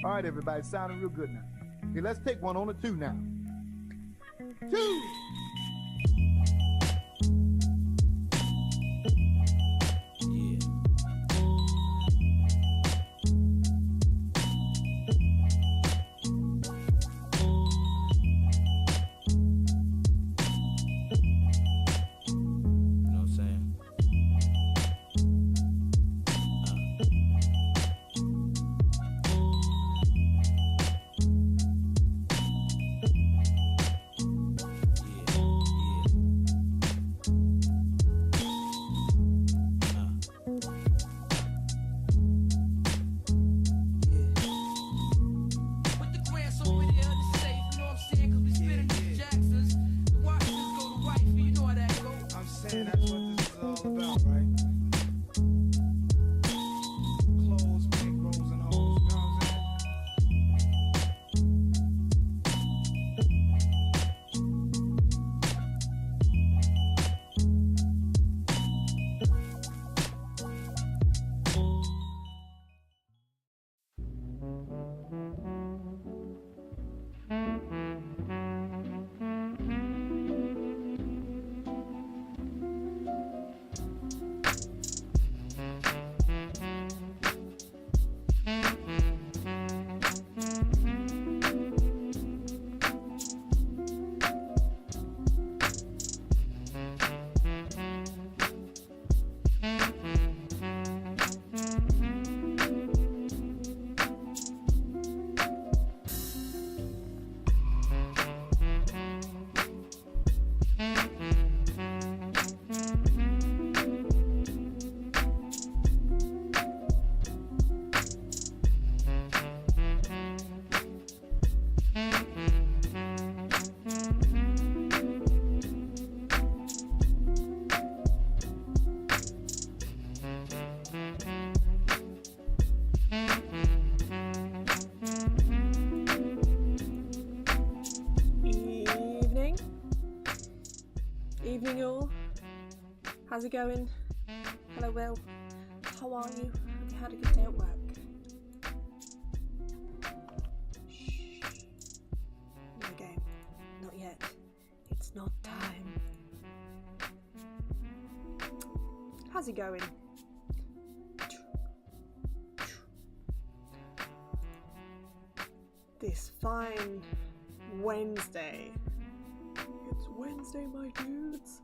All right, everybody, sounding real good now. Okay, let's take one on a 2 now. 2! Evening all. How's it going? Hello Will. How are you? Have you had a good day at work? Shh. No game. Not yet. It's not time. How's it going? This fine Wednesday. It's Wednesday, my dudes.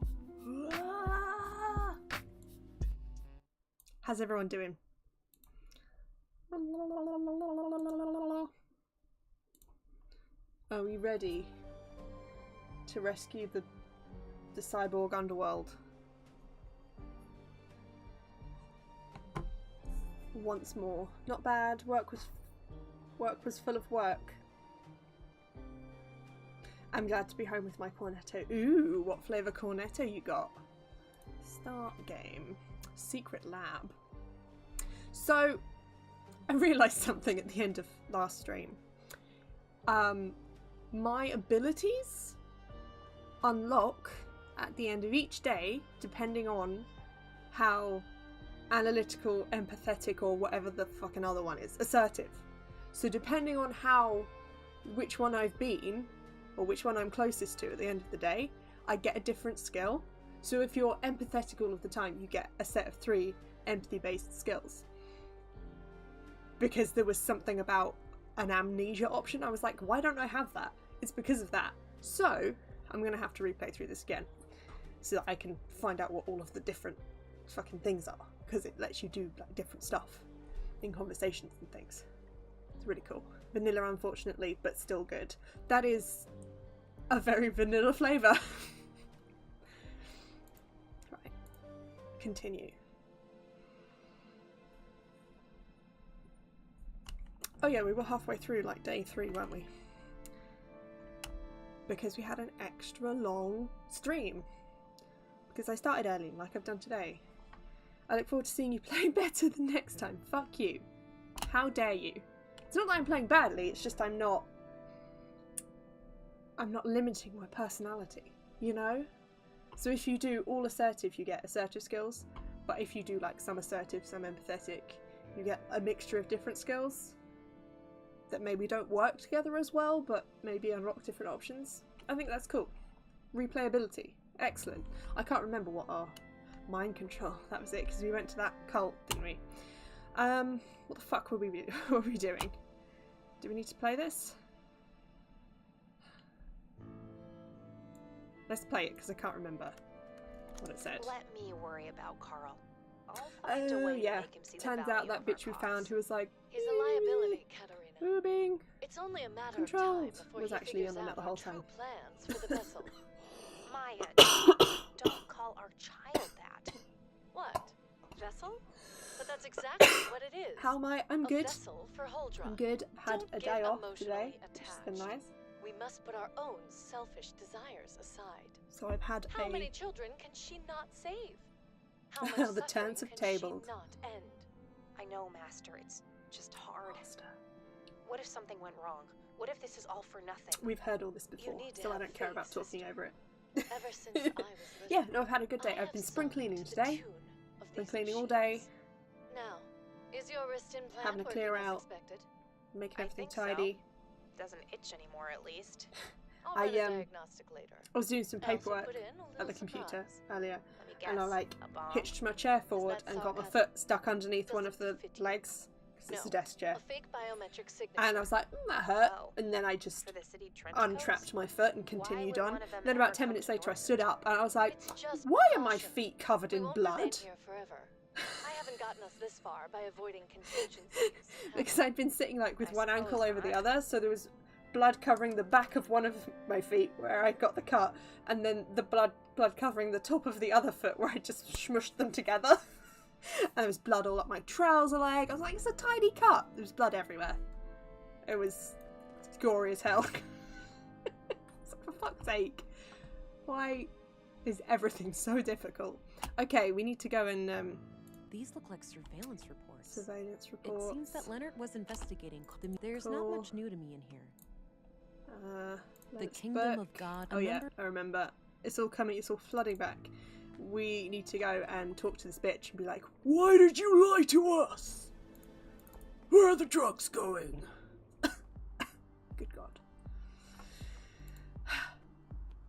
Ah! How's everyone doing? Are we ready to rescue the cyborg underworld? Once more. Not bad. Work was full of work. I'm glad to be home with my cornetto. Ooh, what flavour cornetto you got? Start game. Secret lab. So, I realised something at the end of last stream. My abilities unlock at the end of each day, depending on how analytical, empathetic, or whatever the fucking other one is. Assertive. So depending on which one I've been, or which one I'm closest to at the end of the day, I get a different skill. So if you're empathetic all of the time, you get a set of 3 empathy-based skills. Because there was something about an amnesia option, I was like, why don't I have that? It's because of that. So, I'm going to have to replay through this again, so that I can find out what all of the different fucking things are. Because it lets you do like different stuff in conversations and things. It's really cool. Vanilla, unfortunately, but still good. That is a very vanilla flavour. Right. Continue. Oh yeah, we were halfway through like day 3, weren't we? Because we had an extra long stream. Because I started early, like I've done today. I look forward to seeing you play better the next time. Fuck you. How dare you? It's not that I'm playing badly, it's just I'm not limiting my personality, you know? So if you do all assertive, you get assertive skills. But if you do like some assertive, some empathetic, you get a mixture of different skills. that maybe don't work together as well, but maybe unlock different options. I think that's cool. Replayability. Excellent. I can't remember what our mind control, that was it, because we went to that cult, didn't we? What the fuck were we doing? Do we need to play this? Let's play it, because I can't remember what it said. Let me worry about Carl. I'll find a way to make him see Turns the out value that of our bitch we cause. found who was like, He's a liability, Katerina. we're being It's only a matter controlled. of time before Was he actually figures on the out net the our whole true time. plans for the vessel. Maya, don't call our child that. What? Vessel? But that's exactly what it is. How am I? I'm A good. vessel for Huldra. I'm good. Had Don't a get day off emotionally today, which has been attached. nice. We must put our own selfish desires aside. So I've had How a many children can she not save? How much The suffering turns have can tabled. she not end? I know, Master. It's just hard. What if something went wrong? What if this is all for nothing? We've heard all this before, need to so I have don't care about faith, talking sister. over it. Ever since I was little, Yeah, no, I've had a good day. I I've been have spring sung cleaning to the today. tune of Been these cleaning all day, machines. Now, is your wrist implant having a working clear as out. expected? making I everything think so. tidy. Doesn't itch anymore, at least. I'll I, run a diagnostic later. I was doing some I also paperwork put in a at little the computer surprise. earlier, Let me guess. and I like A bomb? hitched my chair forward that and got my sarcasm? foot stuck underneath one of Doesn't the fit you. legs because it's a No, desk chair. A fake biometric signature. And I was like, that hurt. Oh, And then I just for the city trench untrapped coats? my foot and Why continued would on. one of them Then ever about 10 come minutes to later I Northridge? stood up and I was like, It's just why are my precaution. feet covered We in won't blood? remain here forever. I haven't gotten us this far by avoiding contingencies. Because I'd been sitting like with I one ankle suppose over the not. other, so there was blood covering the back of one of my feet where I got the cut, and then the blood covering the top of the other foot where I just smushed them together. And there was blood all up my trouser leg. I was like, it's a tiny cut. There was blood everywhere. It was gory as hell. It's like, for fuck's sake. Why is everything so difficult? Okay, we need to go and These look like surveillance reports. surveillance It reports. seems that Leonard was investigating. There's Cool. not much new to me in here. The The kingdom of God. Oh yeah, I remember. It's all coming, it's all flooding back. We need to go and talk to this bitch and be like, why did you lie to us? Where are the drugs going? Good God.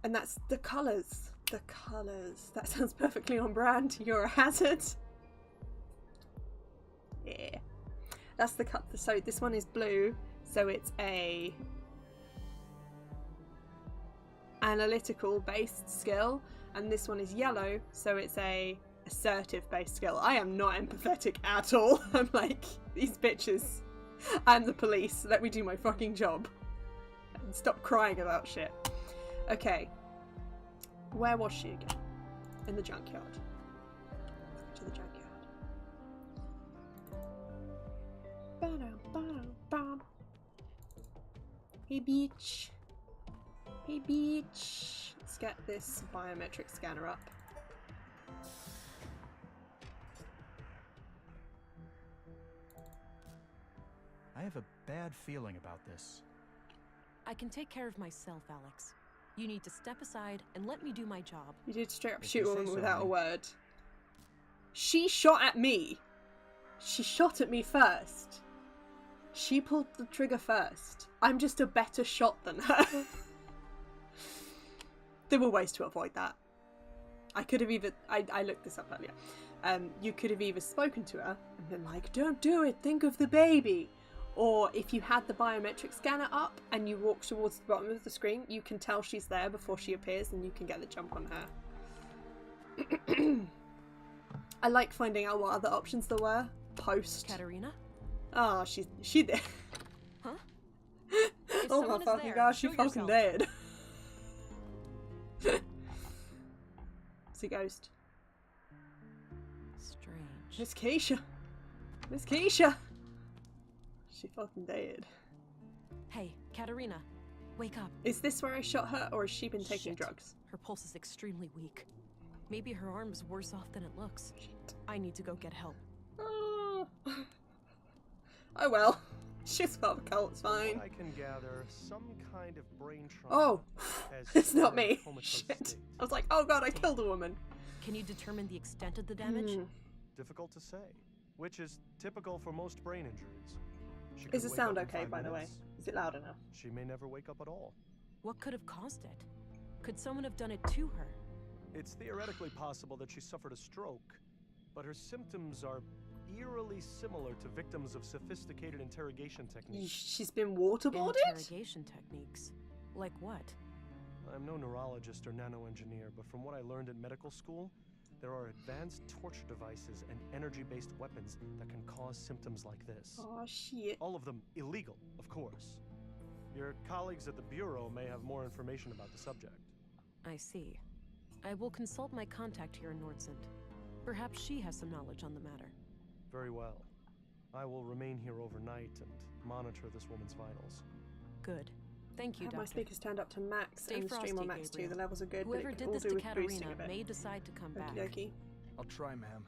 And that's the colours. The colours. That sounds perfectly on brand. You're a hazard. Yeah. That's the cut. So this one is blue. So it's a analytical based skill, and this one is yellow, so it's a assertive based skill. I am not empathetic at all. I'm like, these bitches, I'm the police, let me do my fucking job and stop crying about shit. Okay, where was she again? In the junkyard. Let's go to the junkyard. Ba-dum. Hey beach. Hey beach. Let's get this biometric scanner up. I have a bad feeling about this. I can take care of myself, Alex. You need to step aside and let me do my job. You did straight up If shoot you a say woman so, without a honey. word. She shot at me. She shot at me first. She pulled the trigger first. I'm just a better shot than her. There were ways to avoid that. I could have either... I looked this up earlier. You could have either spoken to her and been like, don't do it, think of the baby. Or if you had the biometric scanner up and you walk towards the bottom of the screen, you can tell she's there before she appears and you can get the jump on her. I like finding out what other options there were post. Katerina? Oh, she did. Huh? Oh my someone is fucking there, gosh, she show fucking yourself. dead. It's a ghost. Strange. Miss Keisha. Miss Keisha. She fucking dead. Hey, Katerina, wake up. Is this where I shot her, or has she been taking Shit. drugs? Her pulse is extremely weak. Maybe her arm is worse off than it looks. Shit. I need to go get help. Oh, oh well. She's part of a cult, it's fine. What I can gather, some kind of brain trauma. Oh, has it's not her in a me. comatose Shit. state. I was like, oh god, I killed a woman. Can you determine the extent of the damage? Hmm. Difficult to say, which is typical for most brain injuries. She Is could the wake sound up in okay, 5 by the way? minutes. Is it loud enough? She may never wake up at all. What could have caused it? Could someone have done it to her? It's theoretically possible that she suffered a stroke, but her symptoms are eerily similar to victims of sophisticated interrogation techniques. She's been waterboarded? Interrogation techniques. Like what? I'm no neurologist or nanoengineer, but from what I learned at medical school, there are advanced torture devices and energy-based weapons that can cause symptoms like this. Oh, shit. All of them illegal, of course. Your colleagues at the Bureau may have more information about the subject. I see. I will consult my contact here in Nordsund. Perhaps she has some knowledge on the matter. Very well. I will remain here overnight and monitor this woman's vitals. Good. Thank you, Have my Doctor. speakers turned up to max Stay and the stream frosty, on max too. Gabriel. The levels are good, Whoever but it did can all this do to with boosting Katarina a bit. may decide to come back. Okey-dokey. I'll try, ma'am.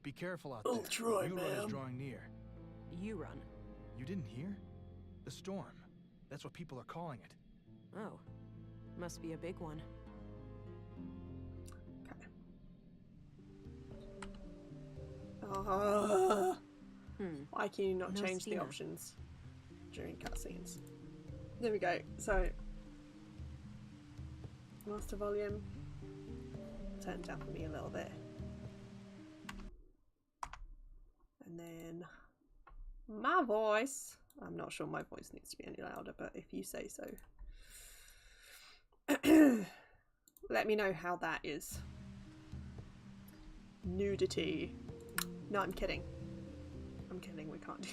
Be careful out I'll there. try, New Run ma'am. is drawing near. You run. You didn't hear? The storm. That's what people are calling it. Oh. Must be a big one. Okay. Ah. Why can you not No change the Stina. options during cutscenes? There we go. So, master volume. Turn down for me a little bit. And then my voice. I'm not sure my voice needs to be any louder, but if you say so. Let me know how that is. Nudity. No, I'm kidding. I'm kidding, we can't do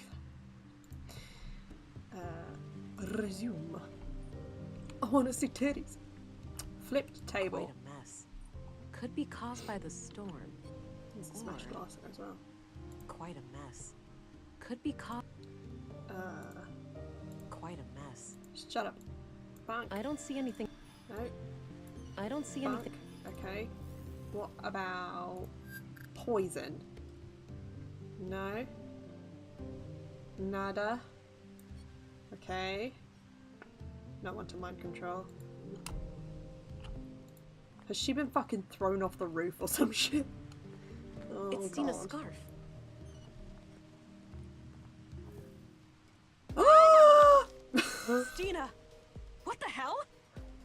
that. Resume. I want to see titties. Flipped table. Quite a mess. Could be caused by the storm. There's a smashed Or- glass as well. Quite a mess. Could be caused. Uh, Quite a mess. shut up. Funk. I don't see anything. No. I don't see Funk. anything. Okay. What about poison? No. Nada. Okay. Not want to mind control. Has she been fucking thrown off the roof or some shit? Oh, It's Stina's God. scarf. Ah! Stina! What the hell?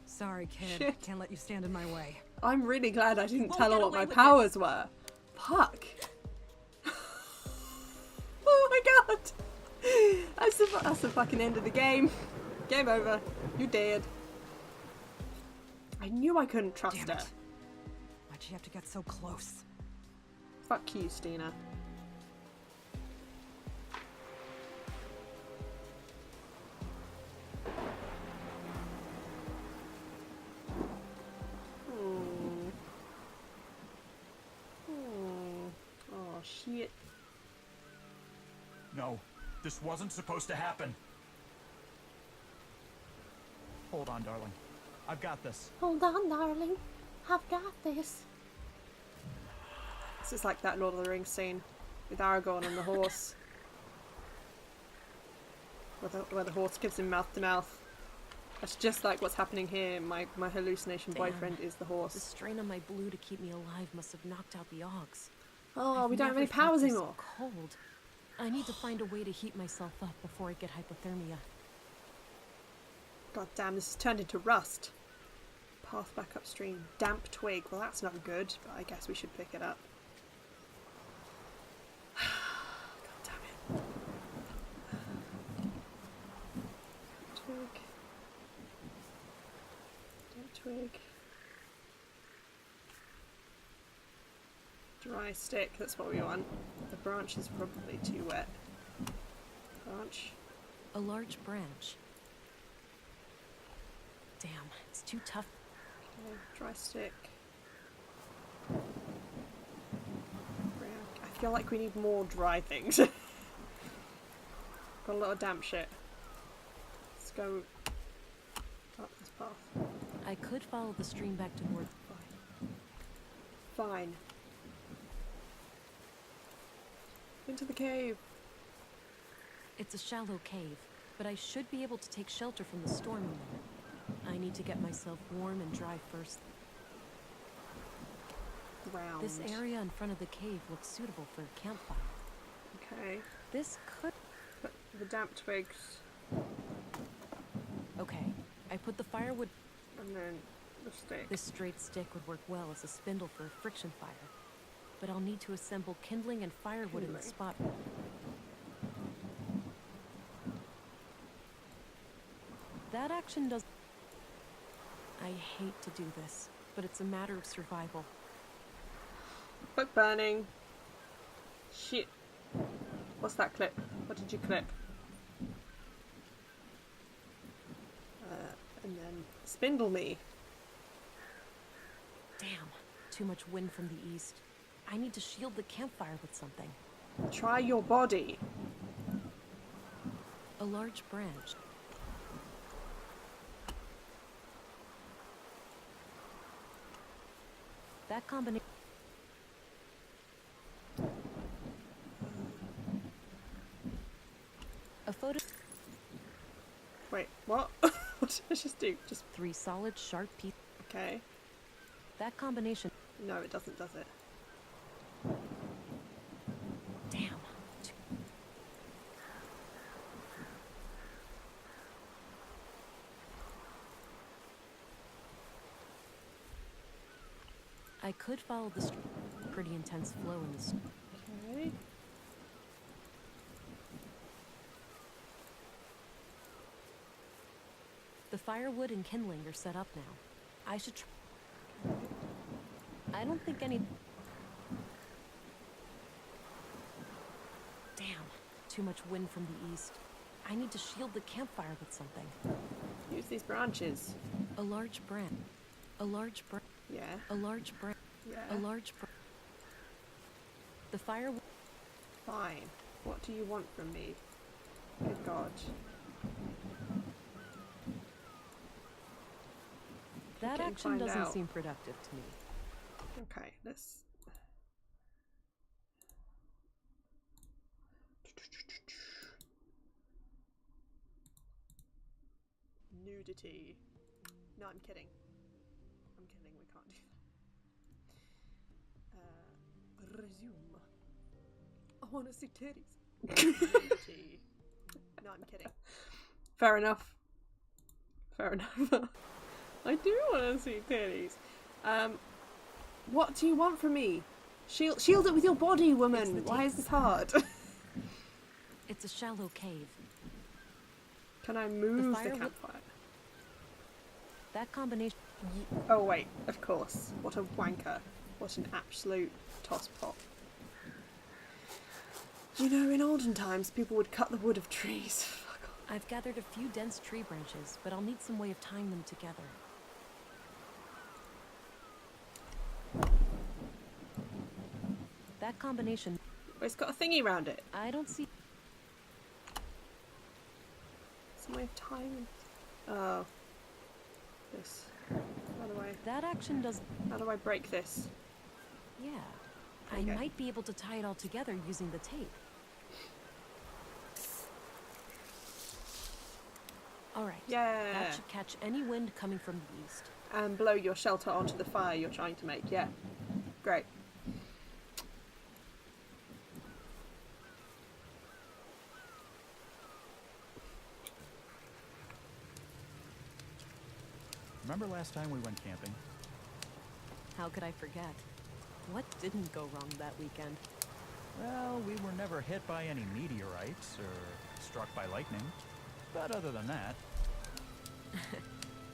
Sorry, kid. Shit. Can't let you stand in my way. I'm really glad I didn't Won't tell her get what away my with powers were. Fuck. Oh my god. That's the fucking end of the game. Game over. You dead. I knew I couldn't trust Damn her. it. Why'd she have to get so close? Fuck you, Stina. Oh shit. No, this wasn't supposed to happen. Hold on, darling. I've got this. Hold on, darling. I've got this. This is like that Lord of the Rings scene with Aragorn and the horse. Where the horse gives him mouth to mouth. That's just like what's happening here. My hallucination Damn. boyfriend is the The horse. strain on my blue to keep me alive must have knocked out the Augs. Oh, I've we don't have never any felt powers this anymore. Cold. I need to find a way to heat myself up before I get hypothermia. God damn, this has turned into rust. Path back upstream. Damp twig. Well, that's not good, but I guess we should pick it up. God damn it. Twig. Damp twig. Dry stick, that's what we want. The branch is probably too wet. Branch. A large branch. Damn, it's too tough. Okay, dry stick. I feel like we need more dry things. Got a lot of damp shit. Let's go up this path. I could follow the stream back to north. Fine. Fine. Into the cave. It's a shallow cave, but I should be able to take shelter from the storm in a minute. I need to get myself warm and dry first. Round. This area in front of the cave looks suitable for a campfire. Okay. This could... Put the damp twigs Okay, I put the firewood. and then the stick. This straight stick would work well as a spindle for a friction fire. But I'll need to assemble kindling and firewood in the Kindling. spot. That action does... I hate to do this, but it's a matter of survival. Quick burning. Shit. What's that clip? What did you clip? And then spindle me. Damn, too much wind from the east. I need to shield the campfire with something. Try your body. A large branch. That combination... A photo... Wait, what? What did I just do? Just 3 solid, sharp pieces. okay. That combination... No, it doesn't, does it? Damn. I could follow the pretty intense flow in this. Okay. The firewood and kindling are set up now. I should try. I don't think any. Damn, too much wind from the east. I need to shield the campfire with something. Use these branches. A large branch. A large branch. Yeah. A large branch. Yeah. A large branch. The firewood. Fine. What do you want from me? Good God. That Can action find doesn't out. seem productive to me. Okay, let's. Nudity. No, I'm kidding. I'm kidding, we can't do that. Resume. I want to see titties. Nudity. No, I'm kidding. Fair enough. Fair enough. I do want to see titties. What do you want from me? Shield it with your body, woman. Why is this hard? It's a shallow cave. Can I move the firewood- campfire? That combination. Oh wait, of course. What a wanker. What an absolute tosspot. You know, in olden times, people would cut the wood of trees. Fuck off. I've gathered a few dense tree branches, but I'll need some way of tying them together. That combination. Oh, it's got a thingy around it. I don't see. Some way of tying. Oh. This. How do I? That action does. How do I break this? Yeah. There you I go. might be able to tie it all together using the tape. Alright. Yeah. That should catch any wind coming from the east. And blow your shelter onto the fire you're trying to make. Yeah. Great. Remember last time we went camping? How could I forget? What didn't go wrong that weekend? Well, we were never hit by any meteorites or struck by lightning. But other than that,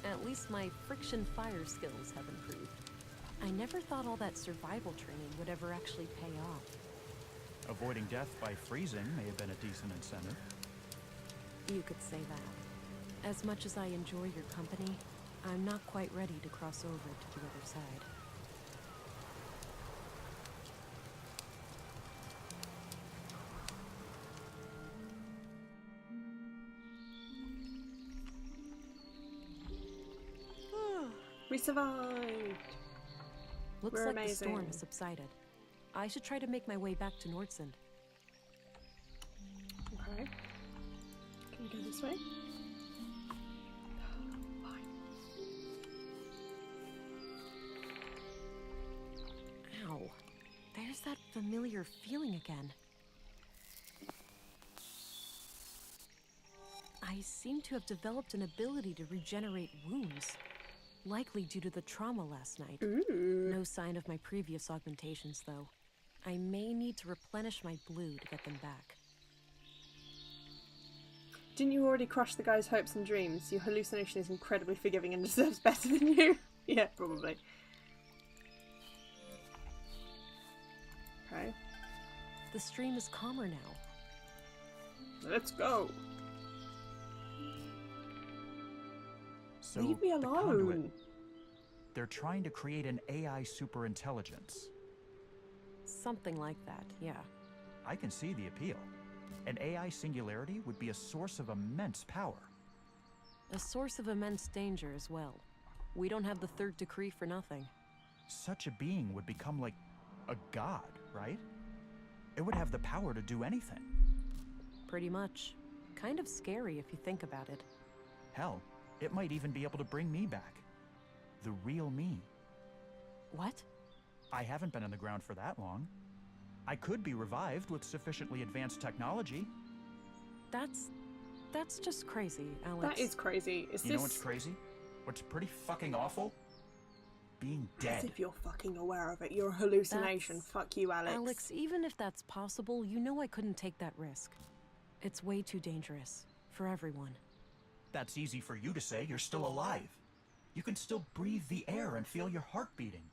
At least my friction fire skills have improved. I never thought all that survival training would ever actually pay off. avoiding death by freezing may have been a decent incentive. You could say that. As much as I enjoy your company, I'm not quite ready to cross over to the other side. We survived. Looks We're like the amazing. storm has subsided. I should try to make my way back to Nordsund. Okay. Can we go this way? Fine. Ow. There's that familiar feeling again. I seem to have developed an ability to regenerate wounds. Likely due to the trauma last night. Ooh. No sign of my previous augmentations, though. I may need to replenish my blue to get them back. Didn't you already crush the guy's hopes and dreams? Your hallucination is incredibly forgiving and deserves better than you. Yeah, probably. Okay. The stream is calmer now. Let's go. So, Leave me the conduit, alone. they're trying to create an AI superintelligence. Something like that, yeah. I can see the appeal. An AI singularity would be a source of immense power. A source of immense danger as well. We don't have the third decree for nothing. Such a being would become like a god, right? It would have the power to do anything. Pretty much. Kind of scary if you think about it. Hell, it might even be able to bring me back. The real me. What? I haven't been in the ground for that long. I could be revived with sufficiently advanced technology. That's just crazy, Alex. That is crazy. Is You this... know what's crazy? What's pretty fucking awful? Being As dead. if you're fucking aware of it. You're a hallucination. That's- Fuck you, Alex. Alex, even if that's possible, you know I couldn't take that risk. It's way too dangerous. For everyone. That's easy for you to say. You're still alive. You can still breathe the air and feel your heart beating.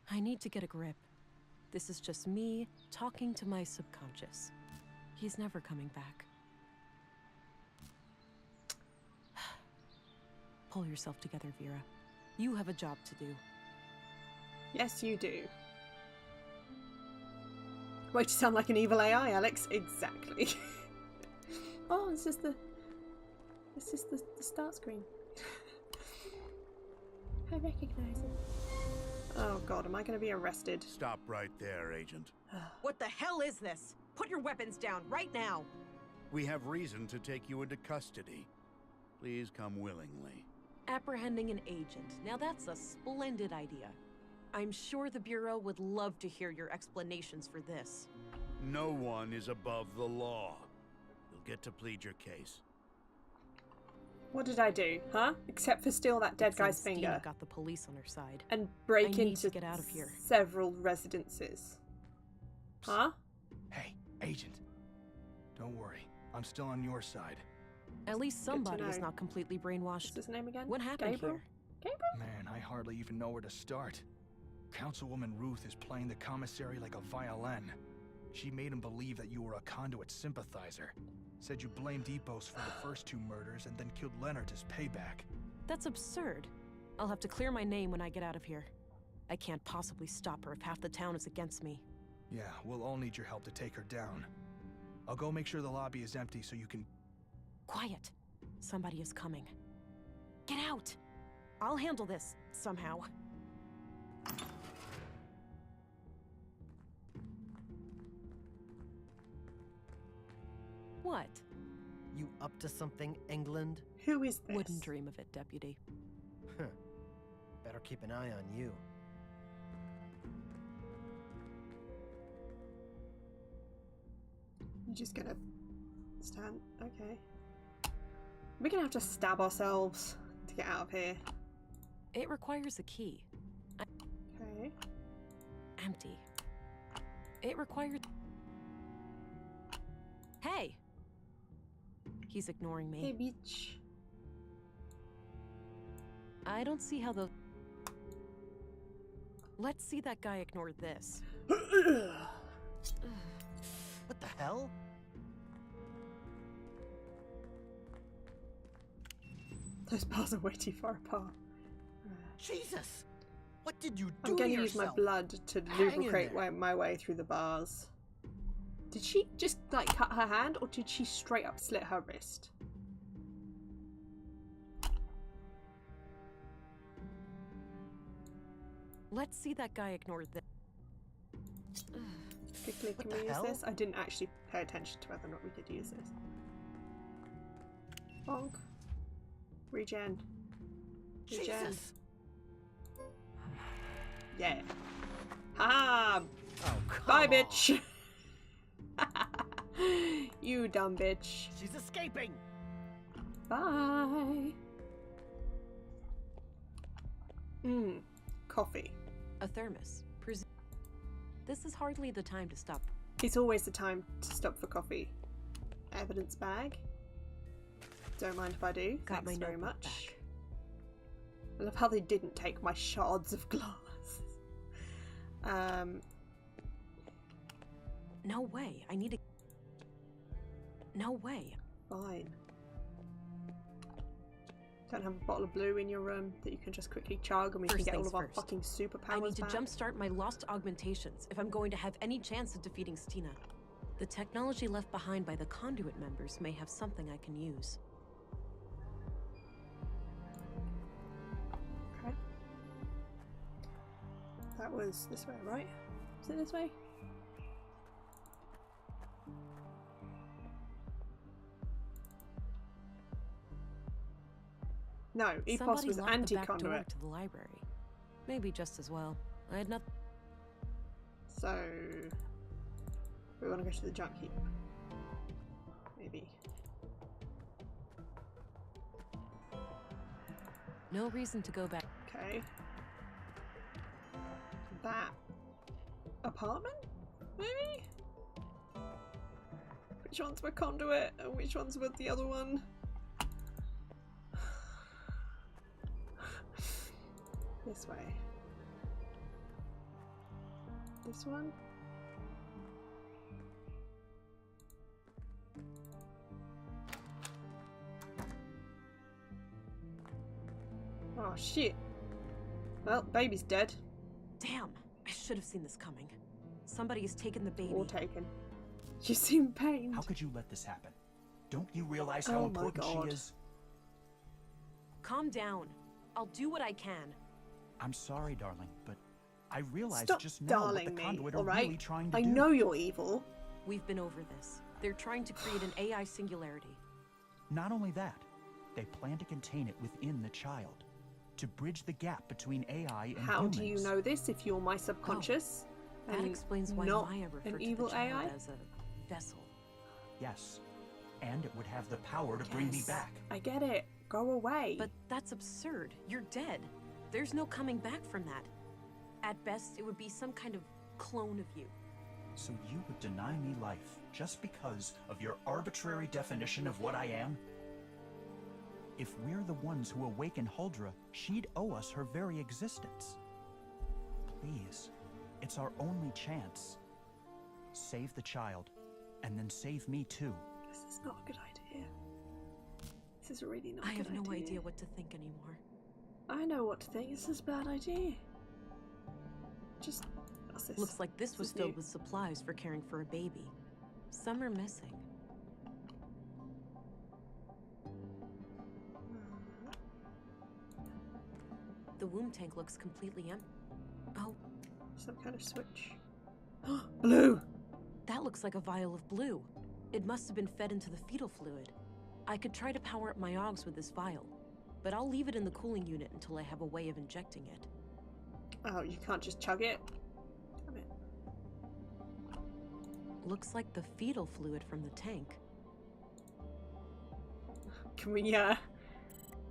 I need to get a grip. This is just me talking to my subconscious. He's never coming back. Pull yourself together, Vera. You have a job to do. Yes, you do. Way to sound like an evil AI, Alex. Exactly. Oh, this is the start screen. I recognize it. Oh god, am I going to be arrested? Stop right there, Agent. What the hell is this? Put your weapons down right now. We have reason to take you into custody. Please come willingly. Apprehending an agent. Now that's a splendid idea. I'm sure the Bureau would love to hear your explanations for this. No one is above the law. You'll get to plead your case. What did I do, huh? Except for steal that dead guy's Since finger Stina got the police on her side. and break I need into to get out of here. several residences. Huh? Hey, Agent. Don't worry. I'm still on your side. At least somebody is know. not completely What's brainwashed. his name again? What happened Gabriel? here? Gabriel? Man, I hardly even know where to start. Councilwoman Ruth is playing the commissary like a violin. She made him believe that you were a conduit sympathizer. Said you blamed Epos for the first 2 murders and then killed Leonard as payback. That's absurd. I'll have to clear my name when I get out of here. I can't possibly stop her if half the town is against me. Yeah, we'll all need your help to take her down. I'll go make sure the lobby is empty so you can... Quiet. Somebody is coming. Get out! I'll handle this, somehow. What? You up to something, England? Who is this? Wouldn't dream of it, Deputy. Huh. Better keep an eye on you. You're just gonna stand. Okay. We're gonna have to stab ourselves to get out of here. It requires a key. Okay. Empty. It required... Hey! He's ignoring Hey, me. bitch. I don't see how the... Let's see that guy ignore this. What the hell? Those bars are way too far apart. Jesus! What did you do I'm going to to use my yourself? blood to Hang in lubricate there. my way through the bars. Did she just, like, cut her hand, or did she straight up slit her wrist? Let's see that guy ignore this. Quickly, What can we the use hell? this? I didn't actually pay attention to whether or not we could use this. Bonk. Regen. Regen. Jesus! Yeah. Ha! Oh, come Bye, on. bitch! You dumb bitch. She's escaping! Bye. Coffee. A thermos. This is hardly the time to stop. It's always the time to stop for coffee. Evidence bag. Don't mind if I do. Got Thanks my very notebook much. back. I love how they didn't take my shards of glass. No way. I need to. No way. Fine. Don't have a bottle of blue in your room that you can just quickly chug and we can First get all things of our first. fucking superpowers I need to back? jumpstart my lost augmentations if I'm going to have any chance of defeating Stina. The technology left behind by the conduit members may have something I can use. Okay. That was this way, right? Is it this way? No, EPOS Somebody was locked the back door anti-conduit. to the library. Maybe just as well. I had nothing. So we want to go to the junk heap. Maybe. No reason to go back. Okay. That apartment? Maybe? Which one's my conduit and which one's with the other one? This way. This one? Oh shit. Well, baby's dead. Damn, I should have seen this coming. Somebody has taken the baby. Or taken. You seem pained. How could you let this happen? Don't you realize how Oh my important God. she is? Calm down. I'll do what I can. I'm sorry, darling, but I realized Stop just now what darling the me, conduit are alright? really trying to I do. know you're evil. We've been over this. They're trying to create an AI singularity. Not only that, they plan to contain it within the child, to bridge the gap between AI and How humans. do you know this if you're my subconscious? That and explains why not Maya referred an to evil the child AI? as a vessel. Yes, and it would have the power to bring me Yes, back. I get it. Go away. But that's absurd. You're dead. There's no coming back from that. At best, it would be some kind of clone of you. So you would deny me life just because of your arbitrary definition of what I am? If we're the ones who awaken Huldra, she'd owe us her very existence. Please, it's our only chance. Save the child, and then save me too. This is not a good idea. This is really not a I good have no idea. idea what to think anymore. I know what to think. This is a bad idea. Just... What's this? Looks like this was is filled new. with supplies for caring for a baby. Some are missing. The womb tank looks completely empty. Oh, Some kind of switch. Blue! that looks like a vial of blue. It must have been fed into the fetal fluid. I could try to power up my augs with this vial, but I'll leave it in the cooling unit until I have a way of injecting it. Oh, you can't just chug it? Damn it. Looks like the fetal fluid from the tank. Can we,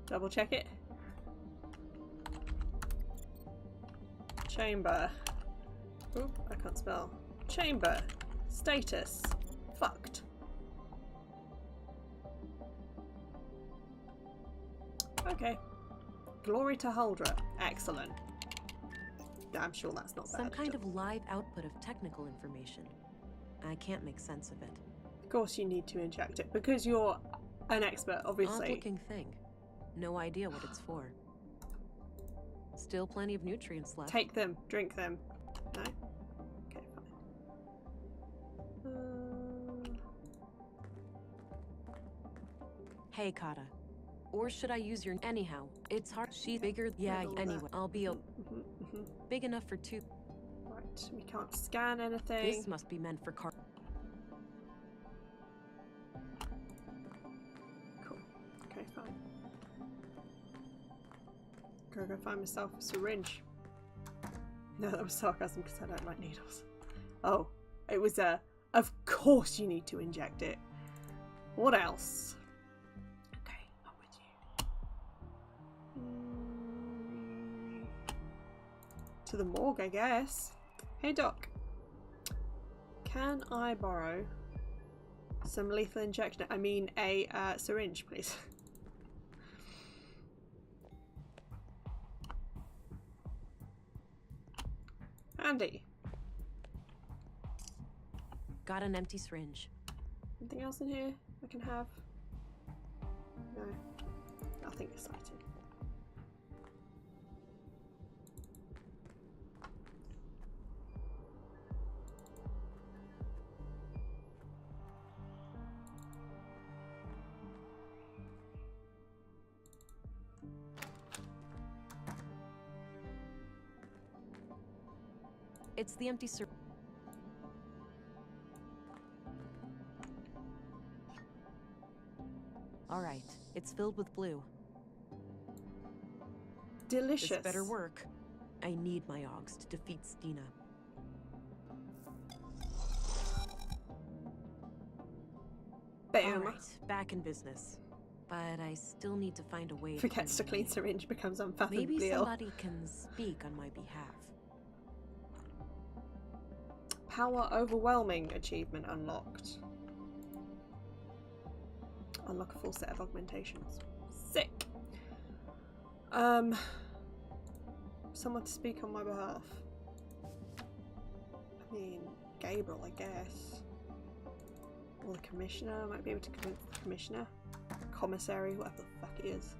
double check it? Chamber. Oop, I can't spell. Chamber. Status. Fucked. Okay. Glory to Huldra. Excellent. I'm sure that's not bad. Some kind at of live output of technical information. I can't make sense of it. Of course you need to inject it, because you're an expert, obviously. Odd-looking thing. No idea what it's for. Still plenty of nutrients left. Take them. Drink them. No? Okay, fine. Hey, Kata. Or should I use your... Anyhow, it's hard. She's bigger... Yeah, all anyway. that. I'll be mhm. big enough for two... Right, we can't scan anything. This must be meant for car... Cool. Okay, fine. Go find myself a syringe. No, that was sarcasm because I don't like needles. Oh, it was of course you need to inject it. What else? Okay, I'm with you. To the morgue, I guess. Hey, Doc. Can I borrow some lethal injection? I mean, a syringe, please. Handy. Got an empty syringe. Anything else in here I can have? No. Nothing exciting. It's the empty syringe. All right, it's filled with blue. Delicious. This better work. I need my Augs to defeat Stina. Boom. All right, back in business. But I still need to find a way. Forgets to clean syringe, becomes unfathomably Maybe ill. somebody can speak on my behalf. Power overwhelming achievement unlocked. Unlock a full set of augmentations. Sick. Someone to speak on my behalf. I mean, Gabriel, I guess. Or the commissioner. I might be able to convince the commissioner. Commissary, whatever the fuck it is.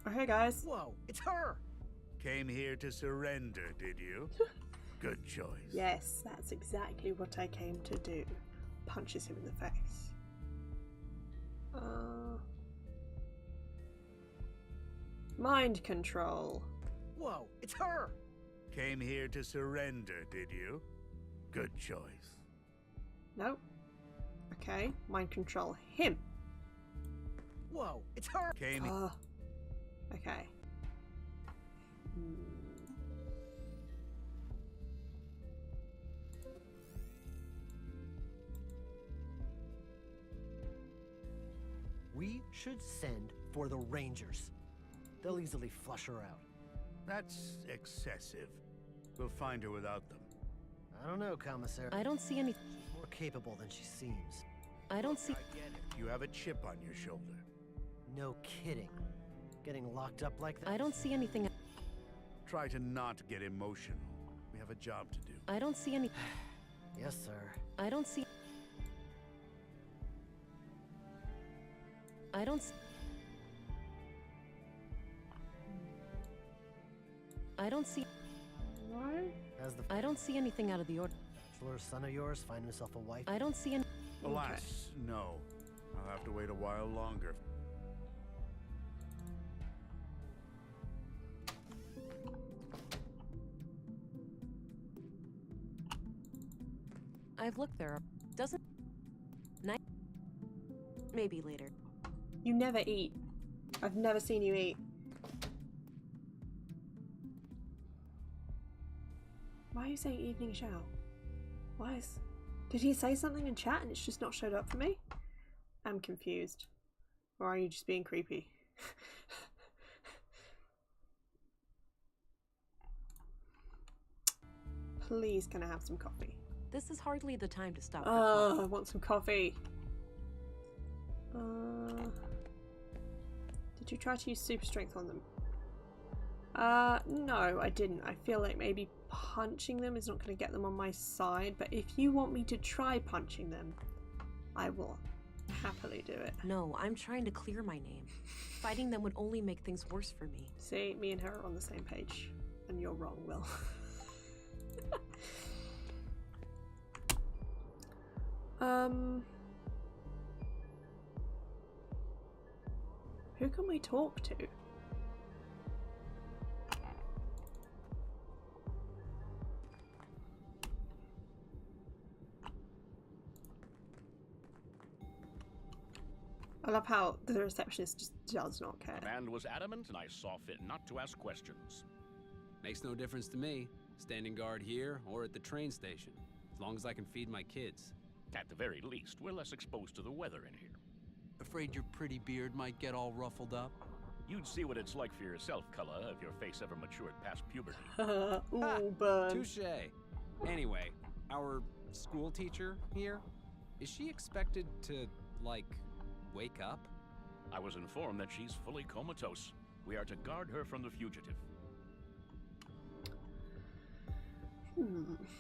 Oh, hey guys. Whoa, it's her! Came here to surrender, did you? Good choice. Yes, that's exactly what I came to do. Punches him in the face. Mind control. Whoa, it's her! Came here to surrender, did you? Good choice. Nope. Okay, mind control him. Whoa, it's her! Came Okay. We should send for the Rangers. They'll easily flush her out. That's excessive. We'll find her without them. I don't know, Commissary. I don't see any. She's more capable than she seems. I don't see. I get it. You have a chip on your shoulder. No kidding. Getting locked up like that? I don't see anything. Try to not get emotional. We have a job to do. I don't see any. Yes, sir. I don't see. I don't. I don't see. What? As the I don't see anything out of the order. bachelor son of yours find himself a wife? I don't see any. Alas, no. I'll have to wait a while longer. I've looked there. Doesn't. Night. Maybe later. You never eat. I've never seen you eat. Why are you saying evening shower? Why is... Did he say something in chat and it's just not showed up for me? I'm confused. Or are you just being creepy? Please, can I have some coffee? This is hardly the time to stop. for Oh, coffee. I want some coffee. Did you try to use super strength on them? No, I didn't. I feel like maybe punching them is not going to get them on my side, but if you want me to try punching them, I will happily do it. No, I'm trying to clear my name. Fighting them would only make things worse for me. See, me and her are on the same page, and you're wrong, Will. Who can we talk to? I love how the receptionist just does not care. The man was adamant, and I saw fit not to ask questions. Makes no difference to me, standing guard here or at the train station, as long as I can feed my kids. At the very least, we're less exposed to the weather in here. Afraid your pretty beard might get all ruffled up? You'd see what it's like for yourself, Cullah, if your face ever matured past puberty. Ooh, burn. Touche. Anyway, our school teacher here, is she expected to, like, wake up? I was informed that she's fully comatose. We are to guard her from the fugitive.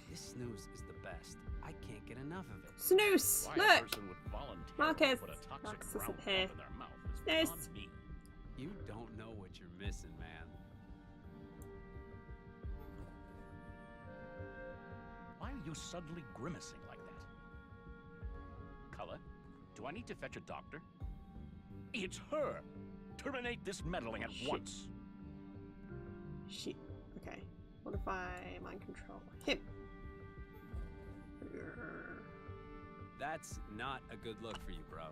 This snooze is the best. I can't get enough of it. Snooze! Why Look! a person would voluntarily Marcus! put a toxic Marcus brown isn't lump here. in their mouth is beyond Snooze! me. You don't know what you're missing, man. Why are you suddenly grimacing like that? Cullah, do I need to fetch a doctor? It's her! Terminate this meddling at once! Shit. Okay. What if I mind control him? That's not a good look for you, bro.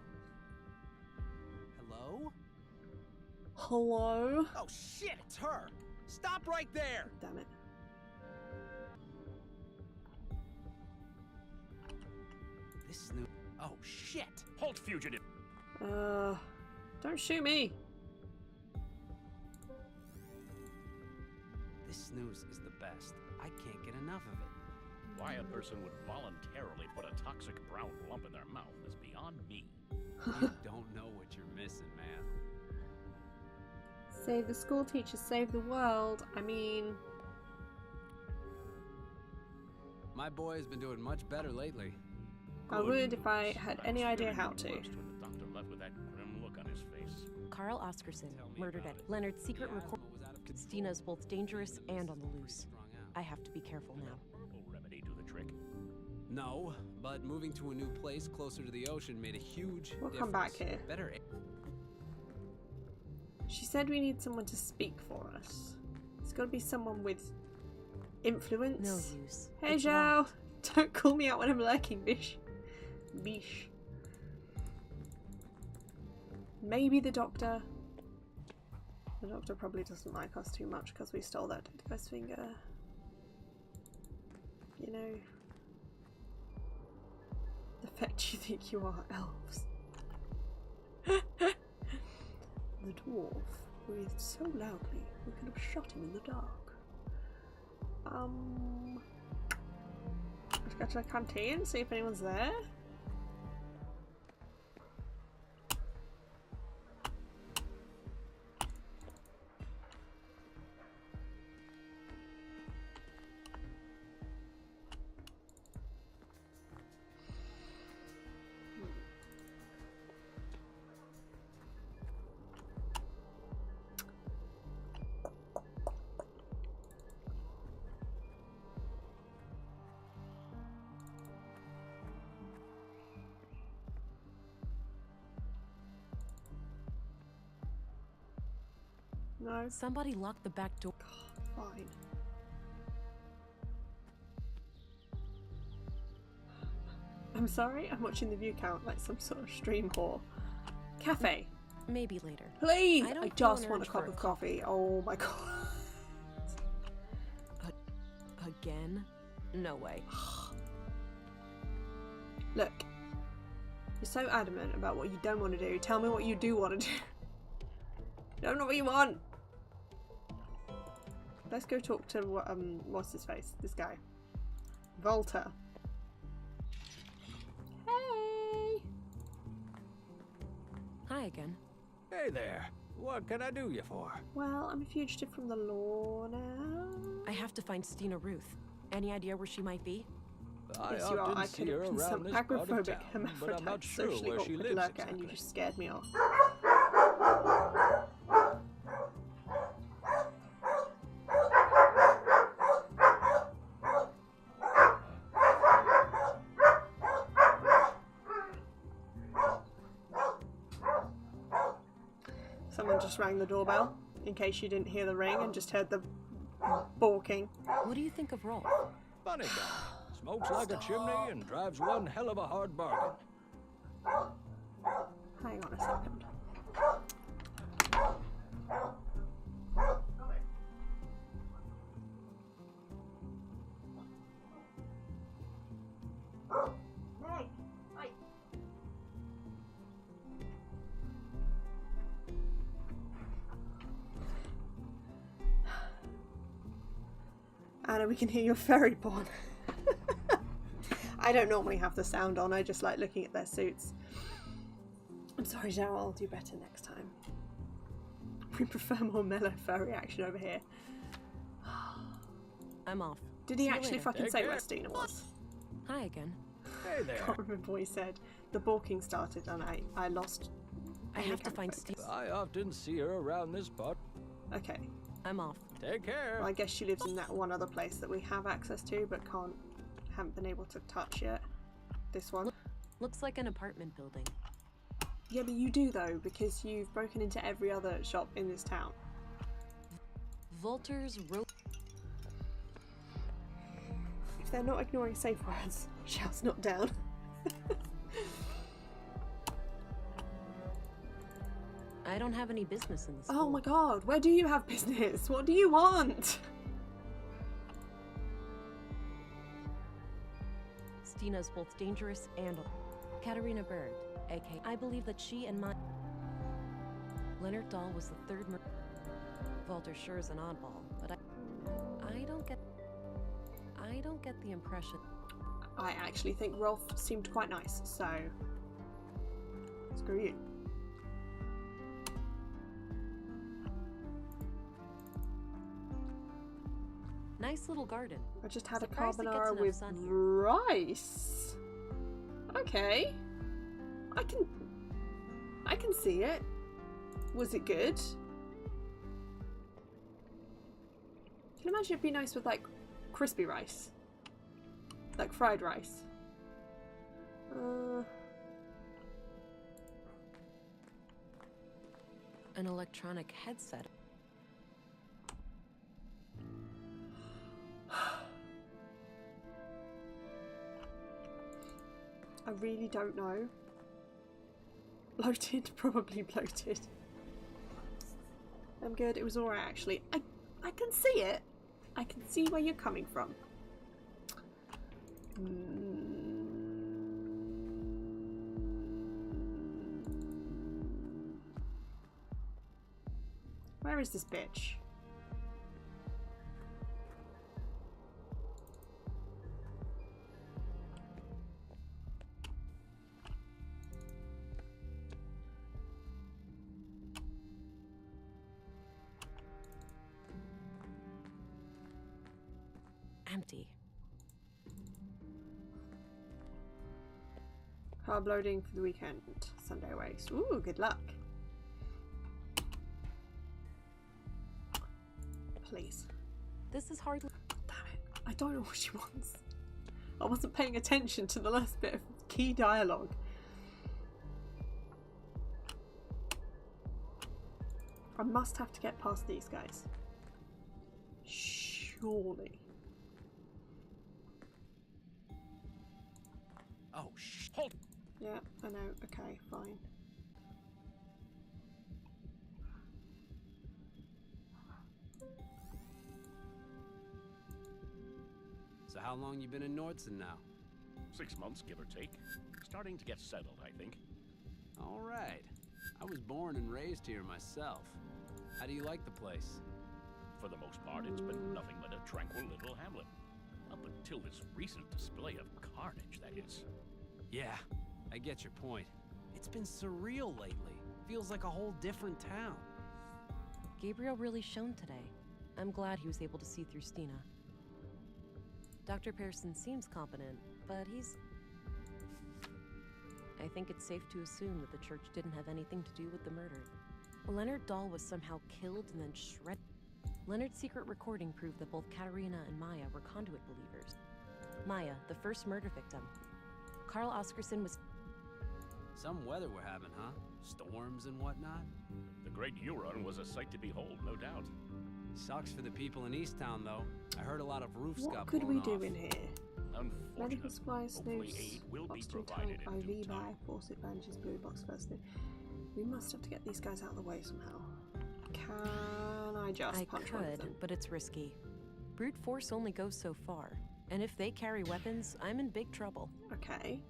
Hello? Hello? Oh shit, it's her! Stop right there! Damn it. This snooze. Oh shit! Halt, fugitive! Don't shoot me. This snooze is the best. I can't get enough of it. Why a person would voluntarily put a toxic brown lump in their mouth is beyond me. You don't know what you're missing, man. Save the school teacher, save the world. I mean... My boy has been doing much better lately. I would if I had any idea how to. When the doctor left with that grim look on his face. Carl Oscarson, murdered at Leonard's secret record. Stina's both dangerous and on the loose. I have to be careful now. Will remedy do the trick? No, but moving to a new place closer to the ocean made a huge We'll difference. come back here. Better. She said we need someone to speak for us. It's got to be someone with influence. No use. Hey, It's Zhao! locked. Don't call me out when I'm lurking, bish. Bish. Maybe the doctor. The doctor probably doesn't like us too much because we stole that dead guy's finger. You know. The fact you think you are elves. The dwarf breathed so loudly we could have shot him in the dark. Let's go to the canteen, see if anyone's there. No. Somebody locked the back door. Fine. I'm sorry, I'm watching the view count like some sort of stream whore. Cafe. Maybe later. Please! I don't I feel just an want a urge cup for of coffee. Oh my god. Again? No way. Look. You're so adamant about what you don't want to do. Tell me what you do want to do. I don't know what you want. Let's go talk to what's his face? This guy. Volta. Hey! Hi again. Hey there. What can I do you for? Well, I'm a fugitive from the law now. I have to find Stina Ruth. Any idea where she might be? Yes, you are. I could have been some agrophobic but I'm hermaphrodite, not sure socially where she awkward lives lurker, and you exactly. just scared me off. Someone just rang the doorbell, in case you didn't hear the ring and just heard the balking. What do you think of Rolf? Funny guy. Smokes like a chimney and drives one hell of a hard bargain. Hang on a second. Anna, we can hear your fairy born. I don't normally have the sound on, I just like looking at their suits. I'm sorry, Daryl, I'll do better next time. We prefer more mellow furry action over here. I'm off. Did he See you actually later. fucking Take say care. where Stina was? Hi again. Hey there. I can't remember what he said. The balking started and I lost. I have to find Steve. I often see her around this spot. Okay. I'm off. Take care. Well, I guess she lives in that one other place that we have access to but haven't been able to touch yet. This one. Looks like an apartment building. Yeah, but you do though, because you've broken into every other shop in this town. Volter's rope. If they're not ignoring safe words, shout's not down. I don't have any business in this. Oh my god, where do you have business? What do you want? Stina is both dangerous and Katarina Bird, aka I believe that she and my Leonard Dahl was the third murder. Volter sure is an oddball, but I don't get the impression. I actually think Rolf seemed quite nice, so screw you. Nice little garden. I just had Surprised a it gets carbonara enough with sun here. rice. Okay. I can see it. Was it good? Can you imagine it'd be nice with like crispy rice? Like fried rice. An electronic headset. I really don't know. Bloated? Probably bloated. I'm good. It was alright actually. I can see it. I can see where you're coming from. Where is this bitch? Empty. Carb loading for the weekend. Sunday race. Ooh, good luck. Please. This is hardly. Damn it. I don't know what she wants. I wasn't paying attention to the last bit of key dialogue. I must have to get past these guys. Surely. Oh, hold. Yeah, I know. Okay, fine. So how long you been in Nordson now? 6 months, give or take. Starting to get settled, I think. All right. I was born and raised here myself. How do you like the place? For the most part, it's been nothing but a tranquil little hamlet. Up until this recent display of carnage, that is. Yeah, I get your point. It's been surreal lately. Feels like a whole different town. Gabriel really shone today. I'm glad he was able to see through Stina. Dr. Pearson seems competent, but he's... I think it's safe to assume that the church didn't have anything to do with the murder. Leonard Dahl was somehow killed and then shredded. Leonard's secret recording proved that both Katarina and Maya were conduit believers. Maya, the first murder victim. Carl Oscarson was... Some weather we're having, huh? Storms and whatnot? The Great Huron was a sight to behold, no doubt. Sucks for the people in Easttown, though. I heard a lot of roofs What got could blown we do off. in here? Medical supplies, Hopefully snooze, aid will be oxygen provided tank, in due IV time. bag, faucet, bandages, blue box, first aid. We must have to get these guys out of the way somehow. Can I just punch one of them? But it's risky. Brute force only goes so far, and if they carry weapons, I'm in big trouble. Okay.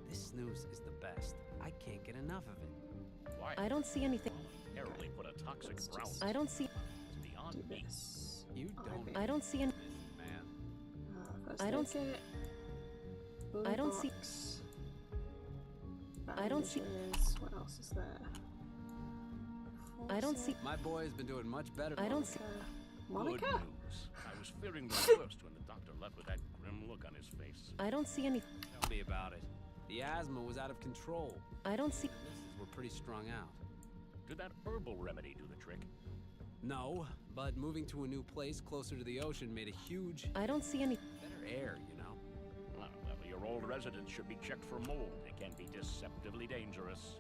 This snooze is the best. I can't get enough of it. Why? I don't see anything. Terribly put a toxic brown. I don't see. It's beyond me. You don't. I don't see any. Man. I don't see. I don't see. I don't see. What else is there? I don't see. My boy's been doing much better. I don't see. Monica? Good news. I was fearing the worst when the doctor left with that grim look on his face. I don't see any. Tell me about it. The asthma was out of control. I don't see. We're pretty strung out. Did that herbal remedy do the trick? No, but moving to a new place closer to the ocean made a huge. I don't see any. Better air, you know. Well, your old residence should be checked for mold. It can be deceptively dangerous.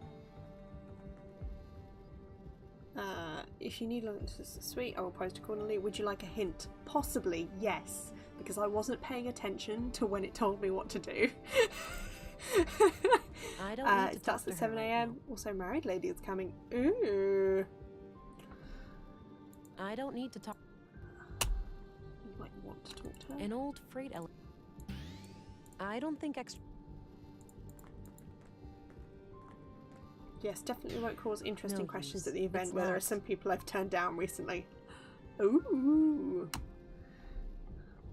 If you need sweet, I will post accordingly. Would you like a hint? Possibly, yes, because I wasn't paying attention to when it told me what to do. I don't need to that's talk at to her 7 right a.m. Also, married lady is coming. Ooh. I don't need to talk. You might want to talk to her. An old freight ele. I don't think extra. Yes, definitely won't cause interesting No questions use. at the event It's where there are not. some people I've turned down recently. Ooh.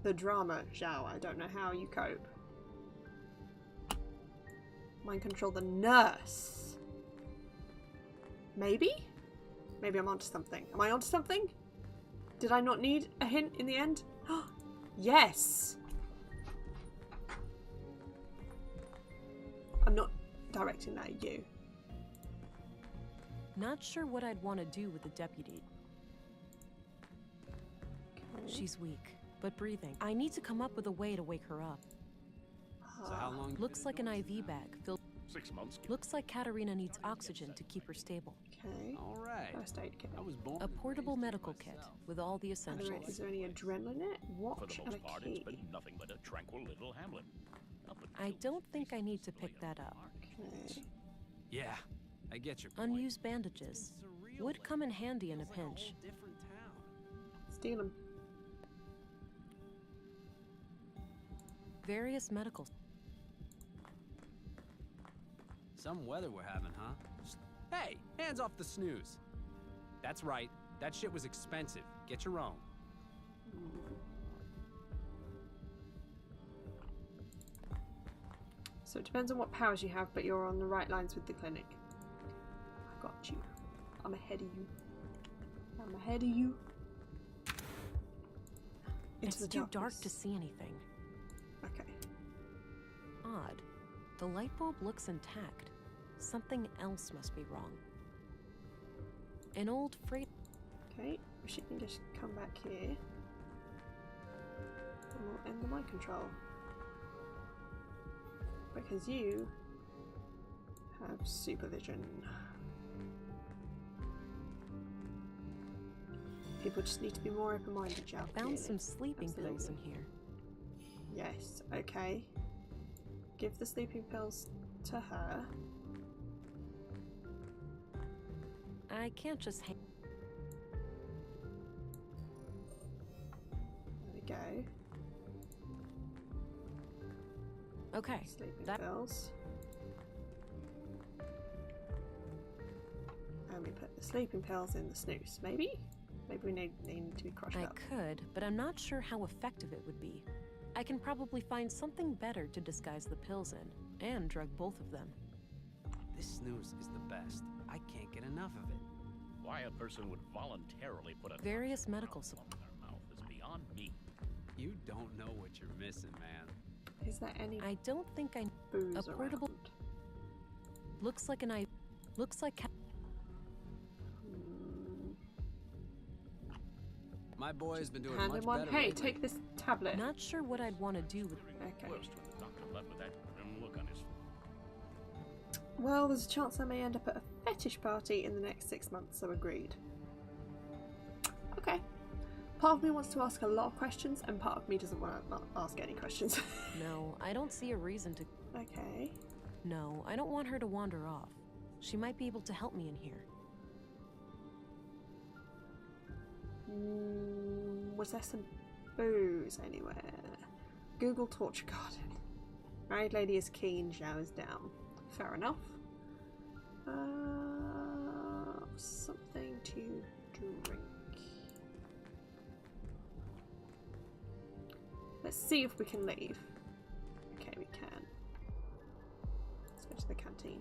The drama, Zhao. I don't know how you cope. Mind control the nurse. Maybe? Maybe I'm onto something. Am I onto something? Did I not need a hint in the end? Yes! I'm not directing that at you. Not sure what I'd want to do with the deputy. Okay. She's weak, but breathing. I need to come up with a way to wake her up. So how long? Looks like an IV bag filled. 6 months. Looks like Katarina needs oxygen to keep her stable. Okay. All right. First aid kit. I was born. A portable medical kit with all the Is essentials. there any adrenaline in it? For Watch the and most a part, it's key. been nothing but a tranquil little hamlet. I don't think I need to pick that up. Okay. Yeah, I get your point. Unused bandages would come in handy in a pinch. Different town. Steal them. Various medical. Some weather we're having, huh? Hey, hands off the snooze. That's right. That shit was expensive. Get your own. So it depends on what powers you have, but you're on the right lines with the clinic. I got you. I'm ahead of you. I'm ahead of you. It's too dark to see anything. Okay. Odd. The light bulb looks intact. Something else must be wrong. An old freight. Okay, she can just come back here. And we'll end the mind control. Because you have supervision. People just need to be more open-minded, Joe. Found some sleeping pills in here. Yes, okay. Give the sleeping pills to her. I can't just hang. There we go. Okay. Sleeping pills. And we put the sleeping pills in the snooze. Maybe? Maybe they need to be crushed I up. could, but I'm not sure how effective it would be. I can probably find something better to disguise the pills in, and drug both of them. This snooze is the best. I can't get enough of it. Why a person would voluntarily put a Various medical supplies in their mouth is beyond me. You don't know what you're missing, man. Is there any I don't think I. booze A portable. around? Looks like an eye. Looks like. My boy's been doing Hand much in one. better Hey, lately. take this tablet. Not sure what I'd want to do with. Okay. Worst when the doctor left with that grim look on his Well, there's a chance I may end up at a fetish party in the next 6 months, so agreed. Okay. Part of me wants to ask a lot of questions, and part of me doesn't want to ask any questions. No, I don't see a reason to. Okay. No, I don't want her to wander off. She might be able to help me in here. Was there some booze anywhere? Google torture garden. Married lady is keen, showers down. Fair enough. Something to drink. Let's see if we can leave. Okay, we can. Let's go to the canteen.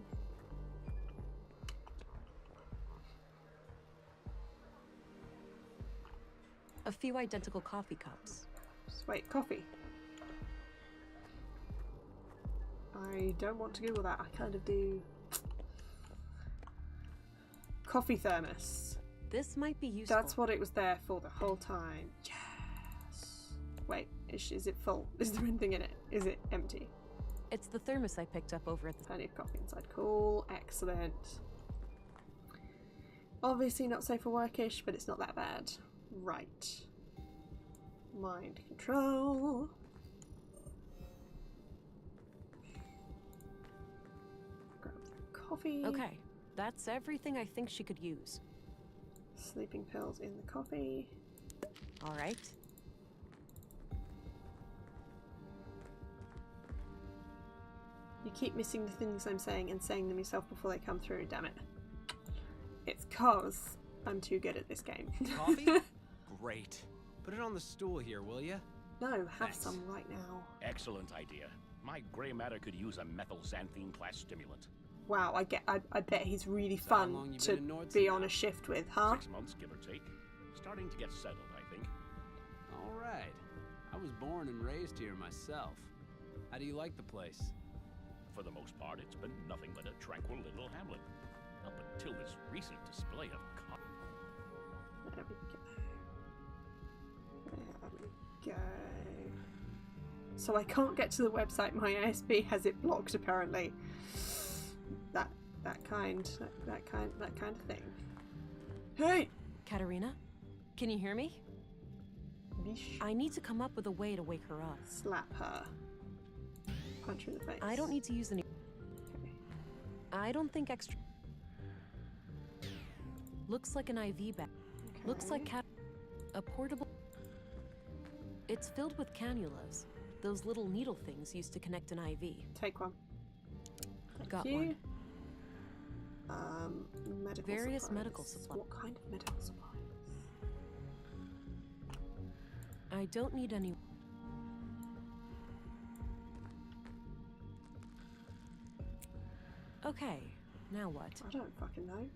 A few identical coffee cups. Just wait, coffee. I don't want to Google that. I kind of do. Coffee thermos. This might be useful. That's what it was there for the whole time. Yes. Wait, is it full? Is there anything in it? Is it empty? It's the thermos I picked up over at the... Plenty of coffee inside. Cool. Excellent. Obviously not safe for workish, but it's not that bad. Right. Mind control. Grab the coffee. Okay, that's everything I think she could use. Sleeping pills in the coffee. All right. You keep missing the things I'm saying and saying them yourself before they come through, damn it. It's 'cause I'm too good at this game. Coffee? Great. Put it on the stool here, will you? No, have Thanks. some right now. Excellent idea. My gray matter could use a methylxanthine class stimulant. Wow, I bet he's really So how long fun you to been in Nordson be on now? a shift with, huh? 6 months, give or take. Starting to get settled, I think. All right. I was born and raised here myself. How do you like the place? For the most part, it's been nothing but a tranquil little hamlet. Up until this recent display of There we go. There we go. So I can't get to the website. My ASB has it blocked, apparently. That kind of thing. Hey, Katerina, can you hear me? Bish. I need to come up with a way to wake her up. Slap her. Punch her in the face. I don't need to use any. Okay. I don't think extra. Looks like an IV bag. Okay. Looks like a portable. It's filled with cannulas. Those little needle things used to connect an IV. Take one. Thank Got you. one. Medical Various supplies. medical supplies. What kind of medical supplies? I don't need any. Okay, now what? I don't fucking know.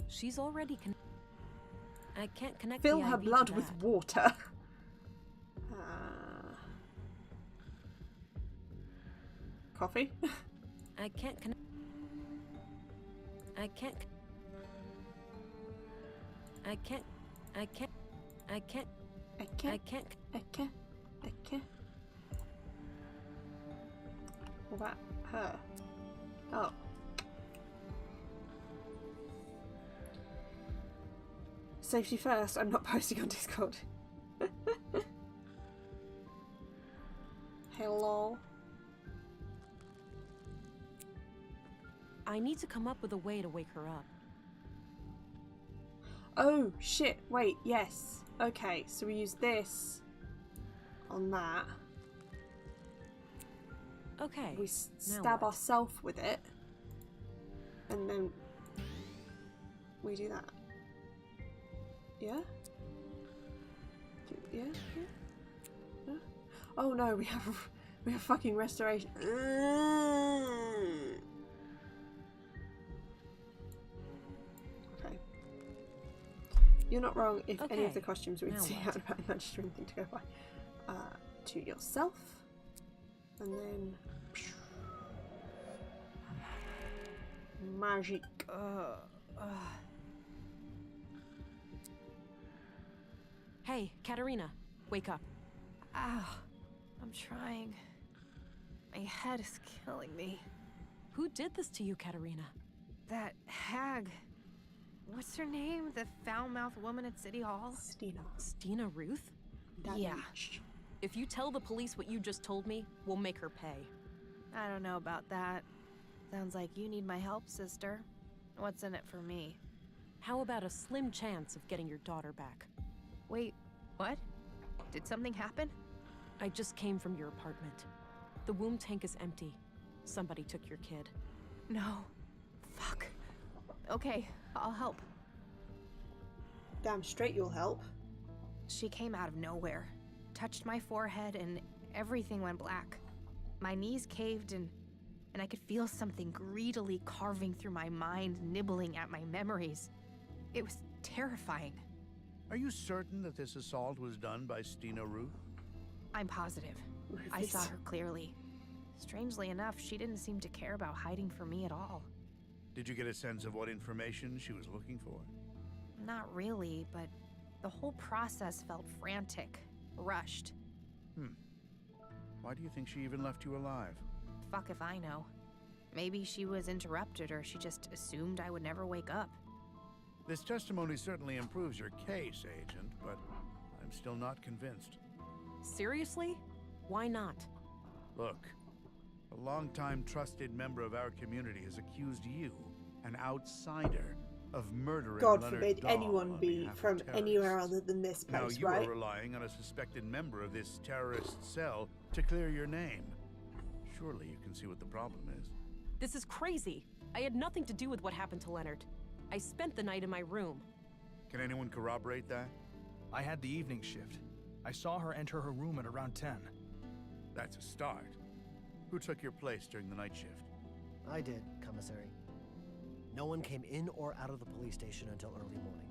She's already I can't connect Fill the her IV to blood with that. water. Coffee? I can't connect. I can't. I can't. I can't. I can't. I I can't. can't. I can't. I can't. What about her? Oh. Safety first. I'm not posting on Discord. Hello. I need to come up with a way to wake her up. Oh shit! Wait. Yes. Okay. So we use this on that. Okay. We now stab what? ourselves with it, and then we do that. Yeah? Yeah? Yeah? Yeah? Oh no, we have fucking restoration. Okay. You're not wrong if any of the Okay, costumes we'd now see what? out about magic or anything to go by. To yourself. And then magic. Hey, Katerina, wake up. Ow. I'm trying. My head is killing me. Who did this to you, Katerina? That hag. What's her name? The foul-mouthed woman at City Hall? Stina. Stina Ruth? Yeah. If you tell the police what you just told me, we'll make her pay. I don't know about that. Sounds like you need my help, sister. What's in it for me? How about a slim chance of getting your daughter back? Wait, what? Did something happen? I just came from your apartment. The womb tank is empty. Somebody took your kid. No. Fuck. Okay, I'll help. Damn straight you'll help. She came out of nowhere, touched my forehead, and everything went black. My knees caved and I could feel something greedily carving through my mind, nibbling at my memories. It was terrifying. Are you certain that this assault was done by Stina Ruth? I'm positive. I saw her clearly. Strangely enough, she didn't seem to care about hiding from me at all. Did you get a sense of what information she was looking for? Not really, but the whole process felt frantic, rushed. Why do you think she even left you alive? Fuck if I know. Maybe she was interrupted or she just assumed I would never wake up. This testimony certainly improves your case, Agent, but I'm still not convinced. Seriously? Why not? Look, a longtime trusted member of our community has accused you, an outsider, of murdering God Leonard forbid Dahl anyone on be behalf of from terrorists. anywhere other than this Now place, you right? are relying on a suspected member of this terrorist cell to clear your name. Surely you can see what the problem is. This is crazy. I had nothing to do with what happened to Leonard. I spent the night in my room. Can anyone corroborate that? I had the evening shift. I saw her enter her room at around 10. That's a start. Who took your place during the night shift? I did, Commissary. No one came in or out of the police station until early morning.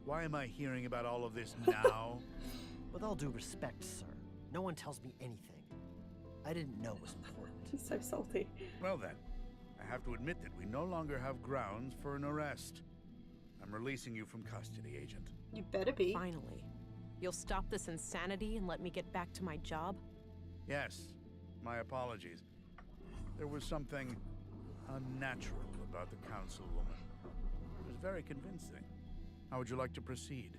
Why am I hearing about all of this now? With all due respect, sir, no one tells me anything. I didn't know it was important. He's so salty. Well then, I have to admit that we no longer have grounds for an arrest. I'm releasing you from custody, Agent. You better be. Finally. You'll stop this insanity and let me get back to my job? Yes, my apologies. There was something unnatural about the councilwoman. It was very convincing. How would you like to proceed?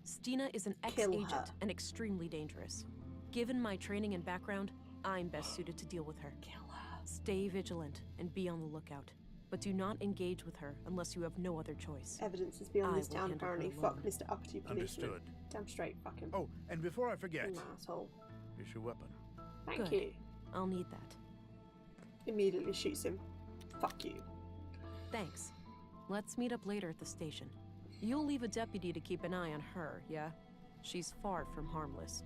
Stina is an ex-agent and extremely dangerous. Given my training and background, I'm best suited to deal with her. Kill her. Stay vigilant and be on the lookout. But do not engage with her unless you have no other choice. Evidence is beyond this will town, handle her apparently. alone. Fuck Mr. Uppity policeman. Understood. Damn straight, fuck him. Oh, and before I forget, You asshole. here's your weapon. Thank Good. you. I'll need that. Immediately shoots him. Fuck you. Thanks. Let's meet up later at the station. You'll leave a deputy to keep an eye on her, yeah? She's far from harmless.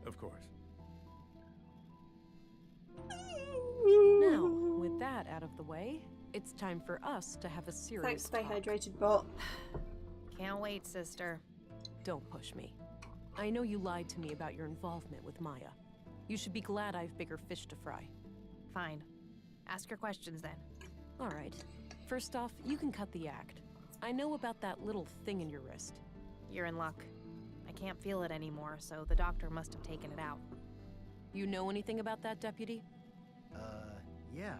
Of course. Now, with that out of the way, it's time for us to have a serious Thanks, stay talk. hydrated, bot. Can't wait, sister. Don't push me. I know you lied to me about your involvement with Maya. You should be glad I've bigger fish to fry. Fine. Ask your questions then. All right. First off, you can cut the act. I know about that little thing in your wrist. You're in luck. I can't feel it anymore, so the doctor must have taken it out. You know anything about that, Deputy? Yeah.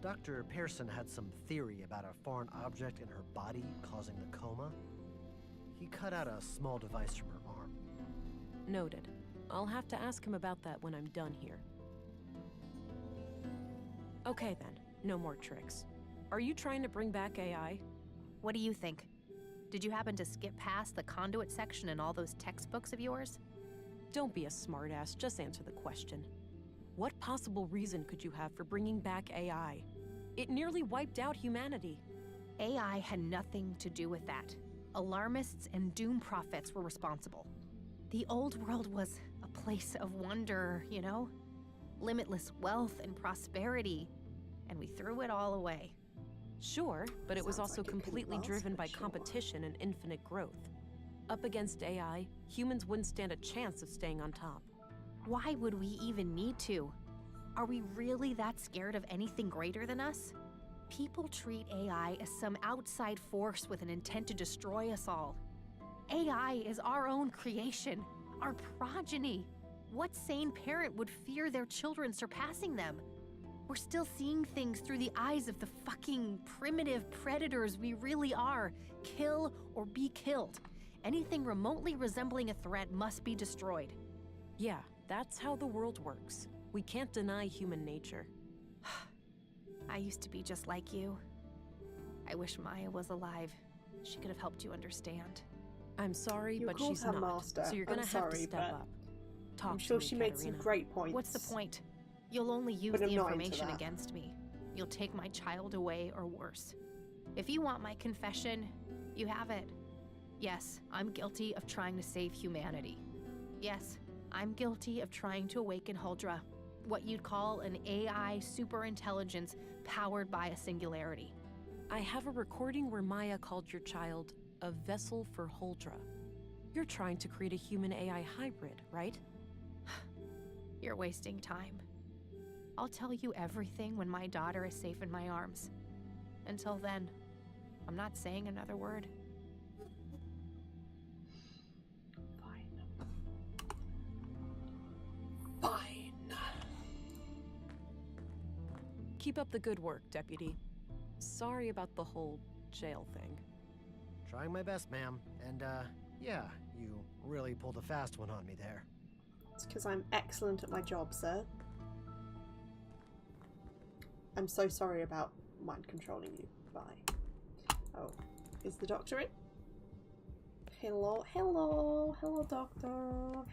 Dr. Pearson had some theory about a foreign object in her body causing the coma. He cut out a small device from her arm. Noted. I'll have to ask him about that when I'm done here. Okay then, no more tricks. Are you trying to bring back AI? What do you think? Did you happen to skip past the conduit section in all those textbooks of yours? Don't be a smartass, just answer the question. What possible reason could you have for bringing back AI? It nearly wiped out humanity. AI had nothing to do with that. Alarmists and doom prophets were responsible. The old world was a place of wonder, you know? Limitless wealth and prosperity, and we threw it all away. Sure, but it was Sounds also like it could completely last, driven but by sure. competition and infinite growth. Up against AI, humans wouldn't stand a chance of staying on top. Why would we even need to? Are we really that scared of anything greater than us? People treat AI as some outside force with an intent to destroy us all. AI is our own creation, our progeny. What sane parent would fear their children surpassing them? We're still seeing things through the eyes of the fucking primitive predators we really are. Kill or be killed. Anything remotely resembling a threat must be destroyed. Yeah, that's how the world works. We can't deny human nature. I used to be just like you. I wish Maya was alive. She could have helped you understand. I'm sorry, You but called she's her not. master. So you're gonna I'm have to sorry, step but up. Talk I'm to sure me, she made some Katerina. great points. What's the point? You'll only use But the I'm not into information that. against me. You'll take my child away or worse. If you want my confession, you have it. Yes, I'm guilty of trying to save humanity. Yes, I'm guilty of trying to awaken Huldra, what you'd call an AI superintelligence powered by a singularity. I have a recording where Maya called your child a vessel for Huldra. You're trying to create a human-AI hybrid, right? You're wasting time. I'll tell you everything when my daughter is safe in my arms. Until then, I'm not saying another word. Fine. Keep up the good work, Deputy. Sorry about the whole jail thing. Trying my best, ma'am. And, yeah, you really pulled a fast one on me there. It's because I'm excellent at my job, sir. I'm so sorry about mind controlling you. Bye. Oh, is the doctor in? Hello, hello, hello, doctor.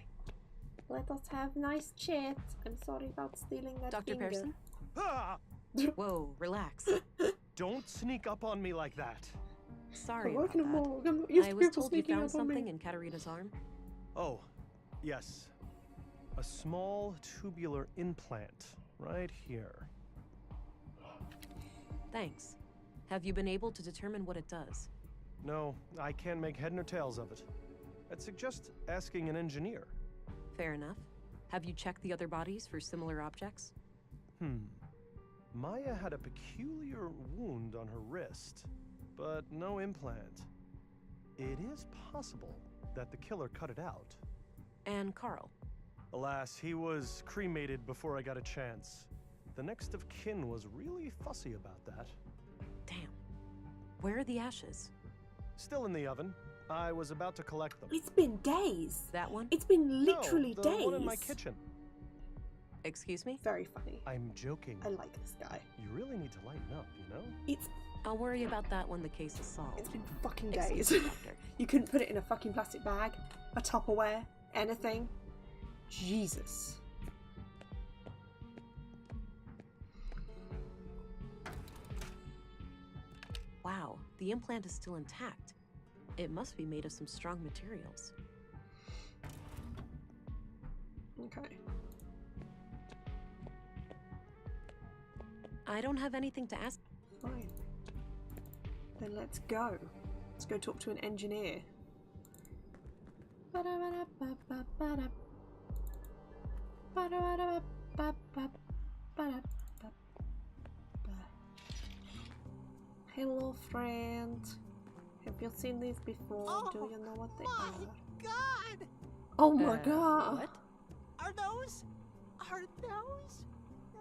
Let us have nice chat. I'm sorry about stealing that Dr. finger. Pearson? Ah! Whoa, relax. Don't sneak up on me like that. Sorry I'm about working that. a morgue. I'm not used I to was people told you sneaking found up on me. something in Katerina's arm. Oh, yes. A small tubular implant right here. Thanks. Have you been able to determine what it does? No, I can't make head nor tails of it. I'd suggest asking an engineer. Fair enough. Have you checked the other bodies for similar objects? Maya had a peculiar wound on her wrist, but no implant. It is possible that the killer cut it out. And Carl? Alas, he was cremated before I got a chance. The next of kin was really fussy about that. Damn. Where are the ashes? Still in the oven. I was about to collect them. It's been days. That one? It's been literally no, the days. one in my kitchen. Excuse me? Very funny. I'm joking. I like this guy. You really need to lighten up, you know? It's I'll worry about that when the case is solved. It's been fucking Excuse days. me, Doctor. You couldn't put it in a fucking plastic bag, a Tupperware, anything. Jesus. Wow, the implant is still intact. It must be made of some strong materials. Okay. I don't have anything to ask. Fine. Then let's go. Let's go talk to an engineer. Hello, friend. Have you seen these before? Do you know what they are? God! Oh my god! What? Are those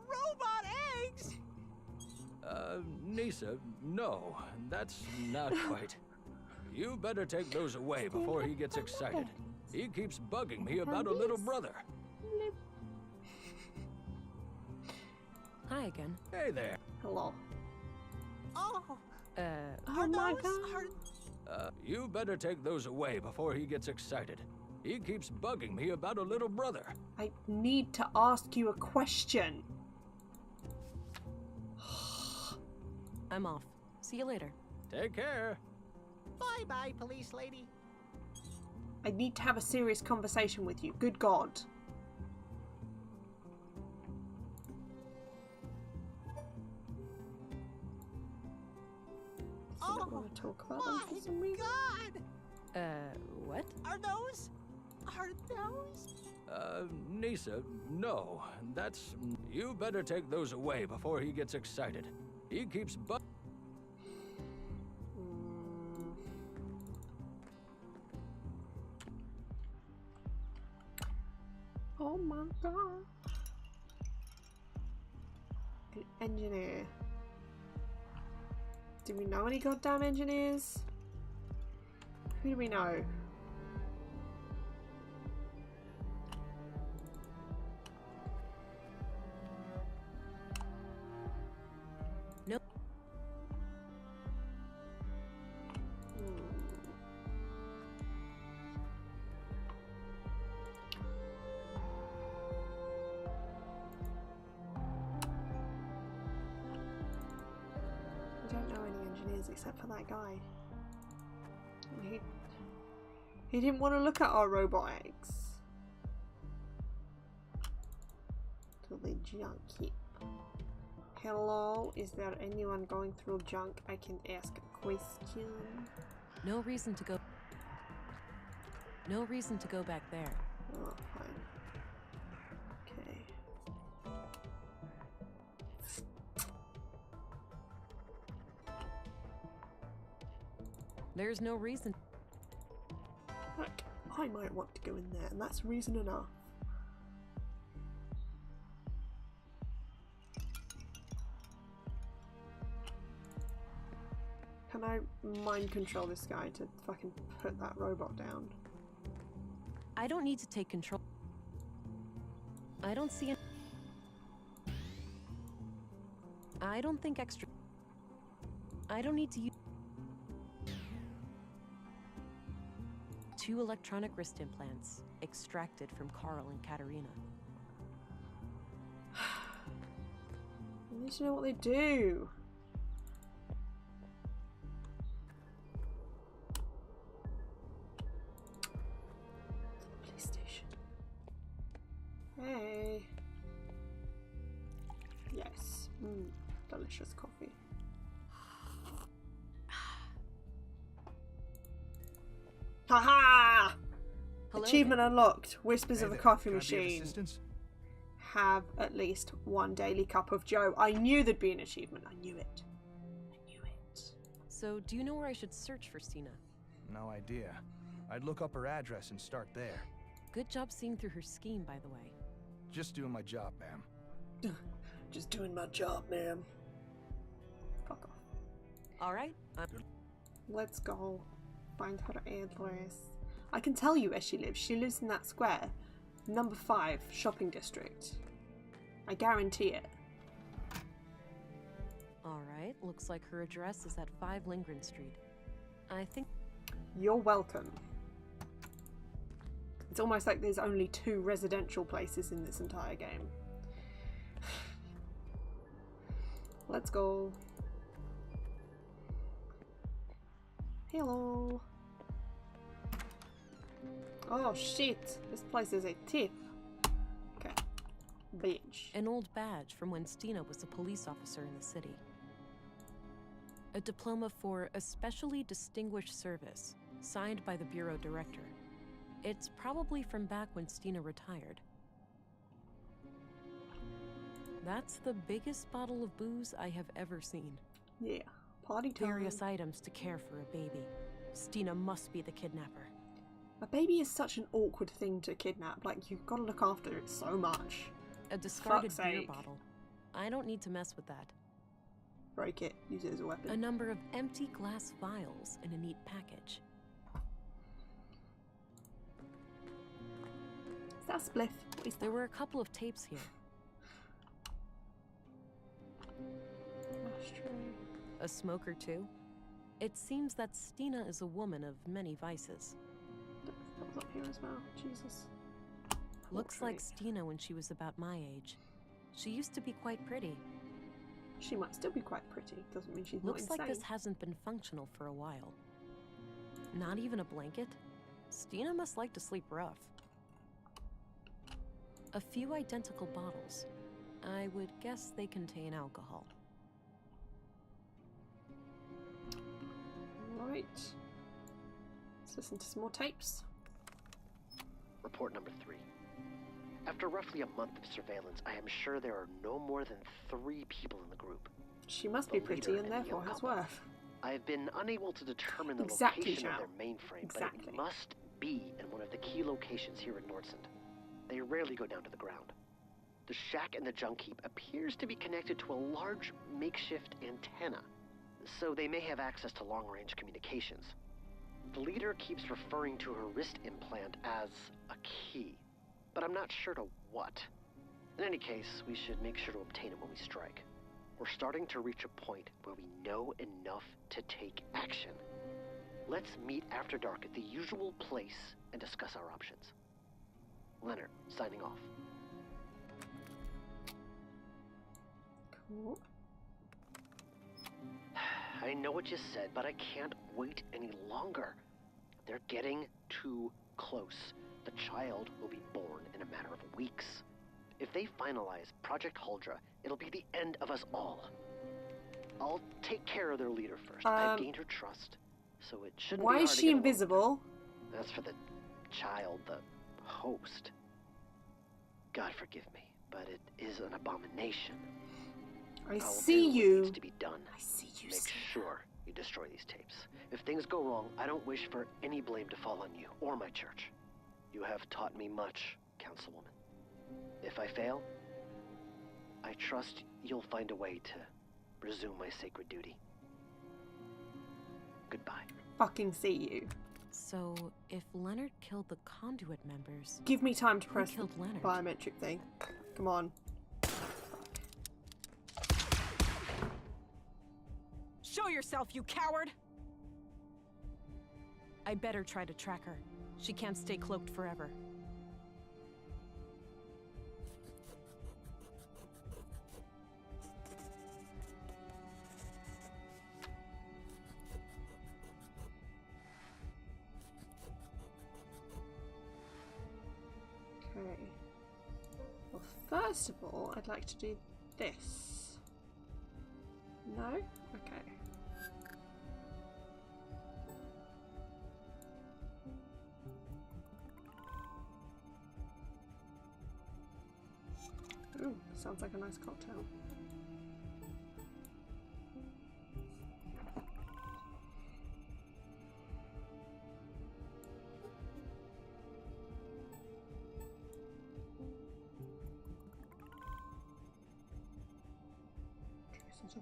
robot eggs? Nisa, no, that's not quite. You better take those away before he gets excited. He keeps bugging me about a little brother. Hi again. Hey there. Hello. Oh, Oh my god. You better take those away before he gets excited. He keeps bugging me about a little brother. I need to ask you a question. I'm off. See you later. Take care. bye-bye, police lady. I need to have a serious conversation with you. Good God. I don't want to talk about them for some reason. God! What? Are those? Nisa, no, that's... You better take those away before he gets excited. He keeps Oh my god. An engineer. Do we know any goddamn engineers? Who do we know? don't know any engineers except for that guy. He didn't want to look at our robotics. To the junk heap. Hello, is there anyone going through junk I can ask a question? No reason to go. No reason to go back there. Oh, fine. Okay. There's no reason. Like, I might want to go in there, and that's reason enough. Can I mind control this guy to fucking put that robot down? I don't need to take control. I don't see it. I don't think extra. I don't need to use 2 electronic wrist implants extracted from Carl and Katerina. I need to know what they do. Hey. Yes. Delicious coffee. Haha! Achievement unlocked. Whispers of a coffee machine. Have at least 1 daily cup of Joe. I knew there'd be an achievement. I knew it. I knew it. So, do you know where I should search for Stina? No idea. I'd look up her address and start there. Good job seeing through her scheme, by the way. Just doing my job, ma'am. Just doing my job, ma'am. Fuck off. Alright. Let's go. Find her address. I can tell you where she lives. She lives in that square. Number 5, shopping district. I guarantee it. Alright, looks like her address is at 5 Lindgren Street. I think... You're welcome. It's almost like there's only 2 residential places in this entire game. Let's go. Hello. Oh shit, this place is a tip. Okay. Bitch. An old badge from when Stina was a police officer in the city. A diploma for especially distinguished service, signed by the bureau director. It's probably from back when Stina retired. That's the biggest bottle of booze I have ever seen. Yeah, party time. Various items to care for a baby. Stina must be the kidnapper. A baby is such an awkward thing to kidnap. Like, you've got to look after it so much. A discarded Fuck's beer sake. bottle. I don't need to mess with that. Break it. Use it as a weapon. A number of empty glass vials in a neat package. Is that a spliff? What is that? There were a couple of tapes here. Ashtray. A smoker too. It seems that Stina is a woman of many vices. That was up here as well. Jesus. Looks like Stina when she was about my age. She used to be quite pretty. She might still be quite pretty. Doesn't mean she's Looks not insane. like this hasn't been functional for a while. Not even a blanket? Stina must like to sleep rough. A few identical bottles. I would guess they contain alcohol. Right. Let's listen to some more tapes. Report number 3. After roughly a month of surveillance, I am sure there are no more than 3 people in the group. She must The be pretty leader and and the therefore young has couple. worth. I have been unable to determine the Exactly, location of Chow. their mainframe, Exactly. but it must be in one of the key locations here in Nordsund. They rarely go down to the ground. The shack in the junk heap appears to be connected to a large makeshift antenna, so they may have access to long-range communications. The leader keeps referring to her wrist implant as a key, but I'm not sure to what. In any case, we should make sure to obtain it when we strike. We're starting to reach a point where we know enough to take action. Let's meet after dark at the usual place and discuss our options. Leonard, signing off. Cool. I know what you said, but I can't wait any longer. They're getting too close. The child will be born in a matter of weeks. If they finalize Project Huldra, it'll be the end of us all. I'll take care of their leader first. I've gained her trust, so it shouldn't be Why hard is to she get along. invisible? As for the child, the host, God forgive me, but it is an abomination. I will see do what you. needs to be done. I see you. Make sure you destroy these tapes. If things go wrong, I don't wish for any blame to fall on you or my church. You have taught me much, Councilwoman. If I fail, I trust you'll find a way to resume my sacred duty. Goodbye. Fucking see you. So, if Leonard killed the conduit members... Give me time to press the killed Leonard? biometric thing. Come on. Show yourself, you coward! I better try to track her. She can't stay cloaked forever. Okay. Well, first of all, I'd like to do this. No? Okay. Ooh, sounds like a nice cocktail.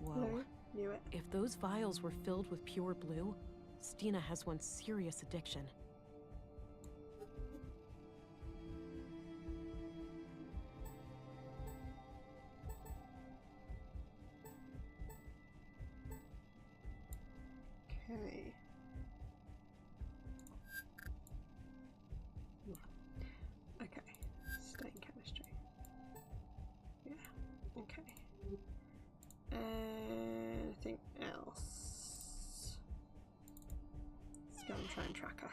Whoa. Knew it. If those vials were filled with pure blue, Stina has one serious addiction. Okay. Okay. Stay in chemistry. Yeah. Okay. Anything else? Let's go and try and track her.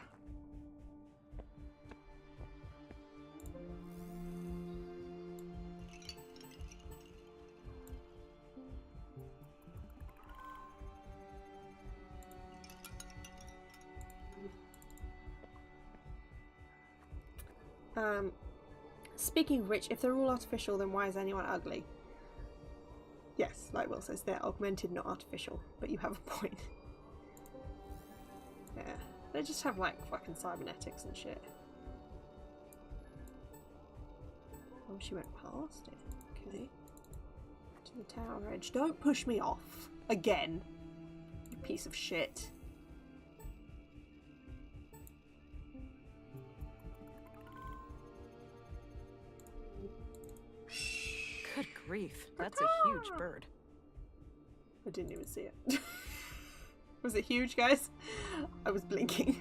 Speaking of which, if they're all artificial, then why is anyone ugly? Yes, like Will says, they're augmented, not artificial, but you have a point. Yeah, they just have like fucking cybernetics and shit. Oh, she went past it. Okay. To the tower edge. Don't push me off. Again. You piece of shit. Good grief, that's a huge bird. I didn't even see it. Was it huge, guys? I was blinking.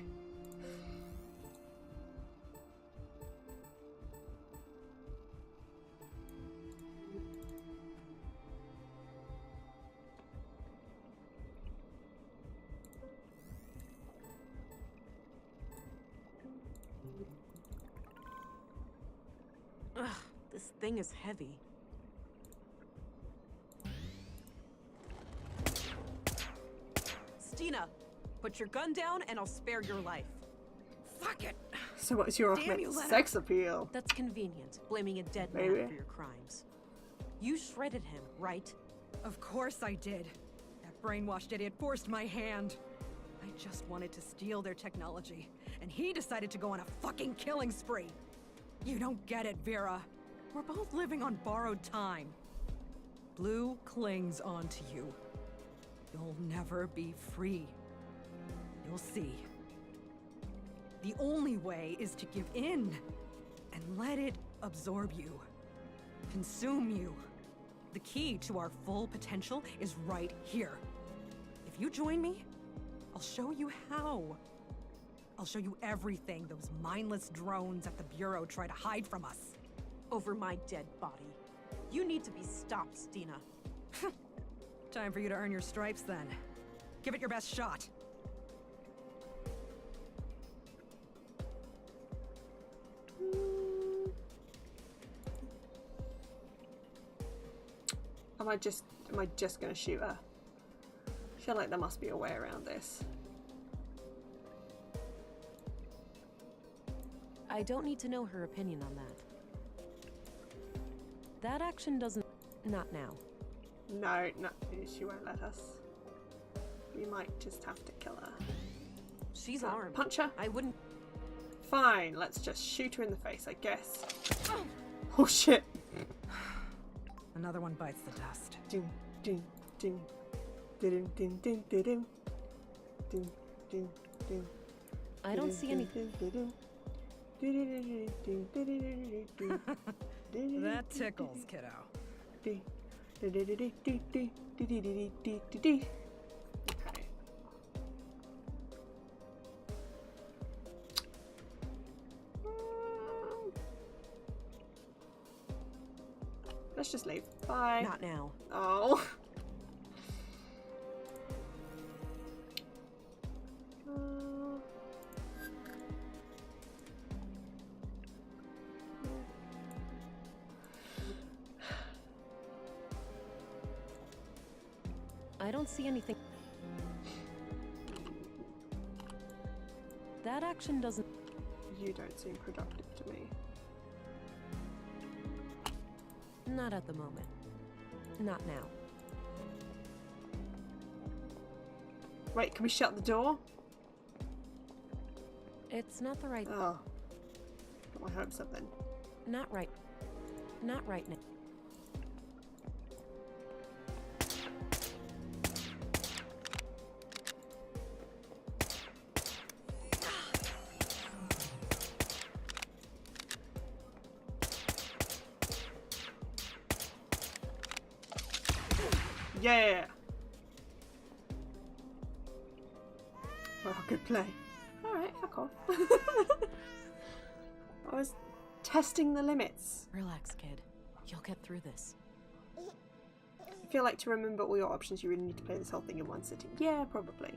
Ugh, this thing is heavy. Stina, put your gun down and I'll spare your life. Fuck it. So what's your Damn you, augmented Leonard. sex appeal? That's convenient, blaming a dead Maybe. man for your crimes. You shredded him, right? Of course I did. That brainwashed idiot forced my hand. I just wanted to steal their technology, and he decided to go on a fucking killing spree. You don't get it, Vera. We're both living on borrowed time. Blue clings onto you. You'll never be free. You'll see. The only way is to give in and let it absorb you, consume you. The key to our full potential is right here. If you join me, I'll show you how. I'll show you everything those mindless drones at the Bureau try to hide from us. Over my dead body. You need to be stopped, Stina. Time for you to earn your stripes then. Give it your best shot. Am I just gonna shoot her? I feel like there must be a way around this. I don't need to know her opinion on that. That action doesn't... Not now. No, she won't let us. We might just have to kill her. She's armed. Punch her? I wouldn't... Fine, let's just shoot her in the face, I guess. Oh shit! Another one bites the dust. Ding, ding, ding. Ding, ding, ding, ding, ding. Ding, ding, ding. I don't see anything. That tickles, kiddo. Okay. Let's just leave. Bye. Not now. Oh. I don't see anything. That action doesn't... You don't seem productive to me. Not at the moment. Not now. Wait, can we shut the door? It's not the right... Oh. Got my hopes up then. Not right. Not right now. Yeah! Oh, good play. Alright, fuck off. I was testing the limits. Relax, kid. You'll get through this. I feel like to remember all your options, you really need to play this whole thing in one sitting. Yeah, probably.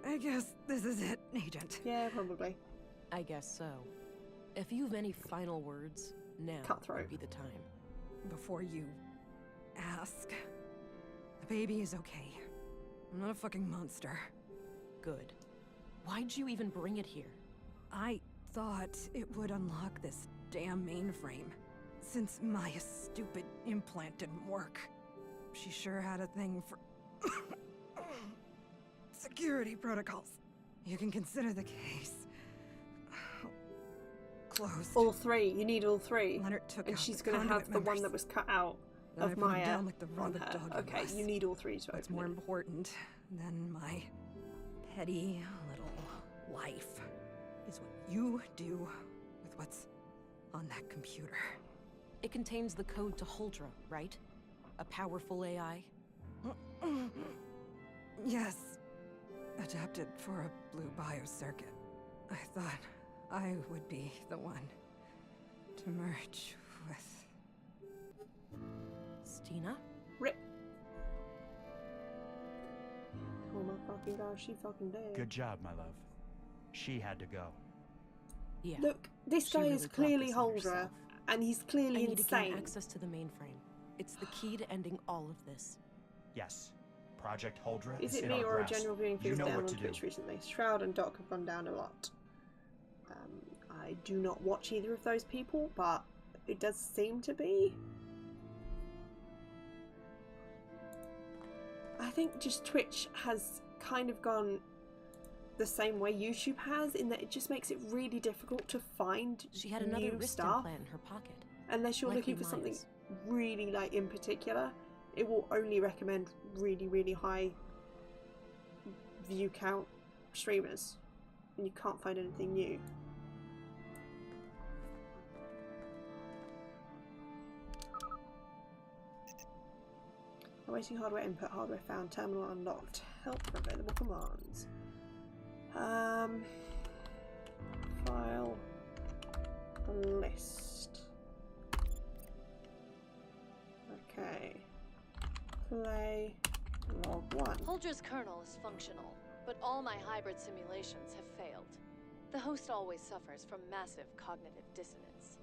I guess this is it, Agent. Yeah, probably. I guess so. If you've any final words, now would be the time. Before you ask, the baby is okay. I'm not a fucking monster. Good. Why'd you even bring it here? I thought it would unlock this damn mainframe. Since Maya's stupid implant didn't work. She sure had a thing for security protocols. You can consider the case closed. All three. You need all three. Leonard took and out she's the going to have the conduit one members. that was cut out Then I of put 'em Maya down like the on rabid her. dog he Okay, was. you need all three to What's open more it. important than my petty little life is what you do with what's on that computer. It contains the code to Huldra, right? A powerful AI? Yes. Adapted for a blue biocircuit. I thought I would be the one to merge with... Stina? Rip. Oh my fucking gosh, she fucking dead. Good job, my love. She had to go. Yeah. Look, this She guy really is brought clearly this on Huldra, herself. and he's clearly I need to gain insane. access to the mainframe. It's the key to ending all of this. Yes. Project Huldra Is is it in me our or a grasp. general viewing You feels know down what on to do. Twitch recently? Shroud and Doc have gone down a lot. I do not watch either of those people, but it does seem to be. I think just Twitch has kind of gone the same way YouTube has, in that it just makes it really difficult to find She had another new wrist stuff. implant in her pocket. Unless you're Likely looking for something Maya's. really like in particular, it will only recommend really, really high view count streamers, and you can't find anything new. Awaiting hardware input, hardware found, terminal unlocked. Help for available commands. File, list. Okay. Play log 1. Holdra's kernel is functional, but all my hybrid simulations have failed. The host always suffers from massive cognitive dissonance.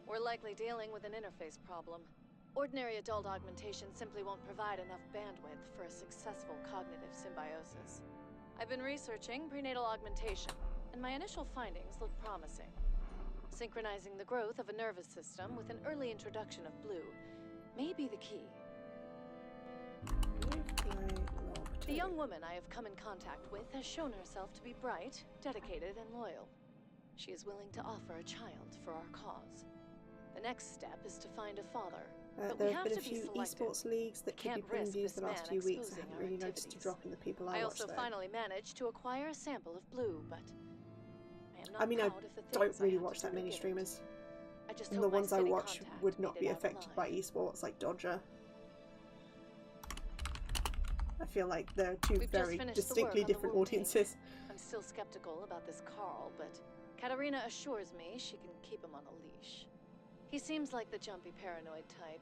We're likely dealing with an interface problem. Ordinary adult augmentation simply won't provide enough bandwidth for a successful cognitive symbiosis. I've been researching prenatal augmentation, and my initial findings look promising. Synchronizing the growth of a nervous system with an early introduction of blue may be the key. The young woman I have come in contact with has shown herself to be bright, dedicated, and loyal. She is willing to offer a child for our cause. The next step is to find a father. But There have been a few esports leagues that could be putting views the last few weeks. I haven't really noticed a drop in the people I watch. I also though. finally managed to acquire a sample of blue, but I am not I mean, I proud of the don't things I really have watch to that do many to get it. streamers. I just And hope the my ones I steady watch contact would not made be it out affected by alive. esports, like Dodger. I feel like they're two We've just very finished the distinctly work on the different wound tank. audiences. I'm still skeptical about this Carl, but Katarina assures me she can keep him on a leash. He seems like the jumpy paranoid type.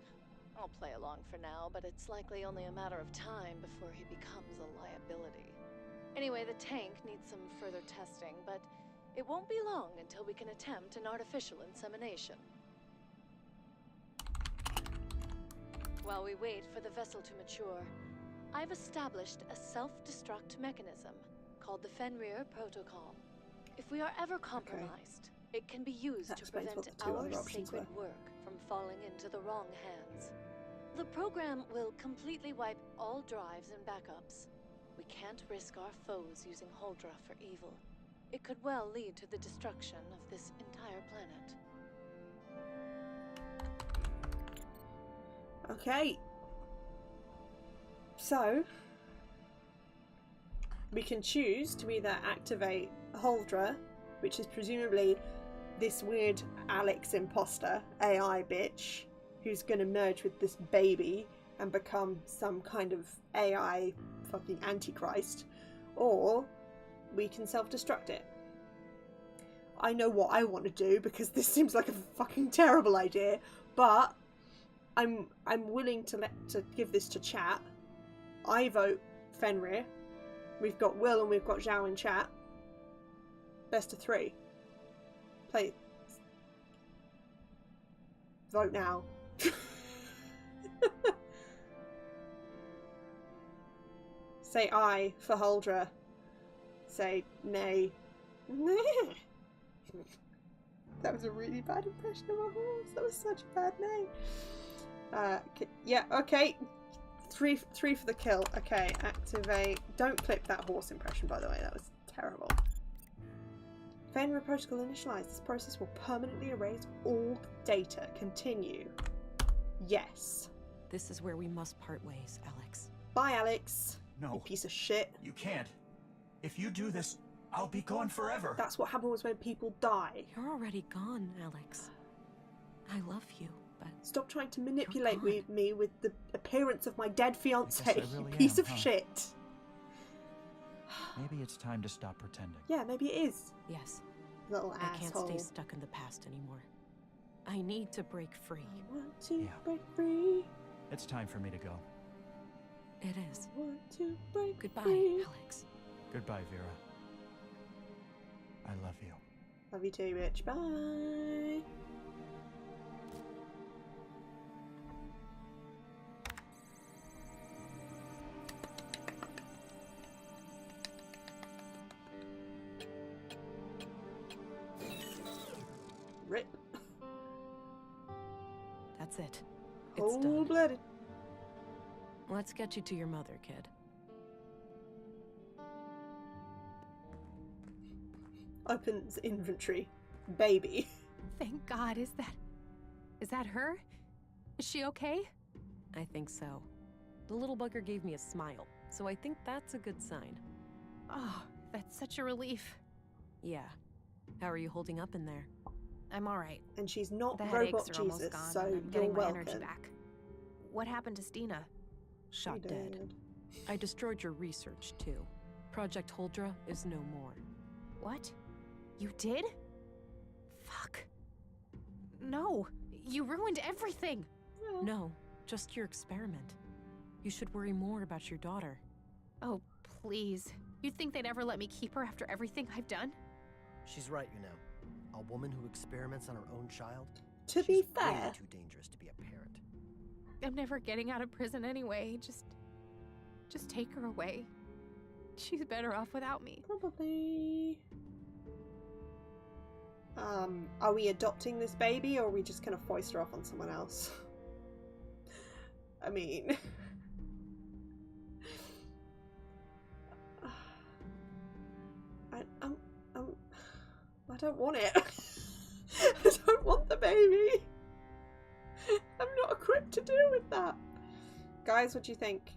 I'll play along for now, but it's likely only a matter of time before he becomes a liability. Anyway, the tank needs some further testing, but it won't be long until we can attempt an artificial insemination. While we wait for the vessel to mature, I've established a self-destruct mechanism called the Fenrir Protocol. If we are ever compromised, it can be used That to explains prevent what the two our other options sacred were. work from falling into the wrong hands. The program will completely wipe all drives and backups. We can't risk our foes using Holdra for evil. It could well lead to the destruction of this entire planet. Okay. So, we can choose to either activate Holdra, which is presumably this weird Alex imposter AI bitch who's going to merge with this baby and become some kind of AI fucking antichrist, or we can self-destruct it. I know what I want to do because this seems like a fucking terrible idea, but I'm willing to give this to chat. I vote Fenrir. We've got Will and we've got Zhao in chat. Best of 3. Play. Vote now. Say aye for Holdra. Say nay. That was a really bad impression of a horse. That was such a bad nay. Yeah, okay. Three for the kill. Okay, activate. Don't clip that horse impression, by the way. That was terrible. Fenrir protocol initialized. This process will permanently erase all data. Continue. Yes. This is where we must part ways, Alex. Bye, Alex. No. You piece of shit. You can't. If you do this, I'll be gone forever. That's what happens when people die. You're already gone, Alex. I love you, but... Stop trying to manipulate me with the appearance of my dead fiancé, really you piece am, of huh? shit. Maybe it's time to stop pretending. Yeah, maybe it is. Yes. Little I can't asshole. stay stuck in the past anymore. I need to break free. I want to break free. It's time for me to go. It is. I want to break Goodbye, free. Alex. Goodbye, Vera. I love you. Love you too, bitch. Bye. Rip. That's it. It's done. Cold-blooded. Let's get you to your mother, kid. Opens inventory. Baby. Thank God. Is that her? Is she okay? I think so. The little bugger gave me a smile, so I think that's a good sign. Oh, that's such a relief. Yeah. How are you holding up in there? I'm all right. And she's not The Robot headaches are Jesus, almost gone, so and I'm you're getting my welcome. energy back. What happened to Stina? Shot dead. I destroyed your research, too. Project Holdra is no more. What? You did? Fuck. No, you ruined everything. No, just your experiment. You should worry more about your daughter. Oh, please. You'd think they'd ever let me keep her after everything I've done? She's right, you know. A woman who experiments on her own child? To be fair, way too dangerous to be a parent. I'm never getting out of prison anyway. Just take her away. She's better off without me. Probably. Are we adopting this baby, or are we just gonna foist her off on someone else? I mean... I don't want it. I don't want the baby. I'm not equipped to deal with that. Guys, what do you think?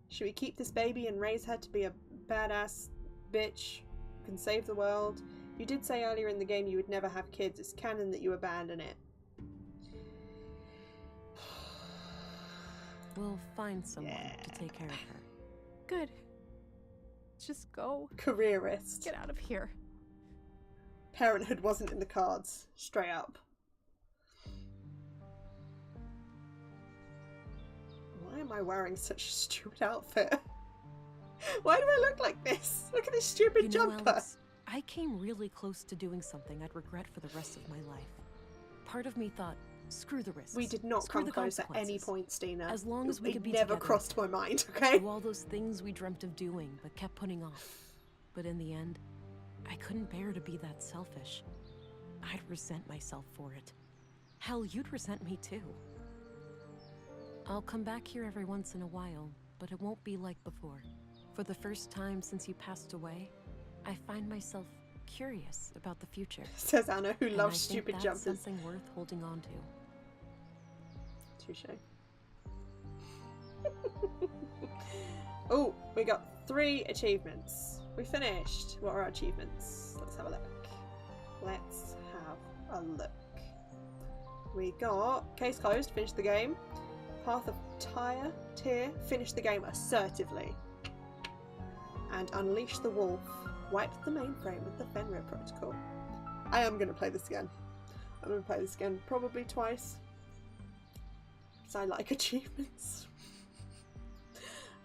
Should we keep this baby and raise her to be a badass bitch who can save the world? You did say earlier in the game you would never have kids. It's canon that you abandon it. We'll find someone to take care of her. Good. Just go. Careerist. Get out of here. Parenthood wasn't in the cards. Straight up. Why am I wearing such a stupid outfit? Why do I look like this? Look at this stupid jumper. Alex, I came really close to doing something I'd regret for the rest of my life. Part of me thought, screw the risks. We did not come close at any point, Stina. As long as we could be never together. Crossed my mind, okay? Do all those things we dreamt of doing, but kept putting off. But in the end, I couldn't bear to be that selfish. I'd resent myself for it. Hell, you'd resent me too. I'll come back here every once in a while, but it won't be like before. For the first time since you passed away, I find myself curious about the future. Says Anna, who loves I stupid think jumpers. that's something worth holding on to. Touche. Oh, we got 3 achievements. We finished. What are our achievements? Let's have a look. Let's have a look. We got case closed, finish the game. Path of Tyr, finish the game assertively. And unleash the wolf. Wipe the mainframe with the Fenrir protocol. I am going to play this again. I'm going to play this again probably twice. Because I like achievements.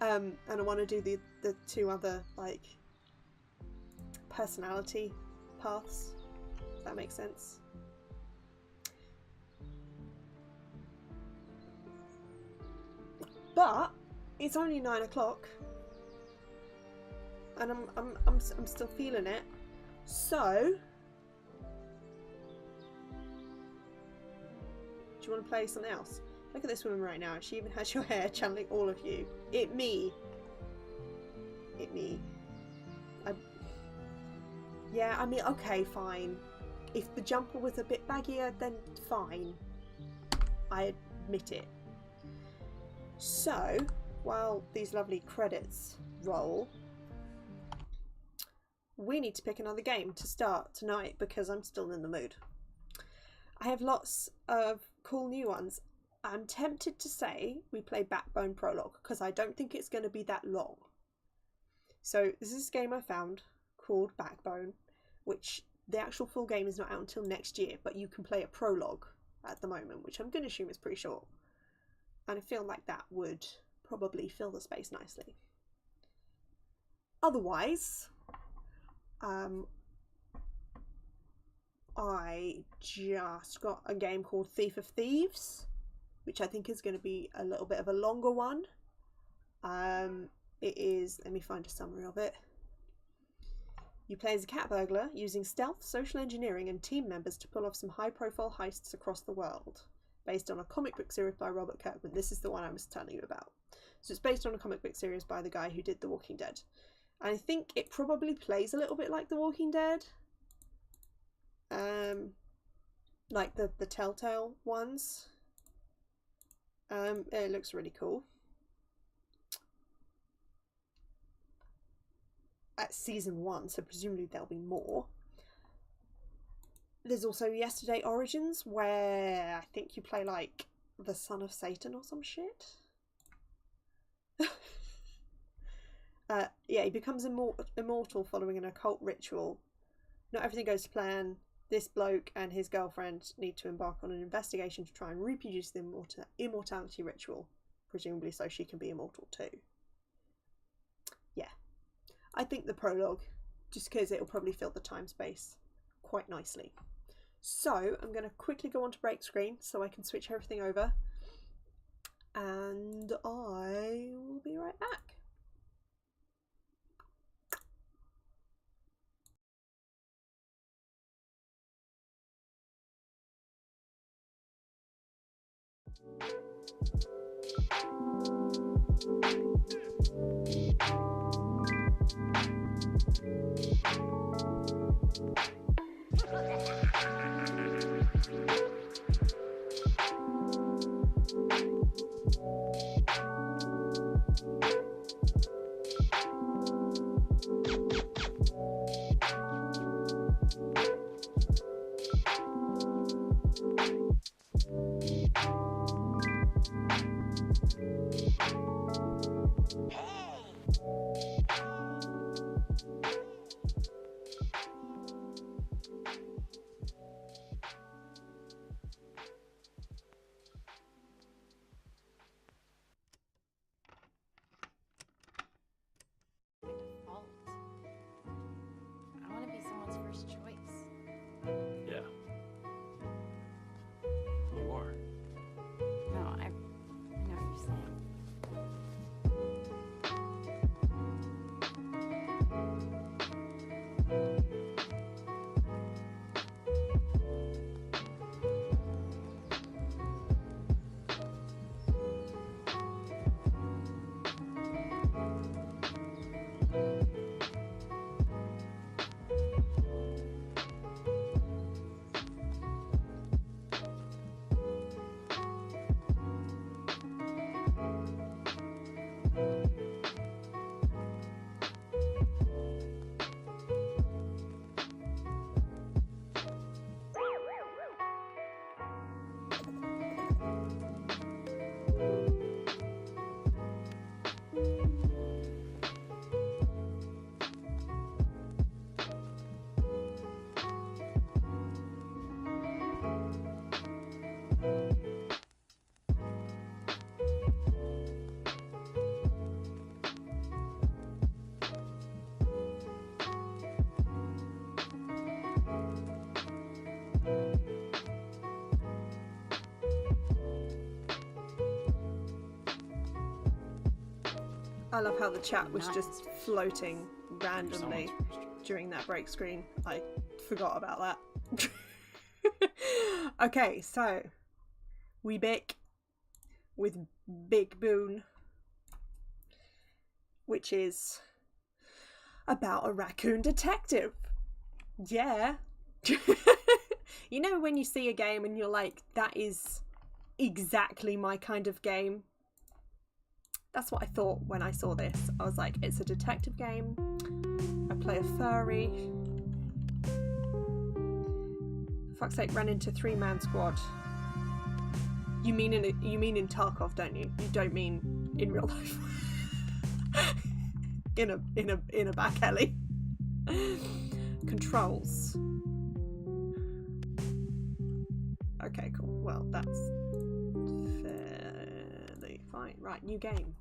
And I want to do the 2 other, like, personality paths. If that makes sense. But it's only 9 o'clock. And I'm still feeling it. So do you want to play something else? Look at this woman right now. She even has your hair, channeling all of you. It me. Yeah, I mean, okay, fine. If the jumper was a bit baggier, then fine. I admit it. So, while these lovely credits roll, we need to pick another game to start tonight because I'm still in the mood. I have lots of cool new ones. I'm tempted to say we play Backbone Prologue because I don't think it's going to be that long. So this is a game I found called Backbone, which the actual full game is not out until next year, but you can play a prologue at the moment, which I'm going to assume is pretty short. And I feel like that would probably fill the space nicely. Otherwise, I just got a game called Thief of Thieves, which I think is going to be a little bit of a longer one. It is, let me find a summary of it. You play as a cat burglar using stealth, social engineering and team members to pull off some high-profile heists across the world. Based on a comic book series by Robert Kirkman. This is the one I was telling you about. So it's based on a comic book series by the guy who did The Walking Dead. And I think it probably plays a little bit like The Walking Dead. Like the Telltale ones. It looks really cool. At season 1, so presumably there'll be more. There's also Yesterday Origins, where I think you play like the son of Satan or some shit. Yeah, he becomes immortal following an occult ritual. Not everything goes to plan. This bloke and his girlfriend need to embark on an investigation to try and reproduce the immortality ritual. presumably so she can be immortal too. Yeah, I think the prologue, just because it'll probably fill the time space quite nicely. So I'm going to quickly go on to break screen so I can switch everything over, and I will be right back. I want to be someone's first choice. Yeah. You are. No, I know what you're saying. I love how the chat was just floating randomly during that break screen. I forgot about that. Okay, so we back with Big Boon, which is about a raccoon detective. Yeah. You know when you see a game and you're like, that is exactly my kind of game? That's what I thought when I saw this. I was like, it's a detective game. I play a furry. For fuck's sake, ran into 3-man squad. You mean in Tarkov, don't you? You don't mean in real life. in a back alley. Controls. Okay, cool. Well, that's fairly fine. Right, new game.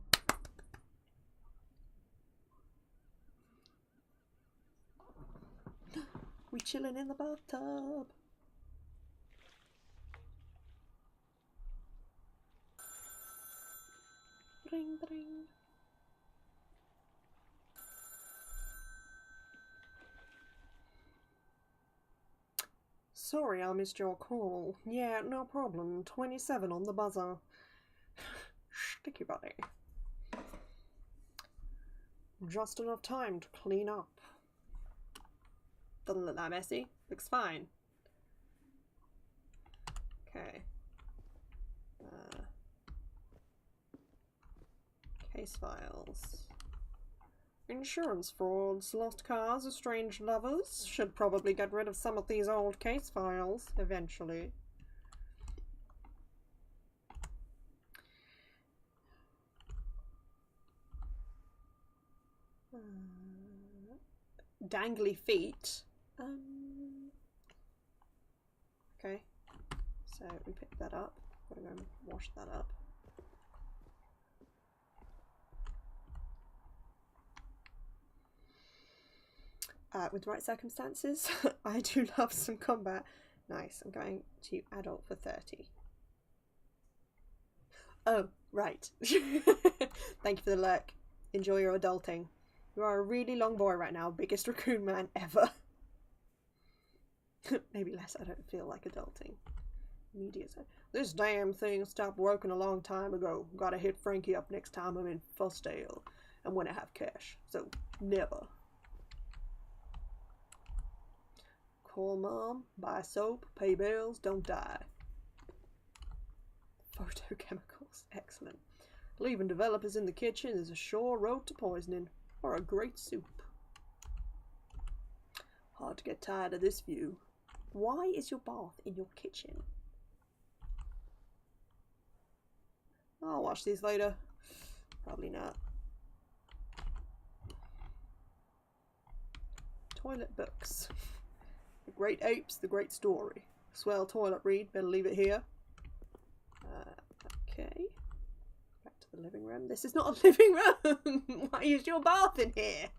We chilling in the bathtub. Bring, bring. Sorry I missed your call. Yeah, no problem. 27 on the buzzer. Sticky buddy. Just enough time to clean up. Doesn't look that messy. Looks fine. Okay. Case files. Insurance frauds, lost cars, estranged lovers. Should probably get rid of some of these old case files eventually. Dangly feet. Okay, so we picked that up. Gotta go and wash that up. with the right circumstances. I do love some combat. Nice. I'm going to adult for 30. Oh, right. Thank you for the lurk. Enjoy your adulting. You are a really long boy right now. Biggest raccoon man ever. Maybe less. I don't feel like adulting. Media side. This damn thing stopped working a long time ago. Gotta hit Frankie up next time I'm in Fustale. And when I have cash. So, never. Call mom. Buy soap. Pay bills. Don't die. Photochemicals. Excellent. Leaving developers in the kitchen is a sure road to poisoning. Or a great soup. Hard to get tired of this view. Why is your bath in your kitchen? I'll watch these later. Probably not. Toilet books. The Great Apes, The Great Story. Swell toilet read. Better leave it here. Okay. Back to the living room. This is not a living room! Why is your bath in here?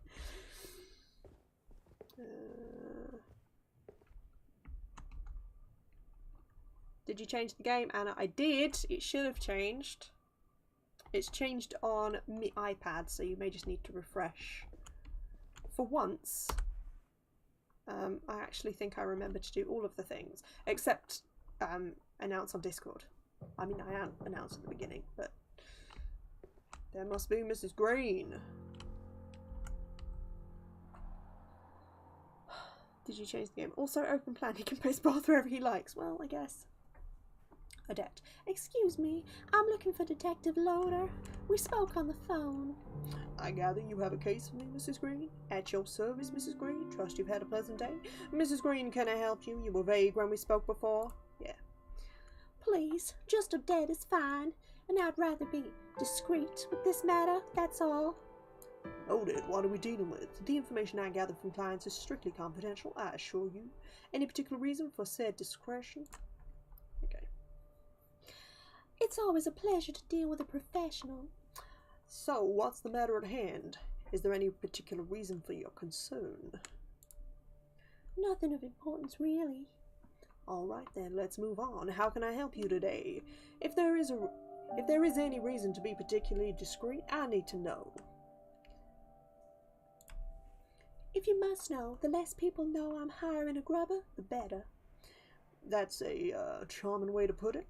Did you change the game, Anna? I did. It should have changed. It's changed on my iPad, so you may just need to refresh. For once, I actually think I remember to do all of the things, except announce on Discord. I mean, I announced at the beginning, but there must be Mrs. Green. Did you change the game? Also open plan. He can place bath wherever he likes. Well, I guess. Adept. Excuse me, I'm looking for Detective Lotor. We spoke on the phone. I gather you have a case for me, Mrs. Green. At your service, Mrs. Green. Trust you've had a pleasant day. Mrs. Green, can I help you? You were vague when we spoke before. Yeah. Please, just Odette is fine, and I'd rather be discreet with this matter, that's all. Odette, what are we dealing with? The information I gather from clients is strictly confidential, I assure you. Any particular reason for said discretion? Okay. It's always a pleasure to deal with a professional. So, what's the matter at hand? Is there any particular reason for your concern? Nothing of importance, really. Alright then, let's move on. How can I help you today? If there is any reason to be particularly discreet, I need to know. If you must know, the less people know I'm hiring a grubber, the better. That's a charming way to put it.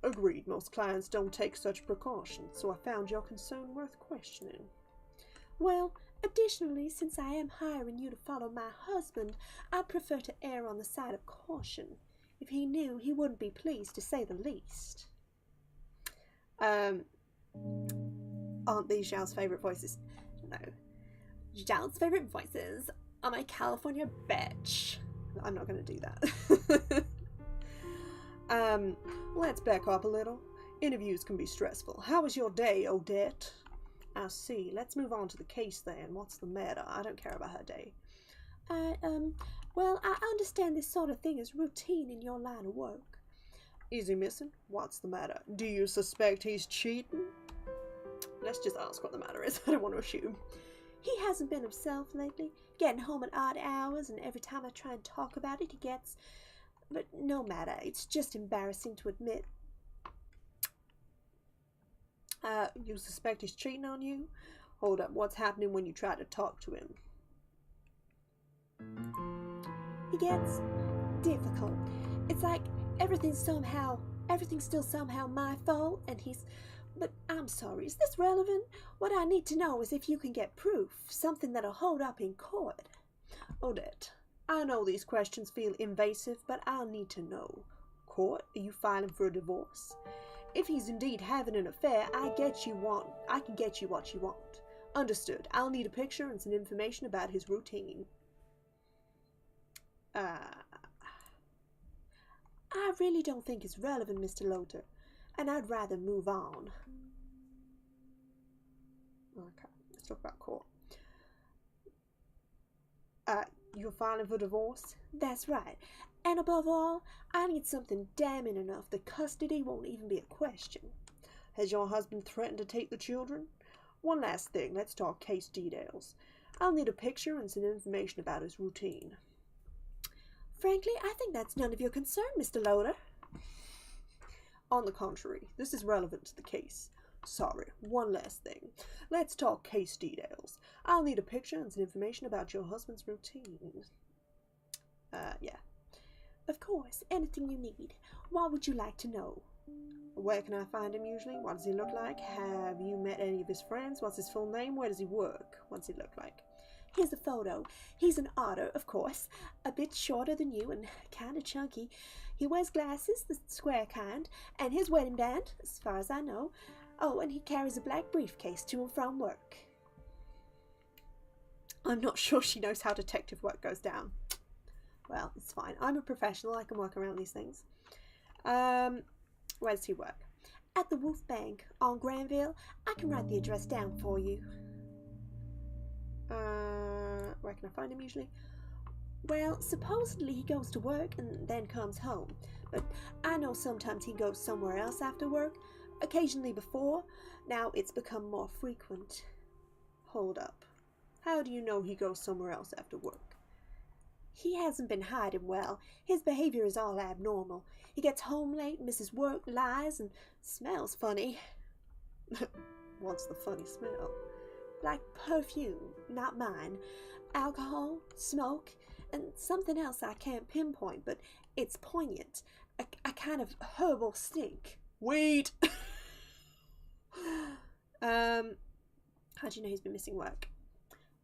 Agreed, most clients don't take such precautions, so I found your concern worth questioning. Well, additionally, since I am hiring you to follow my husband, I'd prefer to err on the side of caution. If he knew, he wouldn't be pleased, to say the least. Aren't these Zhao's favourite voices? No. Zhao's favourite voices are my California bitch. I'm not going to do that. Let's back up a little. Interviews can be stressful. How was your day, Odette? I see. Let's move on to the case then. What's the matter? I don't care about her day. Well, I understand this sort of thing is routine in your line of work. Is he missing? What's the matter? Do you suspect he's cheating? Let's just ask what the matter is. I don't want to assume. He hasn't been himself lately, getting home at odd hours, and every time I try and talk about it, he gets... But no matter, it's just embarrassing to admit. You suspect he's cheating on you? Hold up, what's happening when you try to talk to him? He gets difficult. It's like everything's still somehow my fault, and he's... But I'm sorry, is this relevant? What I need to know is if you can get proof, something that'll hold up in court. Odette, I know these questions feel invasive, but I'll need to know. Court, are you filing for a divorce? If he's indeed having an affair, I can get you what you want. Understood. I'll need a picture and some information about his routine. I really don't think it's relevant, Mr. Lotor, and I'd rather move on. Okay, let's talk about court. You're filing for divorce? That's right. And above all, I need something damning enough that custody won't even be a question. Has your husband threatened to take the children? One last thing, let's talk case details. I'll need a picture and some information about his routine. Frankly, I think that's none of your concern, Mr. Lotor. On the contrary, this is relevant to the case. Sorry, one last thing. Let's talk case details. I'll need a picture and some information about your husband's routine. Yeah. Of course, anything you need. What would you like to know? Where can I find him usually? What does he look like? Have you met any of his friends? What's his full name? Where does he work? What's he look like? Here's a photo. He's an otter, of course. A bit shorter than you and kinda chunky. He wears glasses, the square kind, and his wedding band, as far as I know. Oh, and he carries a black briefcase to and from work. I'm not sure she knows how detective work goes down. Well, it's fine. I'm a professional. I can work around these things. Where does he work? At the Wolf Bank on Granville. I can write the address down for you. Where can I find him usually? Well, supposedly he goes to work and then comes home. But I know sometimes he goes somewhere else after work. Occasionally before. Now it's become more frequent. Hold up. How do you know he goes somewhere else after work? He hasn't been hiding well. His behavior is all abnormal. He gets home late, misses work, lies, and smells funny. What's the funny smell? Like perfume, not mine. Alcohol, smoke, and something else I can't pinpoint, but it's poignant. A kind of herbal stink. Weed! How do you know he's been missing work?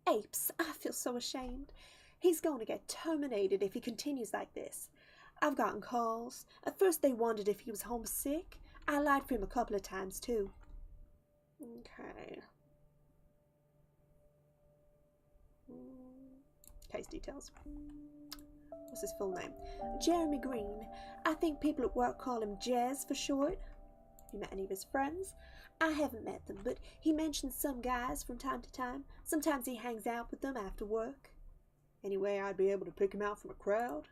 Apes, I feel so ashamed. He's going to get terminated if he continues like this. I've gotten calls. At first they wondered if he was homesick. I lied for him a couple of times too. Okay. Case details. What's his full name? Jeremy Green. I think people at work call him Jez for short. You met any of his friends? I haven't met them, but he mentions some guys from time to time. Sometimes he hangs out with them after work. Any way I'd be able to pick him out from a crowd?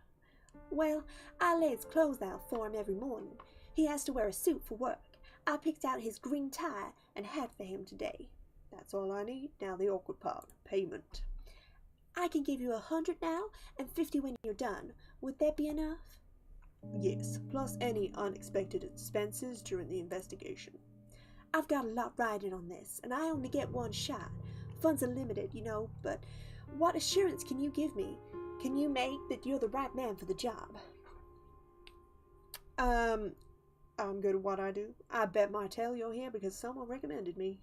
Well, I lay his clothes out for him every morning. He has to wear a suit for work. I picked out his green tie and hat for him today. That's all I need. Now the awkward part, payment. I can give you 100 now and 50 when you're done. Would that be enough? Yes, plus any unexpected expenses during the investigation. I've got a lot riding on this, and I only get one shot. Funds are limited, you know, but what assurance can you give me? Can you make that you're the right man for the job? I'm good at what I do. I bet my tail you're here because someone recommended me.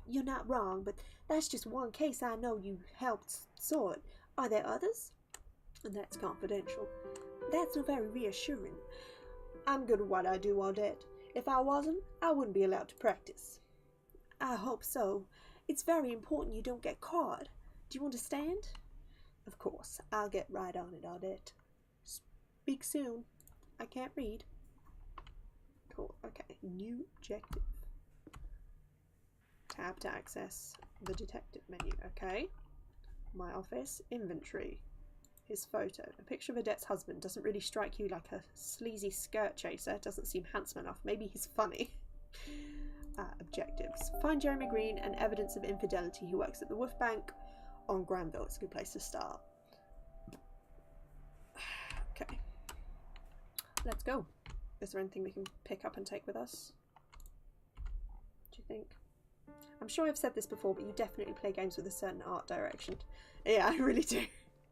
You're not wrong, but that's just one case I know you helped sort. Are there others? And that's confidential. That's not very reassuring. I'm good at what I do, Odette. If I wasn't, I wouldn't be allowed to practice. I hope so. It's very important you don't get caught. Do you understand? Of course. I'll get right on it, Odette. Speak soon. I can't read. Cool. Okay. New objective. Tab to access the detective menu. Okay. My office. Inventory. His photo. A picture of Odette's husband doesn't really strike you like a sleazy skirt chaser. Doesn't seem handsome enough. Maybe he's funny. Objectives. Find Jeremy Green and evidence of infidelity. He works at the Wolf Bank on Granville. It's a good place to start. Okay. Let's go. Is there anything we can pick up and take with us? Do you think? I'm sure I've said this before, but you definitely play games with a certain art direction. Yeah, I really do.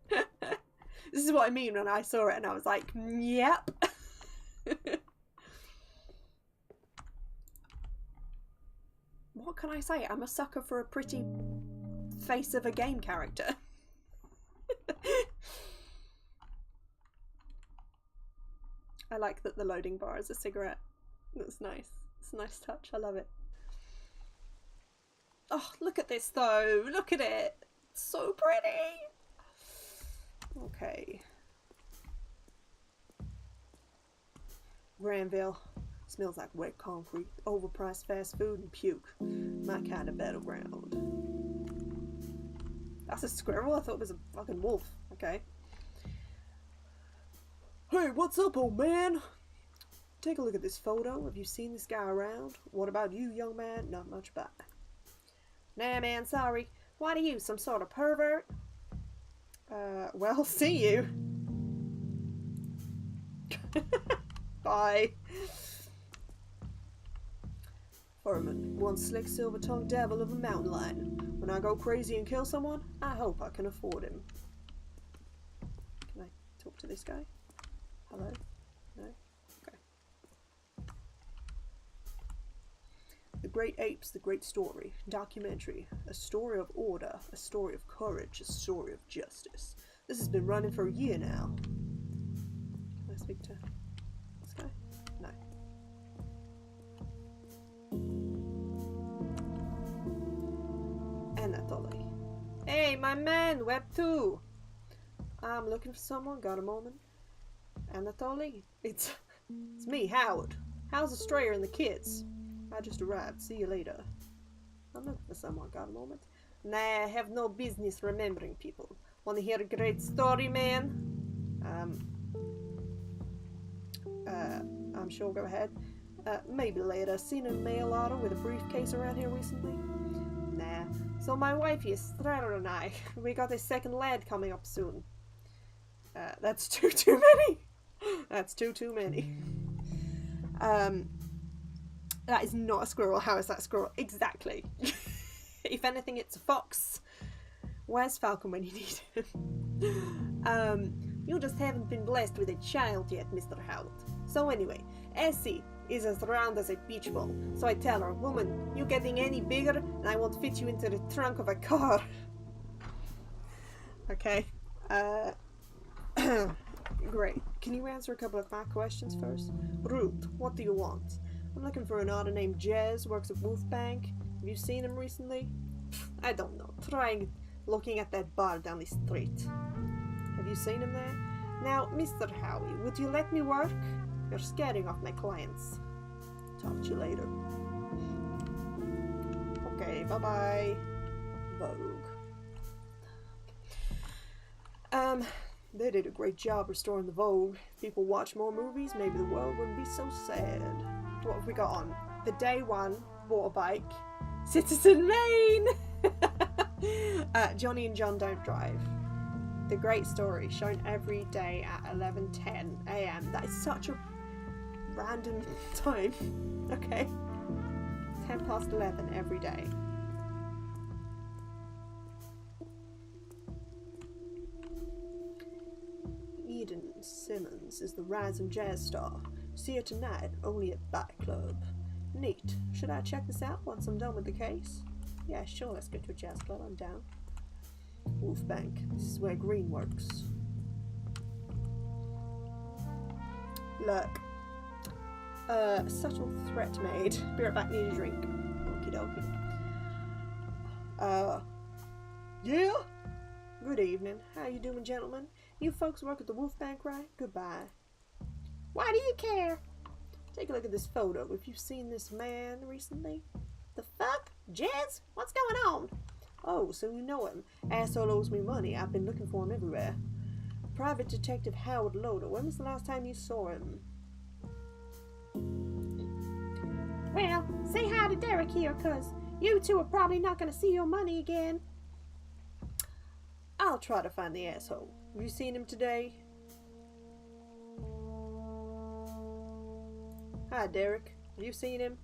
This is what I mean when I saw it and I was like, yep. What can I say? I'm a sucker for a pretty face of a game character. I like that the loading bar is a cigarette. That's nice. It's a nice touch. I love it. Oh, look at this though. Look at it. It's so pretty. Okay. Granville. Smells like wet concrete, overpriced fast food, and puke. My kind of battleground. That's a squirrel? I thought it was a fucking wolf. Okay. Hey, what's up, old man? Take a look at this photo. Have you seen this guy around? What about you, young man? Not much, bye. Nah, man, sorry. What are you, some sort of pervert? Well, see you. Bye. Furman, one slick silver-tongued devil of a mountain lion. When I go crazy and kill someone, I hope I can afford him. Can I talk to this guy? Hello? No? Okay. The Great Apes, The Great Story. Documentary. A story of order. A story of courage. A story of justice. This has been running for a year now. Can I speak to this guy? No. Anatoly. Hey, my man, Web 2! I'm looking for someone. Got a moment? Anatoly? It's me, Howard. How's Australia and the kids? I just arrived. See you later. I'm looking for someone. Got a moment? Nah, I have no business remembering people. Want to hear a great story, man? I'm sure. Go ahead. Maybe later. Seen a mail order with a briefcase around here recently? Nah. So my wife here, Strata, and I, we got a second lad coming up soon. That's too many. That's too many. That is not a squirrel. How is that a squirrel? Exactly. If anything, it's a fox. Where's Falcon when you need him? You just haven't been blessed with a child yet, Mr. Howard. So anyway, Essie is as round as a beach ball. So I tell her, woman, you getting any bigger and I won't fit you into the trunk of a car. Okay. Great. Can you answer a couple of my questions first? Ruth, what do you want? I'm looking for an otter named Jez, works at Wolf Bank. Have you seen him recently? I don't know. Trying looking at that bar down the street. Have you seen him there? Now, Mr. Howie, would you let me work? You're scaring off my clients. Talk to you later. Okay, bye-bye. Vogue. They did a great job restoring the Vogue. If people watch more movies, maybe the world wouldn't be so sad. What have we got on? The Day One, Water Bike, Citizen Maine! Johnny and John Don't Drive. The Great Story, shown every day at 11:10 AM. That is such a random time. Okay. 11:10 every day. Eden Simmons is the rising jazz star. See her tonight, only at Bike Club. Neat. Should I check this out once I'm done with the case? Yeah, sure, let's go to a jazz club, I'm down. Wolf Bank. This is where Green works. Look. Subtle threat made. Be right back, need a drink. Okie dokie. Yeah? Good evening. How you doing, gentlemen? You folks work at the Wolf Bank, right? Goodbye. Why do you care? Take a look at this photo. Have you seen this man recently? The fuck? Jez? What's going on? Oh, so you know him. Asshole owes me money. I've been looking for him everywhere. Private Detective Howard Lotor. When was the last time you saw him? Well, say hi to Derek here, cuz you two are probably not going to see your money again. I'll try to find the asshole. Have you seen him today? Hi, Derek. Have you seen him?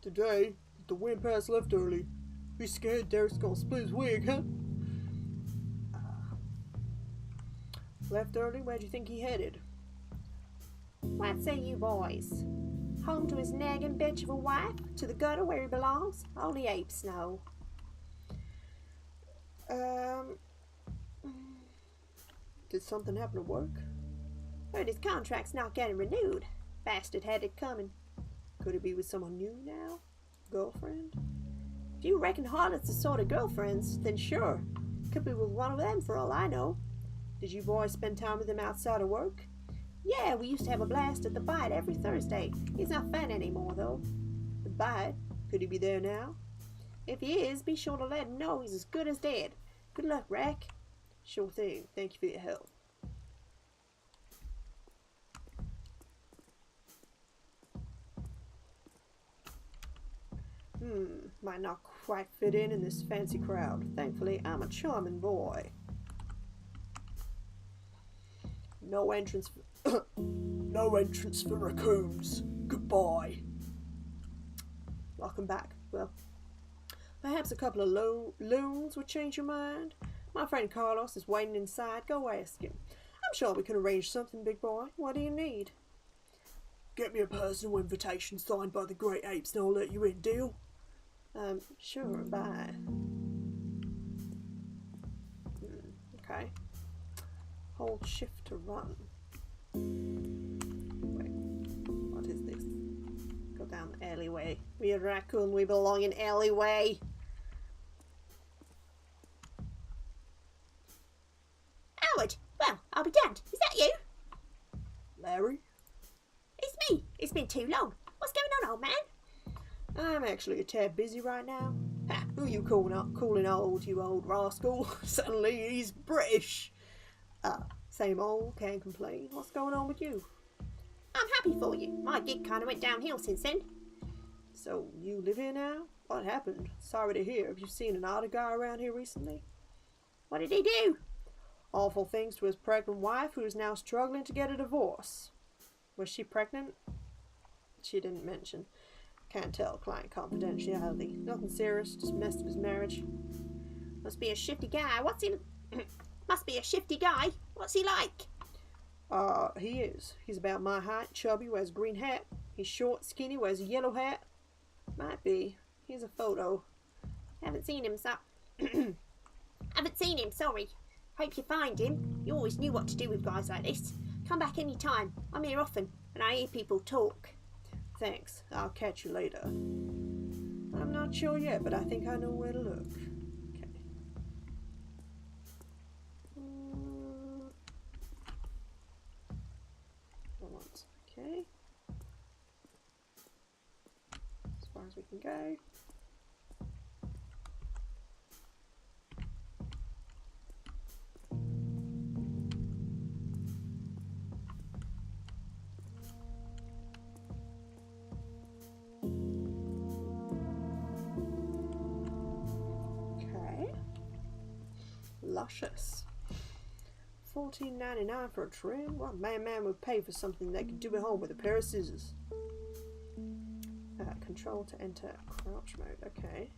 Today, the wind pass left early. He's scared Derek's gonna split his wig, huh? Left early? Where'd you think he headed? What say you boys? Home to his nagging bitch of a wife? To the gutter where he belongs? Only apes know. Did something happen at work? Heard his contract's not getting renewed. Bastard had it coming. Could it be with someone new now? Girlfriend? If you reckon Harlot's the sort of girlfriends, then sure. Could be with one of them for all I know. Did you boys spend time with him outside of work? Yeah, we used to have a blast at the Bite every Thursday. He's not fun anymore, though. The Bite? Could he be there now? If he is, be sure to let him know he's as good as dead. Good luck, Rack. Sure thing. Thank you for your help. Might not quite fit in this fancy crowd. Thankfully, I'm a charming boy. No entrance for no entrance for raccoons. Goodbye. Welcome back. Well, perhaps a couple of loons would change your mind. My friend Carlos is waiting inside. Go ask him. I'm sure we can arrange something, big boy. What do you need? Get me a personal invitation signed by the great apes and I'll let you in, deal? Sure, bye. Okay. Hold shift to run. Wait, what is this? Go down the alleyway. We a raccoon, we belong in alleyway. Howard! Well, I'll be damned. Is that you? Larry? It's me. It's been too long. What's going on, old man? I'm actually a tad busy right now. Ha, who you calling old, you old rascal? Suddenly he's British. Same old, can't complain. What's going on with you? I'm happy for you. My gig kind of went downhill since then. So, you live here now? What happened? Sorry to hear. Have you seen an otter guy around here recently? What did he do? Awful things to his pregnant wife, who is now struggling to get a divorce. Was she pregnant? She didn't mention. Can't tell. Client confidentiality. Nothing serious. Just messed up his marriage. Must be a shifty guy. What's he... Must be a shifty guy. What's he like? He is. He's about my height, chubby, wears a green hat. He's short, skinny, wears a yellow hat. Might be. Here's a photo. Haven't seen him, Haven't seen him, sorry. Hope you find him. You always knew what to do with guys like this. Come back any time. I'm here often, and I hear people talk. Thanks. I'll catch you later. I'm not sure yet, but I think I know where to look. Okay. Okay. As far as we can go. Luscious. $14.99 for a trim? What man would pay for something they could do at home with a pair of scissors? Control to enter crouch mode. Okay.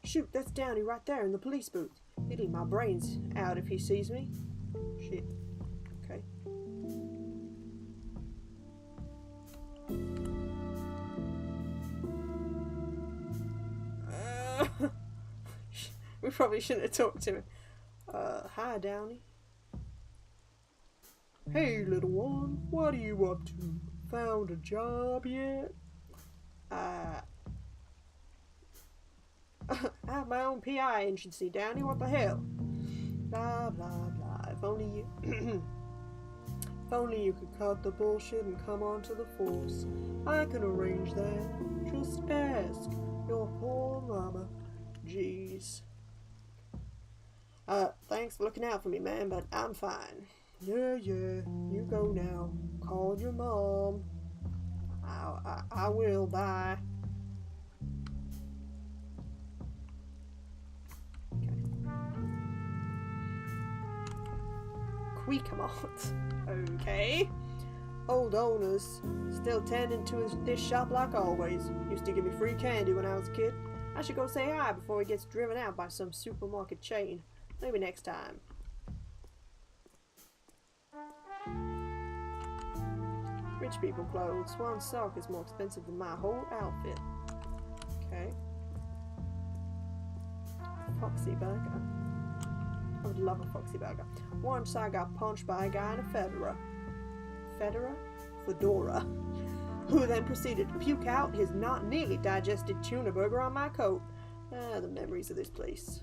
Shoot, that's Downey right there in the police booth. He'd eat my brains out if he sees me. Shit. Okay. We probably shouldn't have talked to him. Hi, Downey. Hey, little one. What are you up to? Found a job yet? I have my own PI agency, Downey. What the hell? Blah, blah, blah. If only you... if only you could cut the bullshit and come onto the force. I can arrange that. Just ask your poor mama. Jeez. Thanks for looking out for me, man, but I'm fine. Yeah, you go now. Call your mom. I will, bye. Okay. Cuiquemont. Okay. Old owners, still tending to this shop like always. Used to give me free candy when I was a kid. I should go say hi before he gets driven out by some supermarket chain. Maybe next time. Rich people clothes. One sock is more expensive than my whole outfit. Okay. Foxy burger. I would love a foxy burger. Once I got punched by a guy in a fedora, who then proceeded to puke out his not nearly digested tuna burger on my coat. The memories of this place.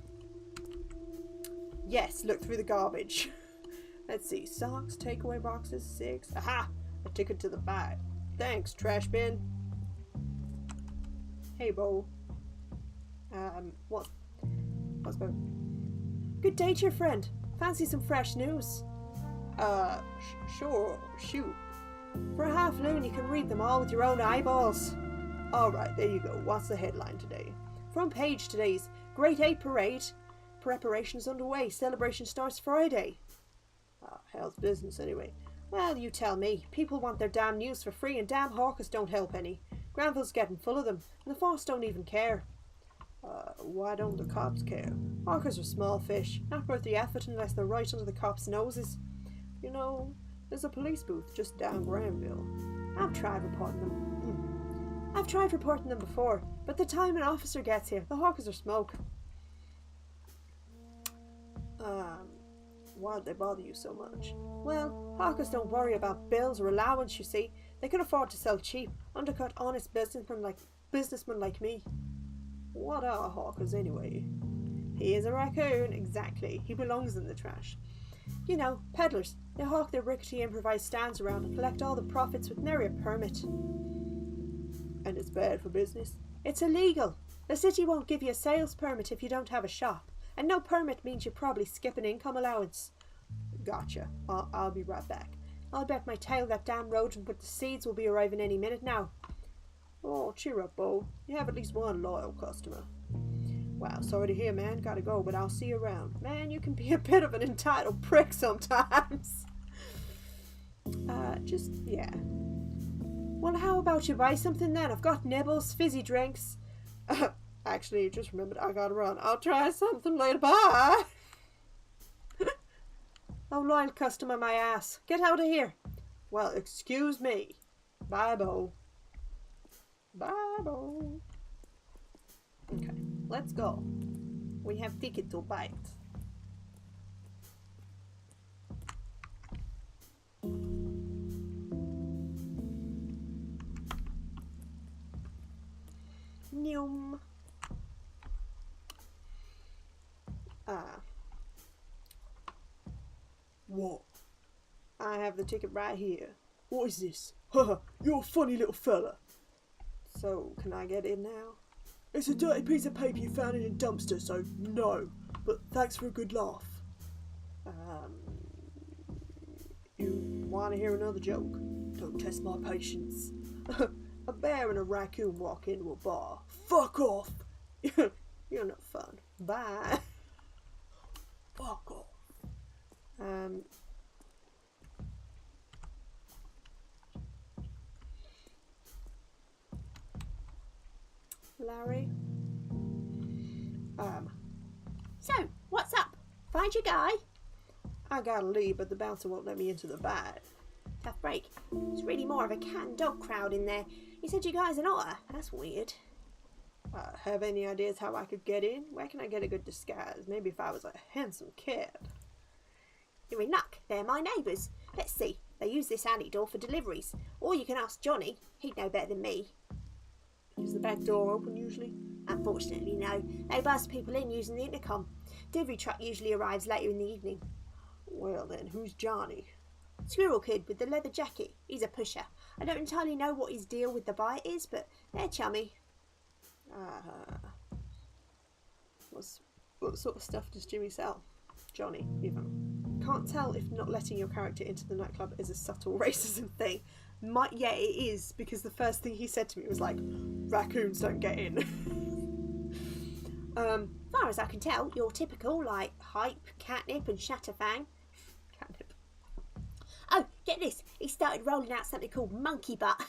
Yes, look through the garbage. Let's see. Socks, takeaway boxes, 6. Aha! A ticket to the bite. Thanks, trash bin. Hey, Bo. What's Bo? Good day to your friend. Fancy some fresh news? Sure, shoot. For a half loon, you can read them all with your own eyeballs. Alright, there you go. What's the headline today? Front page today's Great 8 Parade. Preparations underway. Celebration starts Friday. Ah, hell's business anyway. Well, you tell me. People want their damn news for free and damn hawkers don't help any. Granville's getting full of them and the Force don't even care. Why don't the cops care? Hawkers are small fish. Not worth the effort unless they're right under the cops' noses. You know, there's a police booth just down Granville. I've tried reporting them. I've tried reporting them before, but the time an officer gets here, the hawkers are smoke. Why'd they bother you so much? Well, hawkers don't worry about bills or allowance, you see. They can afford to sell cheap, undercut honest businessmen like me. What are hawkers anyway? He is a raccoon, exactly. He belongs in the trash. You know, peddlers. They hawk their rickety improvised stands around and collect all the profits with nary a permit. And it's bad for business? It's illegal. The city won't give you a sales permit if you don't have a shop. And no permit means you probably skip an income allowance. Gotcha. I'll be right back. I'll bet my tail that damn rodent with the seeds will be arriving any minute now. Oh, cheer up, Bo. You have at least one loyal customer. Wow, sorry to hear, man. Gotta go, but I'll see you around. Man, you can be a bit of an entitled prick sometimes. Yeah. Well, how about you buy something then? I've got nibbles, fizzy drinks. Actually, just remembered I gotta run. I'll try something later. Bye! Oh, loyal customer, my ass. Get out of here. Well, excuse me. Bye, Bo. Bye, Bo. Okay, let's go. We have ticket to bite. Nyum. What? I have the ticket right here. What is this? Haha, you're a funny little fella. So, can I get in now? It's a dirty piece of paper you found in a dumpster, so no. But thanks for a good laugh. You want to hear another joke? Don't test my patience. A bear and a raccoon walk into a bar. Fuck off! You're not fun. Bye. Fuck off. Larry? So, what's up? Find your guy? I gotta leave, but the bouncer won't let me into the bite. Tough break. It's really more of a cat and dog crowd in there. He said you guys are an otter. That's weird. Have any ideas how I could get in? Where can I get a good disguise? Maybe if I was a handsome kid. You're in luck. They're my neighbours. Let's see. They use this alley door for deliveries. Or you can ask Johnny. He'd know better than me. Is the back door open usually? Unfortunately, no. They buzz people in using the intercom. Delivery truck usually arrives later in the evening. Well then, who's Johnny? Squirrel kid with the leather jacket. He's a pusher. I don't entirely know what his deal with the bite is, but they're chummy. What sort of stuff does Jimmy sell? Johnny, even. Can't tell if not letting your character into the nightclub is a subtle racism thing. Yeah, it is, because the first thing he said to me was like, raccoons don't get in. Far as I can tell, you're typical, like hype, catnip and shatterfang. Catnip. Oh, get this. He started rolling out something called monkey butt.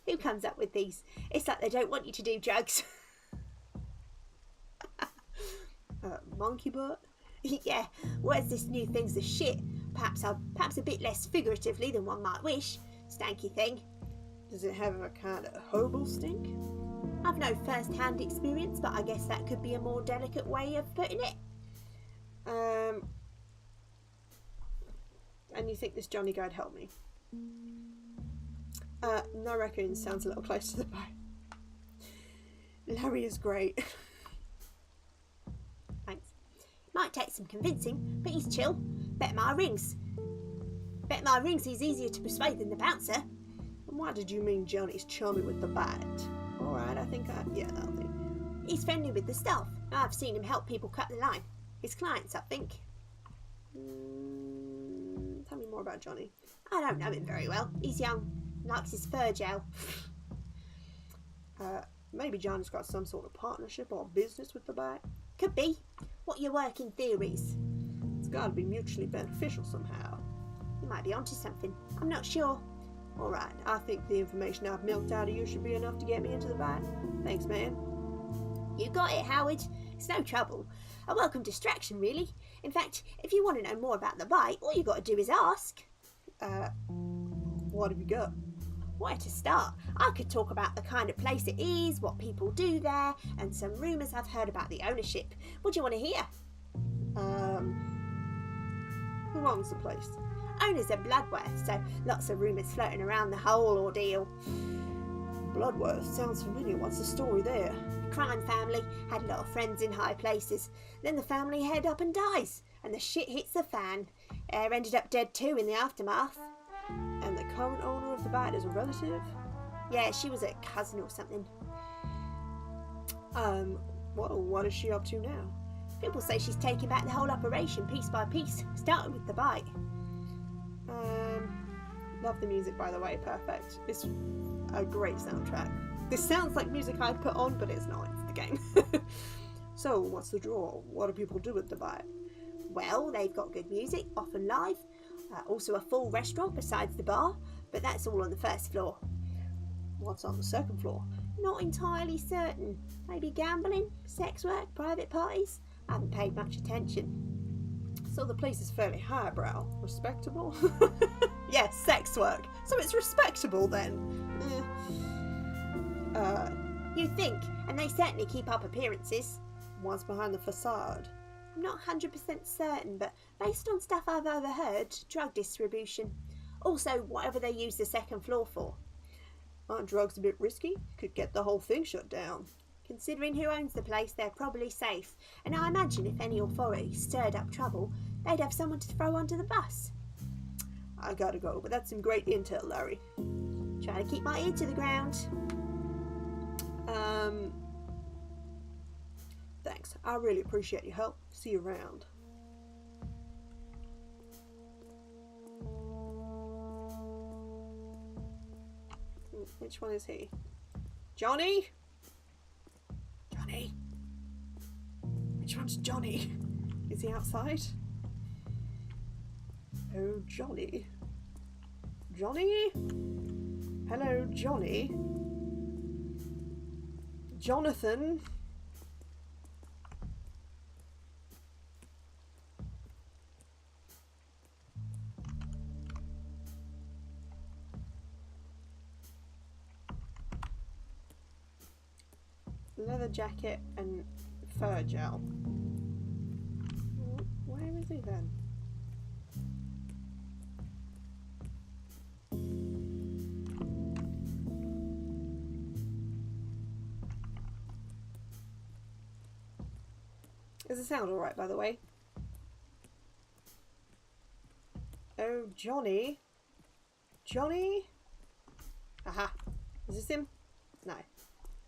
Who comes up with these? It's like they don't want you to do drugs. Monkey butt? Yeah, where's this new thing's the shit? Perhaps a bit less figuratively than one might wish. Stanky thing. Does it have a kind of hobo stink? I've no first-hand experience, but I guess that could be a more delicate way of putting it. And you think this Johnny guy'd help me? No raccoons sounds a little close to the bone. Larry is great. Thanks. Might take some convincing, but he's chill. Bet my rings he's easier to persuade than the bouncer. And why did you mean Johnny's chummy with the bite? Alright, yeah, that'll do. He's friendly with the staff. I've seen him help people cut the line. His clients, I think. Tell me more about Johnny. I don't know him very well. He's young, likes his fur gel. Maybe Johnny's got some sort of partnership or business with the bite. Could be. What are your working theories? It's gotta be mutually beneficial somehow. You might be onto something. I'm not sure. Alright, I think the information I've milked out of you should be enough to get me into the bite. Thanks, man. You got it, Howard. It's no trouble. A welcome distraction, really. In fact, if you want to know more about the bite, all you got to do is ask. What have you got? Where to start? I could talk about the kind of place it is, what people do there, and some rumours I've heard about the ownership. What do you want to hear? Who owns the place? Owners are Bloodworth, so lots of rumours floating around the whole ordeal. Bloodworth sounds familiar. What's the story there? Crime family, had a lot of friends in high places. Then the family head up and dies, and the shit hits the fan. Heir ended up dead too in the aftermath. And the current owner of the bite is a relative? Yeah, she was a cousin or something. Well, what is she up to now? People say she's taking back the whole operation piece by piece, starting with the bite. Love the music, by the way, perfect. It's a great soundtrack. This sounds like music I'd put on, but it's not, it's the game. So, what's the draw? What do people do with the bite? Well, they've got good music, often live. Also a full restaurant besides the bar, but that's all on the first floor. What's on the second floor? Not entirely certain. Maybe gambling, sex work, private parties? I haven't paid much attention. So the place is fairly highbrow. Respectable? Yes, sex work. So it's respectable then. You'd think, and they certainly keep up appearances. What's behind the facade? I'm not 100% certain, but based on stuff I've overheard, drug distribution. Also, whatever they use the second floor for. Aren't drugs a bit risky? Could get the whole thing shut down. Considering who owns the place, they're probably safe. And I imagine if any authorities stirred up trouble, they'd have someone to throw under the bus. I gotta go, but that's some great intel, Larry. Try to keep my ear to the ground. Thanks. I really appreciate your help. See you around. Which one is he? Johnny? Johnny? Which one's Johnny? Is he outside? Oh, Johnny. Johnny? Hello, Johnny. Jonathan? Leather jacket and fur gel. Where is he then? Does it sound alright, by the way? Oh, Johnny. Johnny? Aha. Is this him? No.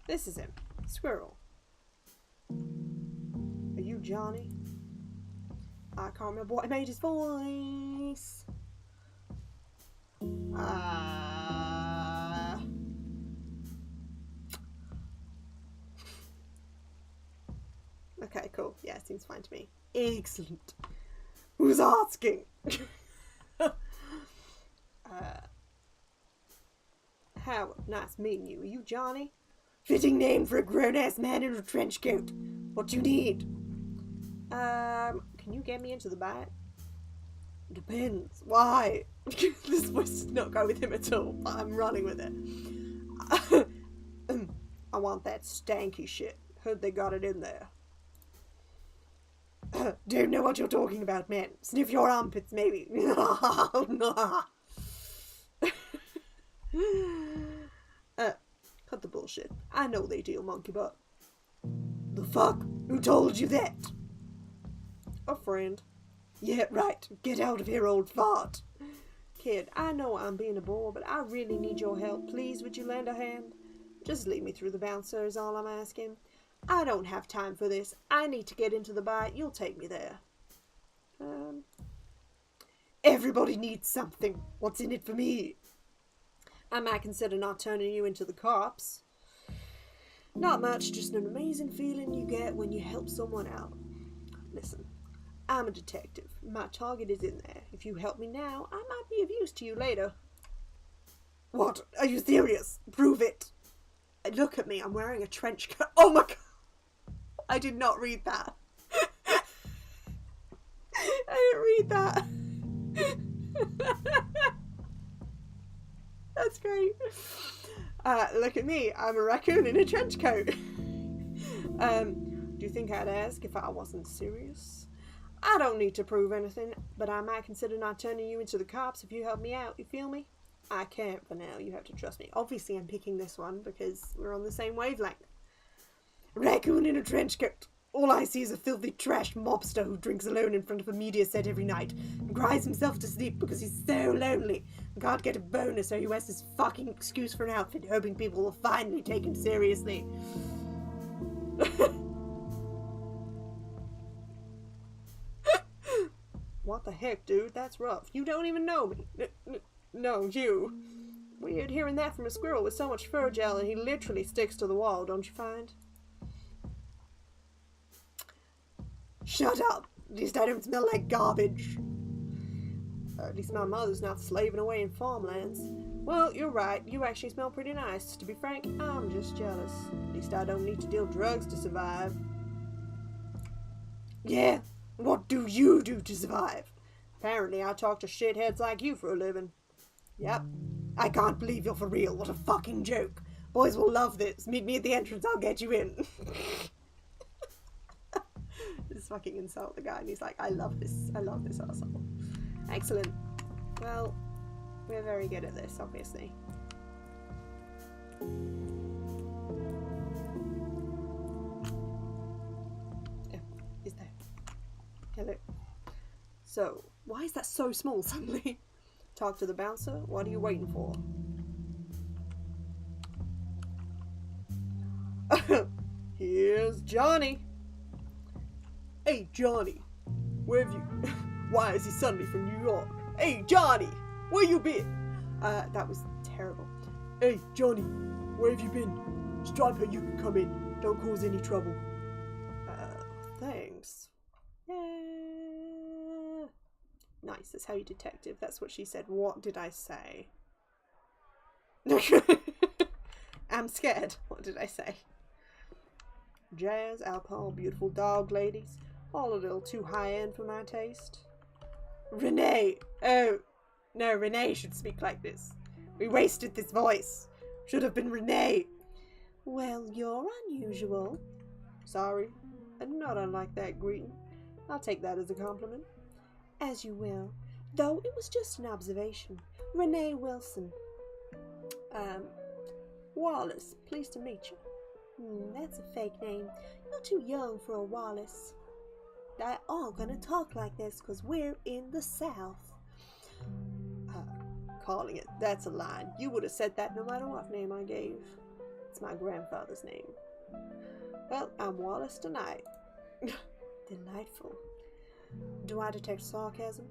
This is him. Squirrel. Are you Johnny? I can't remember what made his voice. Okay, cool. Yeah, seems fine to me. Excellent. Who's asking? Howard, nice meeting you. Are you Johnny? Fitting name for a grown-ass man in a trench coat. What you need? Can you get me into the bite? Depends. Why? This voice does not go with him at all, but I'm running with it. I want that stanky shit. Heard they got it in there. Don't know what you're talking about, man. Sniff your armpits, maybe. Cut the bullshit. I know they deal monkey butt. The fuck? Who told you that? A friend. Yeah, right. Get out of here, old fart. Kid, I know I'm being a bore, but I really need your help. Please, would you lend a hand? Just lead me through the bouncer is all I'm asking. I don't have time for this. I need to get into the bite. You'll take me there. Everybody needs something. What's in it for me? I might consider not turning you into the cops. Not much, just an amazing feeling you get when you help someone out. Listen, I'm a detective. My target is in there. If you help me now, I might be of use to you later. What? Are you serious? Prove it. Look at me, I'm wearing a trench coat. Oh my god! I did not read that. I didn't read that. That's great. Look at me, I'm a raccoon in a trench coat. Do you think I'd ask if I wasn't serious? I don't need to prove anything, but I might consider not turning you into the cops if you help me out, you feel me? I can't for now, you have to trust me. Obviously I'm picking this one because we're on the same wavelength. Raccoon in a trench coat. All I see is a filthy trash mobster who drinks alone in front of a media set every night and cries himself to sleep because he's so lonely and can't get a boner, so he wears this fucking excuse for an outfit, hoping people will finally take him seriously. What the heck, dude? That's rough. You don't even know me. No, you. Weird hearing that from a squirrel with so much fur gel and he literally sticks to the wall, don't you find? Shut up! At least I don't smell like garbage. At least my mother's not slaving away in farmlands. Well, you're right. You actually smell pretty nice. To be frank, I'm just jealous. At least I don't need to deal drugs to survive. Yeah, what do you do to survive? Apparently I talk to shitheads like you for a living. Yep. I can't believe you're for real. What a fucking joke. Boys will love this. Meet me at the entrance. I'll get you in. Just fucking insult the guy and he's like, I love this asshole. Excellent. Well, we're very good at this, obviously. Oh, is there? Hello. So, why is that so small suddenly? Talk to the bouncer? What are you waiting for? Here's Johnny. Hey, Johnny. Where have you... Why is he suddenly from New York? Hey, Johnny. Where you been? That was terrible. Hey, Johnny. Where have you been? Striper, you can come in. Don't cause any trouble. Thanks. Yeah. Nice, that's how you detective. That's what she said. What did I say? I'm scared. What did I say? Jazz, alcohol, beautiful dog ladies. All a little too high-end for my taste. Renee! Oh, no, Renee should speak like this. We wasted this voice. Should have been Renee. Well, you're unusual. Sorry. And not unlike that greeting. I'll take that as a compliment. As you will. Though it was just an observation. Renee Wilson. Wallace. Pleased to meet you. That's a fake name. You're too young for a Wallace. They're all gonna talk like this because we're in the South. Calling it. That's a line. You would have said that no matter what name I gave. It's my grandfather's name. Well, I'm Wallace tonight. Delightful. Do I detect sarcasm?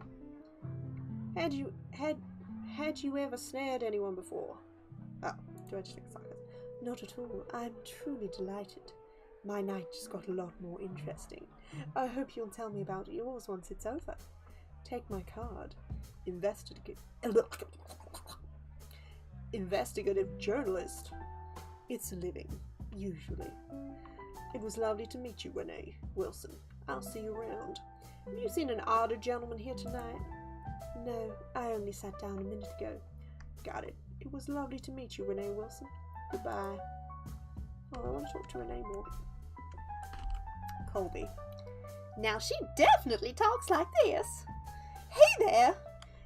Had you ever snared anyone before? Oh, do I detect sarcasm? Not at all. I'm truly delighted. My night just got a lot more interesting. I hope you'll tell me about yours once it's over. Take my card. Investigative journalist. It's a living, usually. It was lovely to meet you, Renee Wilson. I'll see you around. Have you seen an odder gentleman here tonight? No, I only sat down a minute ago. Got it. It was lovely to meet you, Renee Wilson. Goodbye. Oh, I want to talk to Renee more. Colby. Now she definitely talks like this. Hey there!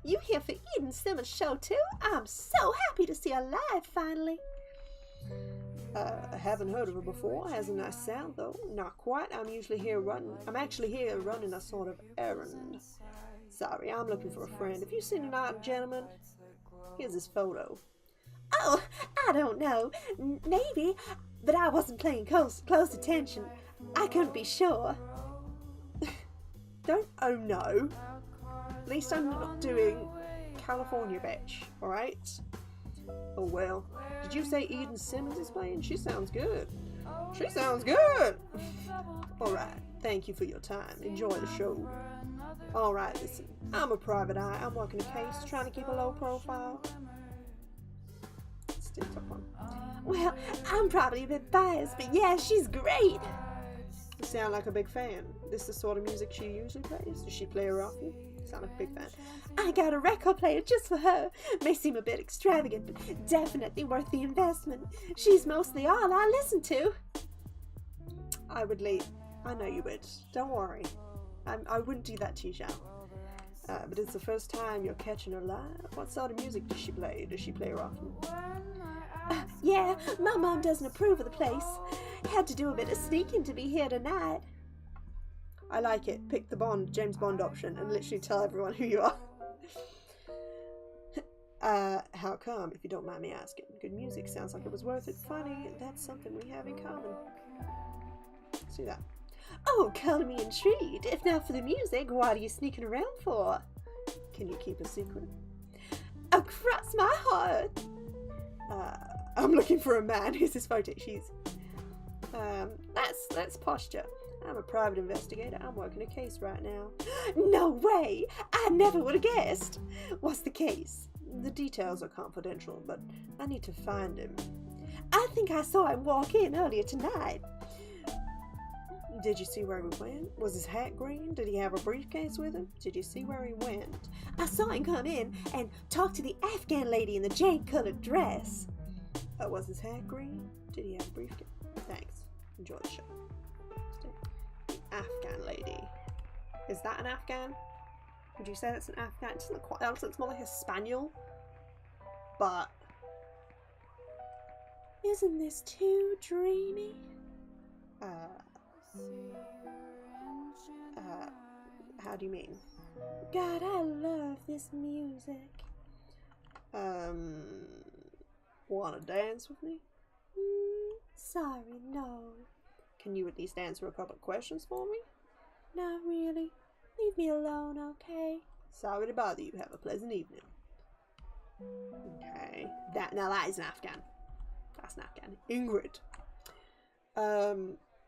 You here for Eden Simmons' show too? I'm so happy to see her live finally. I haven't heard of her before. Has a nice sound though. Not quite. I'm actually here running a sort of errand. Sorry, I'm looking for a friend. Have you seen an odd gentleman? Here's his photo. Oh, I don't know. Maybe, but I wasn't paying close attention. I couldn't be sure. Don't oh no. At least I'm not doing California bitch, alright? Oh well. Did you say Eden Simmons is playing? She sounds good. She sounds good. Alright, thank you for your time. Enjoy the show. Alright, listen. I'm a private eye. I'm working a case, trying to keep a low profile. Still tough one. Well, I'm probably a bit biased, but yeah, she's great. You sound like a big fan. This is the sort of music she usually plays? Does she play her often? Sound like a big fan. I got a record player just for her. May seem a bit extravagant, but definitely worth the investment. She's mostly all I listen to. I would leave. I know you would. Don't worry. I wouldn't do that to you, Zhao. But it's the first time you're catching her live. What sort of music does she play? Does she play her often? Yeah, my mom doesn't approve of the place. Had to do a bit of sneaking to be here tonight. I like it. Pick the James Bond option and literally tell everyone who you are. How come, if you don't mind me asking? Good music, sounds like it was worth it. Funny, that's something we have in common. See that? Oh, color me intrigued. If not for the music, what are you sneaking around for? Can you keep a secret? Across my heart. I'm looking for a man. Here's his photo. She's. That's posture. I'm a private investigator. I'm working a case right now. No way! I never would have guessed. What's the case? The details are confidential, but I need to find him. I think I saw him walk in earlier tonight. Did you see where he went? Was his hat green? Did he have a briefcase with him? Did you see where he went? I saw him come in and talk to the Afghan lady in the jade-colored dress. Was his hat green? Did he have a briefcase? Thanks. Enjoy the show. The Afghan lady. Is that an Afghan? Would you say that's an Afghan? It doesn't quite. That looks more like a spaniel. But isn't this too dreamy? How do you mean? God, I love this music. Wanna dance with me? Sorry, no. Can you at least answer a couple of questions for me? Not really. Leave me alone, okay? Sorry to bother you. Have a pleasant evening. Okay. Now that is an Afghan. That's an Afghan. Ingrid.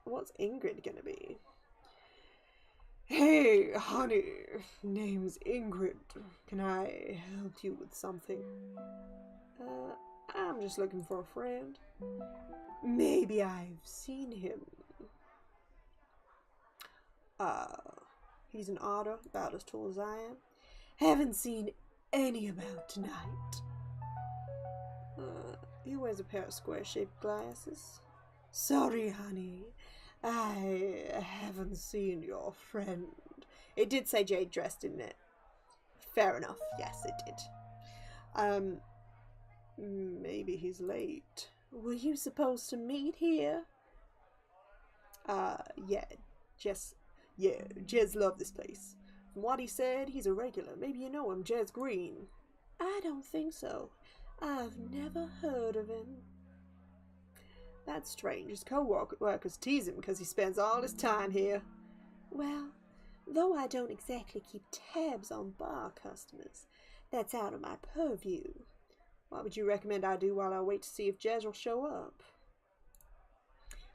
What's Ingrid gonna be? Hey, honey. Name's Ingrid. Can I help you with something? I'm just looking for a friend. Maybe I've seen him. He's an otter, about as tall as I am. Haven't seen any about tonight. He wears a pair of square-shaped glasses. Sorry, honey. I haven't seen your friend. It did say jade dress, didn't it? Fair enough. Yes, it did. Maybe he's late. Were you supposed to meet here? Yeah. Jez loved this place. From what he said, he's a regular. Maybe you know him, Jez Green. I don't think so. I've never heard of him. That's strange. His co-workers tease him because he spends all his time here. Well, though I don't exactly keep tabs on bar customers, that's out of my purview. What would you recommend I do while I wait to see if Jez will show up?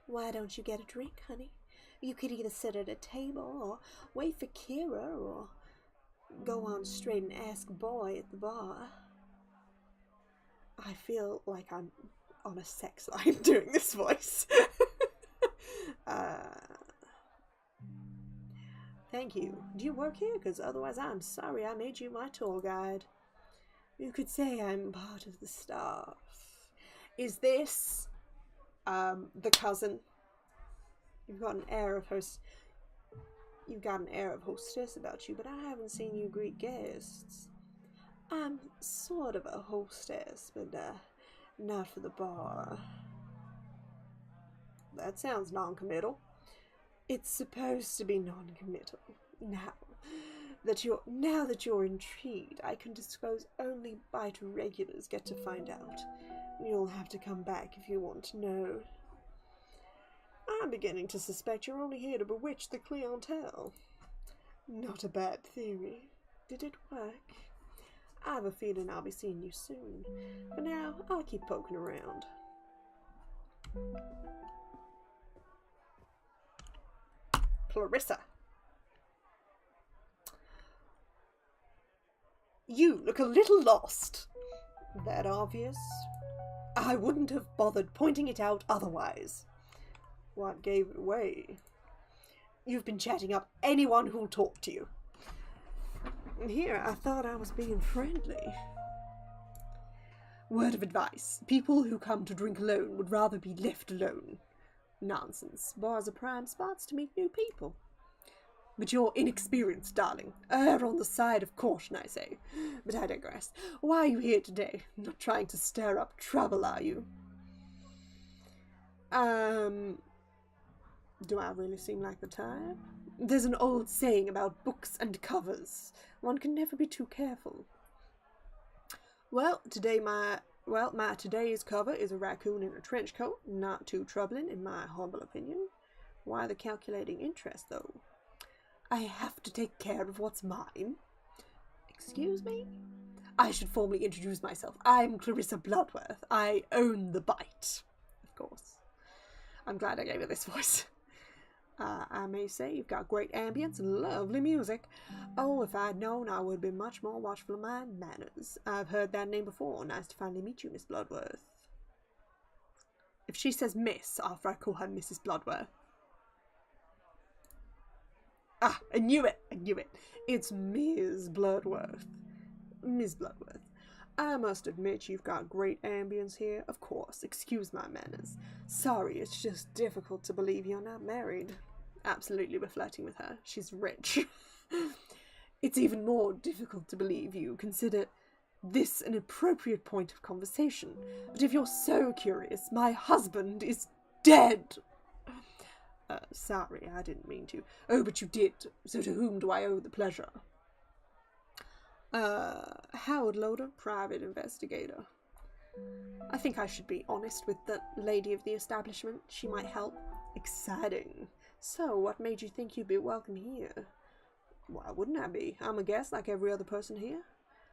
Why don't you get a drink, honey? You could either sit at a table, or wait for Kira, or go on straight and ask Boy at the bar. I feel like I'm on a sex line doing this voice. Thank you. Do you work here? Because otherwise I'm sorry I made you my tour guide. You could say I'm part of the staff. Is this the cousin? You've got an air of hostess about you, but I haven't seen you greet guests. I'm sort of a hostess, but not for the bar. That sounds non-committal. It's supposed to be non-committal. Now that you're intrigued, I can disclose only bite regulars get to find out. You'll have to come back if you want to know. I'm beginning to suspect you're only here to bewitch the clientele. Not a bad theory. Did it work? I have a feeling I'll be seeing you soon. For now, I'll keep poking around. Clarissa. You look a little lost. That obvious? I wouldn't have bothered pointing it out otherwise. What gave it away? You've been chatting up anyone who'll talk to you. Here, I thought I was being friendly. Word of advice. People who come to drink alone would rather be left alone. Nonsense. Bars are prime spots to meet new people. But you're inexperienced, darling. Err on the side of caution, I say. But I digress. Why are you here today? Not trying to stir up trouble, are you? Do I really seem like the type? There's an old saying about books and covers. One can never be too careful. Well, my today's cover is a raccoon in a trench coat. Not too troubling, in my humble opinion. Why the calculating interest, though? I have to take care of what's mine. Excuse me? I should formally introduce myself. I'm Clarissa Bloodworth. I own the bite. Of course. I'm glad I gave her this voice. I may say you've got great ambience and lovely music. Oh, if I'd known, I would have been much more watchful of my manners. I've heard that name before. Nice to finally meet you, Miss Bloodworth. If she says Miss after I call her Mrs. Bloodworth. Ah, I knew it! It's Ms. Bloodworth. Miss Bloodworth. I must admit you've got great ambience here. Of course, excuse my manners. Sorry, it's just difficult to believe you're not married. Absolutely reflecting with her. She's rich. It's even more difficult to believe you consider this an appropriate point of conversation. But if you're so curious, my husband is dead. Sorry, I didn't mean to. Oh, but you did. So to whom do I owe the pleasure? Howard Lotor, private investigator. I think I should be honest with the lady of the establishment. She might help. Exciting. So, what made you think you'd be welcome here? Why wouldn't I be? I'm a guest like every other person here.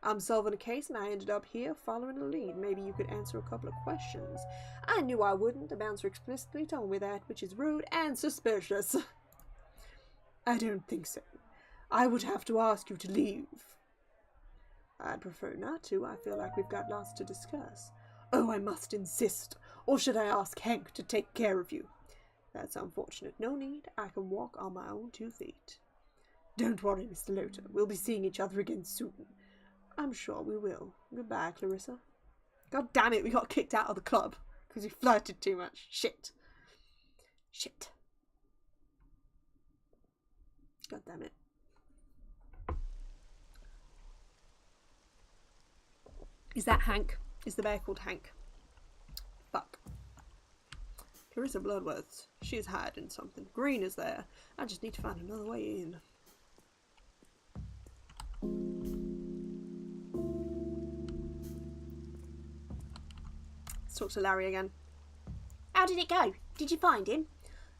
I'm solving a case and I ended up here following a lead. Maybe you could answer a couple of questions. I knew I wouldn't. The bouncer explicitly told me that, which is rude and suspicious. I don't think so. I would have to ask you to leave. I'd prefer not to. I feel like we've got lots to discuss. Oh, I must insist. Or should I ask Hank to take care of you? That's unfortunate. No need. I can walk on my own 2 feet. Don't worry, Mr. Lotor. We'll be seeing each other again soon. I'm sure we will. Goodbye, Clarissa. God damn it, we got kicked out of the club because we flirted too much. Shit. God damn it. Is that Hank? Is the bear called Hank? Fuck. Clarissa Bloodworth. She's hiding something. Green is there. I just need to find another way in. Let's talk to Larry again. How did it go? Did you find him?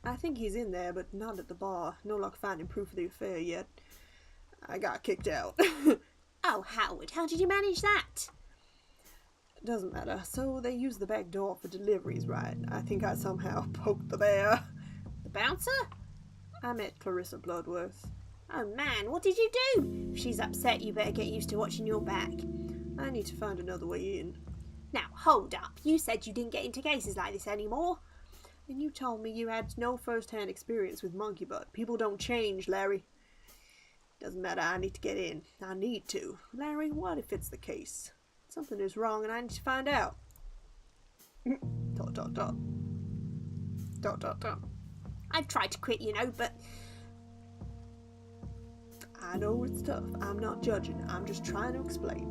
I think he's in there, but not at the bar. No luck finding proof of the affair yet. I got kicked out. Oh, Howard, how did you manage that? Doesn't matter. So they use the back door for deliveries, right? I think I somehow poked the bear. The bouncer? I met Clarissa Bloodworth. Oh man, what did you do? If she's upset, you better get used to watching your back. I need to find another way in. Now, hold up. You said you didn't get into cases like this anymore. And you told me you had no first-hand experience with monkey butt. People don't change, Larry. Doesn't matter, I need to get in. I need to. Larry, what if it's the case? Something is wrong and I need to find out. ... I've tried to quit, you know, but... I know it's tough. I'm not judging. I'm just trying to explain.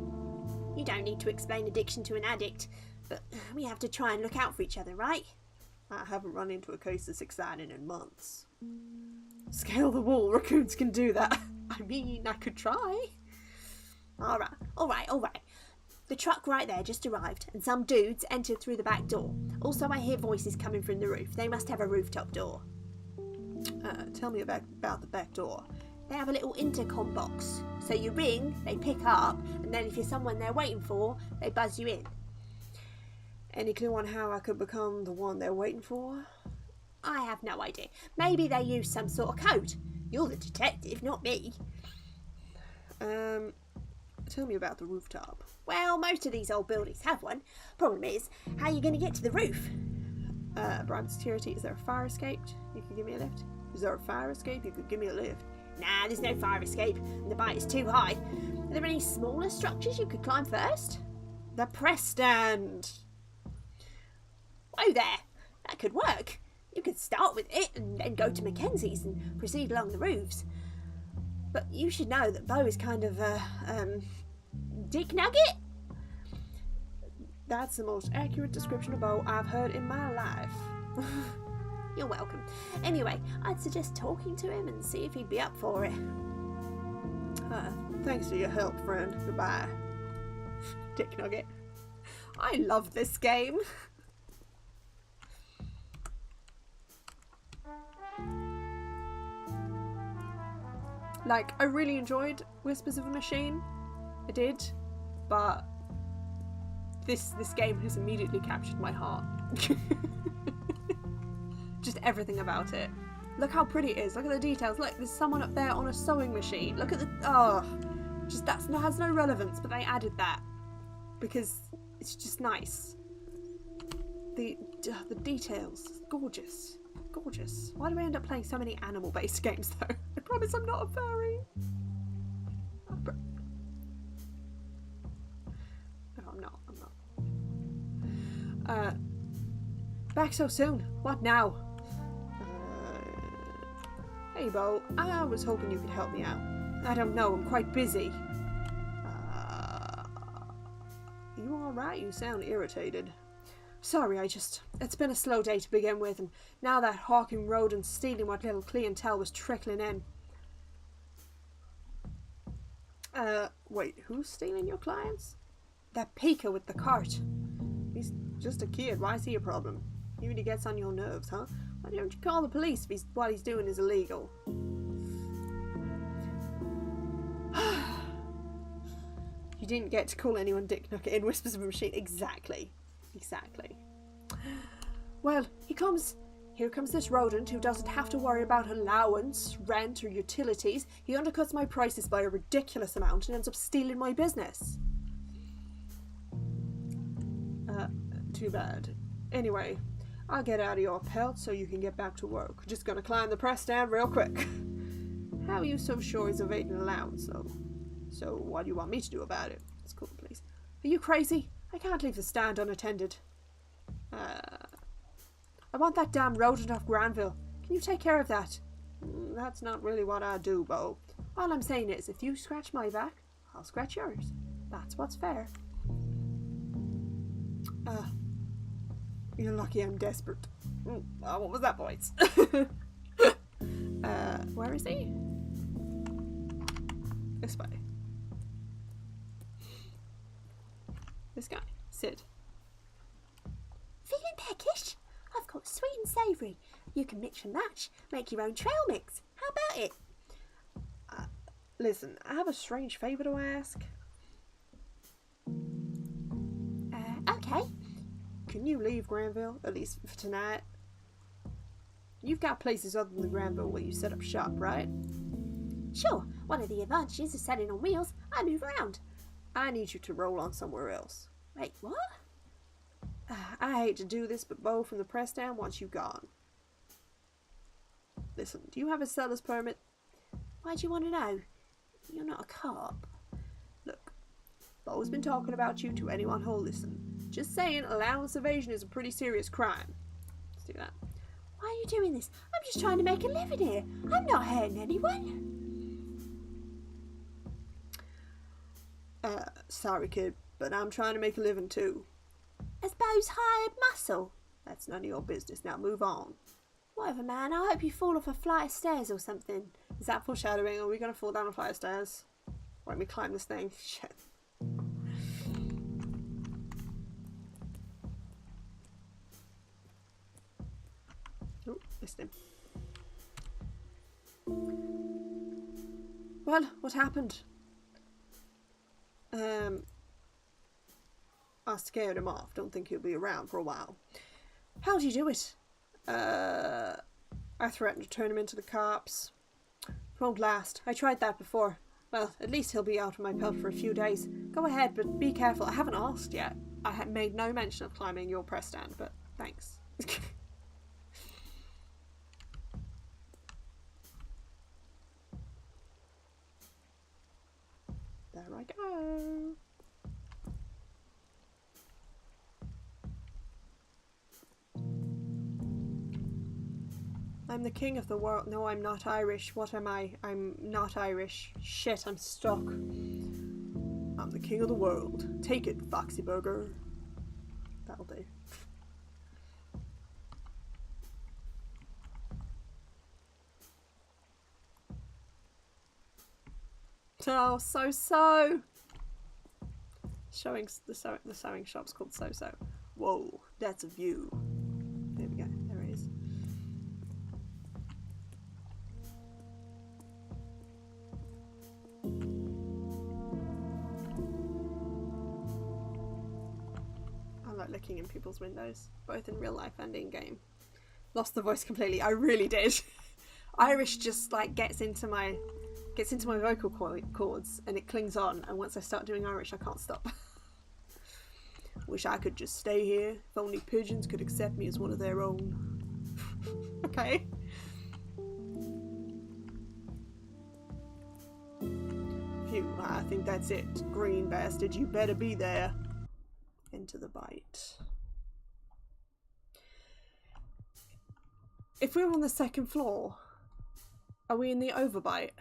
You don't need to explain addiction to an addict, but we have to try and look out for each other, right? I haven't run into a case this exciting in months. Scale the wall. Raccoons can do that. I mean, I could try. All right. The truck right there just arrived, and some dudes entered through the back door. Also, I hear voices coming from the roof. They must have a rooftop door. Tell me about the back door. They have a little intercom box. So you ring, they pick up, and then if you're someone they're waiting for, they buzz you in. Any clue on how I could become the one they're waiting for? I have no idea. Maybe they use some sort of code. You're the detective, not me. Tell me about the rooftop. Well, most of these old buildings have one. Problem is, how are you going to get to the roof? Private security, is there a fire escape? You could give me a lift? Is there a fire escape? You could give me a lift. Nah, there's no fire escape, and the bite is too high. Are there any smaller structures you could climb first? The press stand! Whoa there! That could work. You could start with it and then go to Mackenzie's and proceed along the roofs. But you should know that Bo is kind of a, dick nugget? That's the most accurate description of Bo I've heard in my life. You're welcome. Anyway, I'd suggest talking to him and see if he'd be up for it. Thanks for your help, friend. Goodbye. Dick nugget. I love this game. Like, I really enjoyed Whispers of a Machine. I did. But this game has immediately captured my heart. Just everything about it. Look how pretty it is. Look at the details. Look, there's someone up there on a sewing machine. Look at the... Oh. Just that has no relevance, but they added that. Because it's just nice. The details. Gorgeous. Gorgeous. Why do I end up playing so many animal-based games, though? I promise I'm not a furry. No, I'm not. I'm not. Back so soon. What now? Hey, Bo. I was hoping you could help me out. I don't know. I'm quite busy. You alright? You sound irritated. Sorry, it's been a slow day to begin with, and now that hawking rodent stealing what little clientele was trickling in. Wait, who's stealing your clients? That Pika with the cart. He's just a kid, why is he a problem? Even he gets on your nerves, huh? Why don't you call the police if what he's doing is illegal? You didn't get to call anyone Dick Nugget in Whispers of a Machine. Exactly. Exactly. Well, here comes this rodent who doesn't have to worry about allowance, rent, or utilities. He undercuts my prices by a ridiculous amount and ends up stealing my business. Too bad. Anyway, I'll get out of your pelt so you can get back to work. Just gonna climb the press stand real quick. How are you so sure he's evading allowance, though? So what do you want me to do about it? It's cool, please. Are you crazy? I can't leave the stand unattended. I want that damn rodent off Granville. Can you take care of that? That's not really what I do, Bo. All I'm saying is, if you scratch my back, I'll scratch yours. That's what's fair. You're lucky I'm desperate. What was that voice? Where is he? This way. This guy. Sid. Feeling peckish? I've got sweet and savoury. You can mix and match. Make your own trail mix. How about it? Listen, I have a strange favour to ask. Okay. Can you leave Granville, at least for tonight? You've got places other than Granville where you set up shop, right? Sure. One of the advantages of selling on wheels, I move around. I need you to roll on somewhere else. Wait, what? I hate to do this, but Bo from the press stand wants you gone. Listen, do you have a seller's permit? Why do you want to know? You're not a cop. Look, Bo's been talking about you to anyone who'll listen. Just saying, allowance evasion is a pretty serious crime. Let's do that. Why are you doing this? I'm just trying to make a living here. I'm not hurting anyone. Sorry, kid, but I'm trying to make a living too. As Bo's hired muscle? That's none of your business. Now move on. Whatever, man. I hope you fall off a flight of stairs or something. Is that foreshadowing? Are we going to fall down a flight of stairs? Why don't we climb this thing? Shit. Oh, missed him. Well, what happened? I scared him off. Don't think he'll be around for a while. How'd you do it? I threatened to turn him into the cops. It won't last. I tried that before. Well, at least he'll be out of my pelt for a few days. Go ahead, but be careful. I haven't asked yet. I had made no mention of climbing your press stand, but thanks. There I go. I'm the king of the world. No, I'm not Irish. What am I? I'm not Irish. Shit, I'm stuck. I'm the king of the world. Take it, Foxy Burger. That'll do. Oh, so. Showing the sewing shop's called So. Whoa, that's a view. There we go. There it is. I like looking in people's windows, both in real life and in game. Lost the voice completely. I really did. Irish just like gets into my vocal cords and it clings on, and once I start doing Irish I can't stop. Wish I could just stay here. If only pigeons could accept me as one of their own. Okay. Phew, I think that's it. Green bastard, you better be there. Into the bite. If we're on the second floor, are we in the overbite?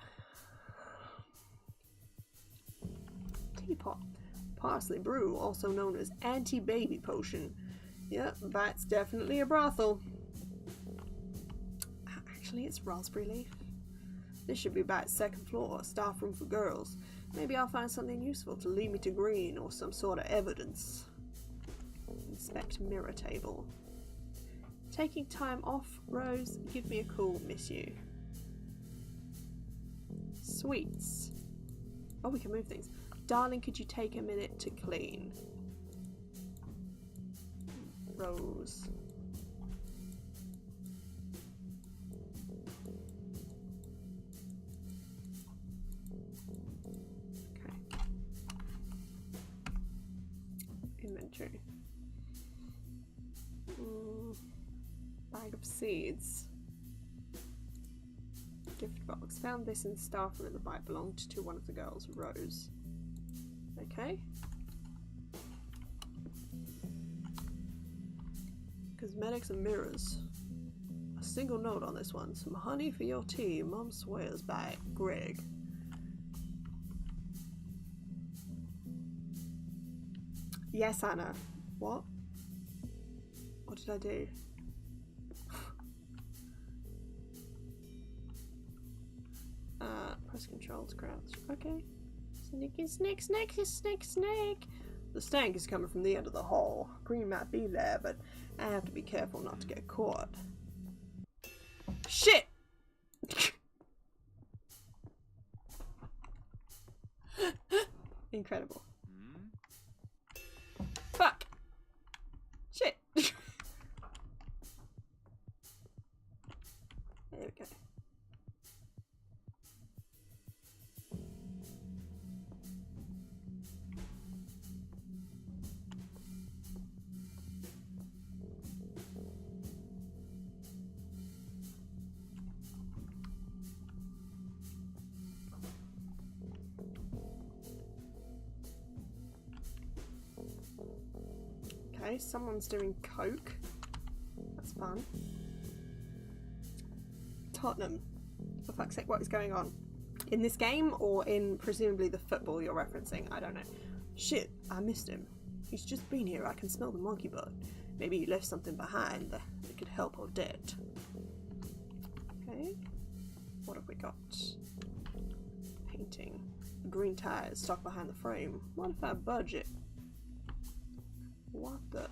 Teapot. Parsley brew, also known as anti-baby potion. Yep, that's definitely a brothel. Actually, it's raspberry leaf. This should be about second floor, staff room for girls. Maybe I'll find something useful to lead me to green or some sort of evidence. Inspect mirror table. Taking time off, Rose. Give me a call, miss you. Sweets. Oh, we can move things. Darling, could you take a minute to clean? Rose. Okay. Inventory. Bag of seeds. Gift box. Found this in the staff room. The bite belonged to one of the girls, Rose. Okay. Cosmetics and mirrors. A single note on this one. Some honey for your tea. Mum swears by Greg. Yes, Anna. What? What did I do? Press control to crouch. Okay. Sneaky snake, snake, snake, snake. The stank is coming from the end of the hall. Green might be there, but I have to be careful not to get caught. Shit! Incredible. Fuck! Shit! There we go. Okay, someone's doing coke. That's fun. Tottenham. For fuck's sake, what is going on? In this game, or in presumably the football you're referencing? I don't know. Shit, I missed him. He's just been here. I can smell the monkey butt. Maybe he left something behind that could help Odette. Okay. What have we got? Painting. Green tires stuck behind the frame. What if I budge it? What the?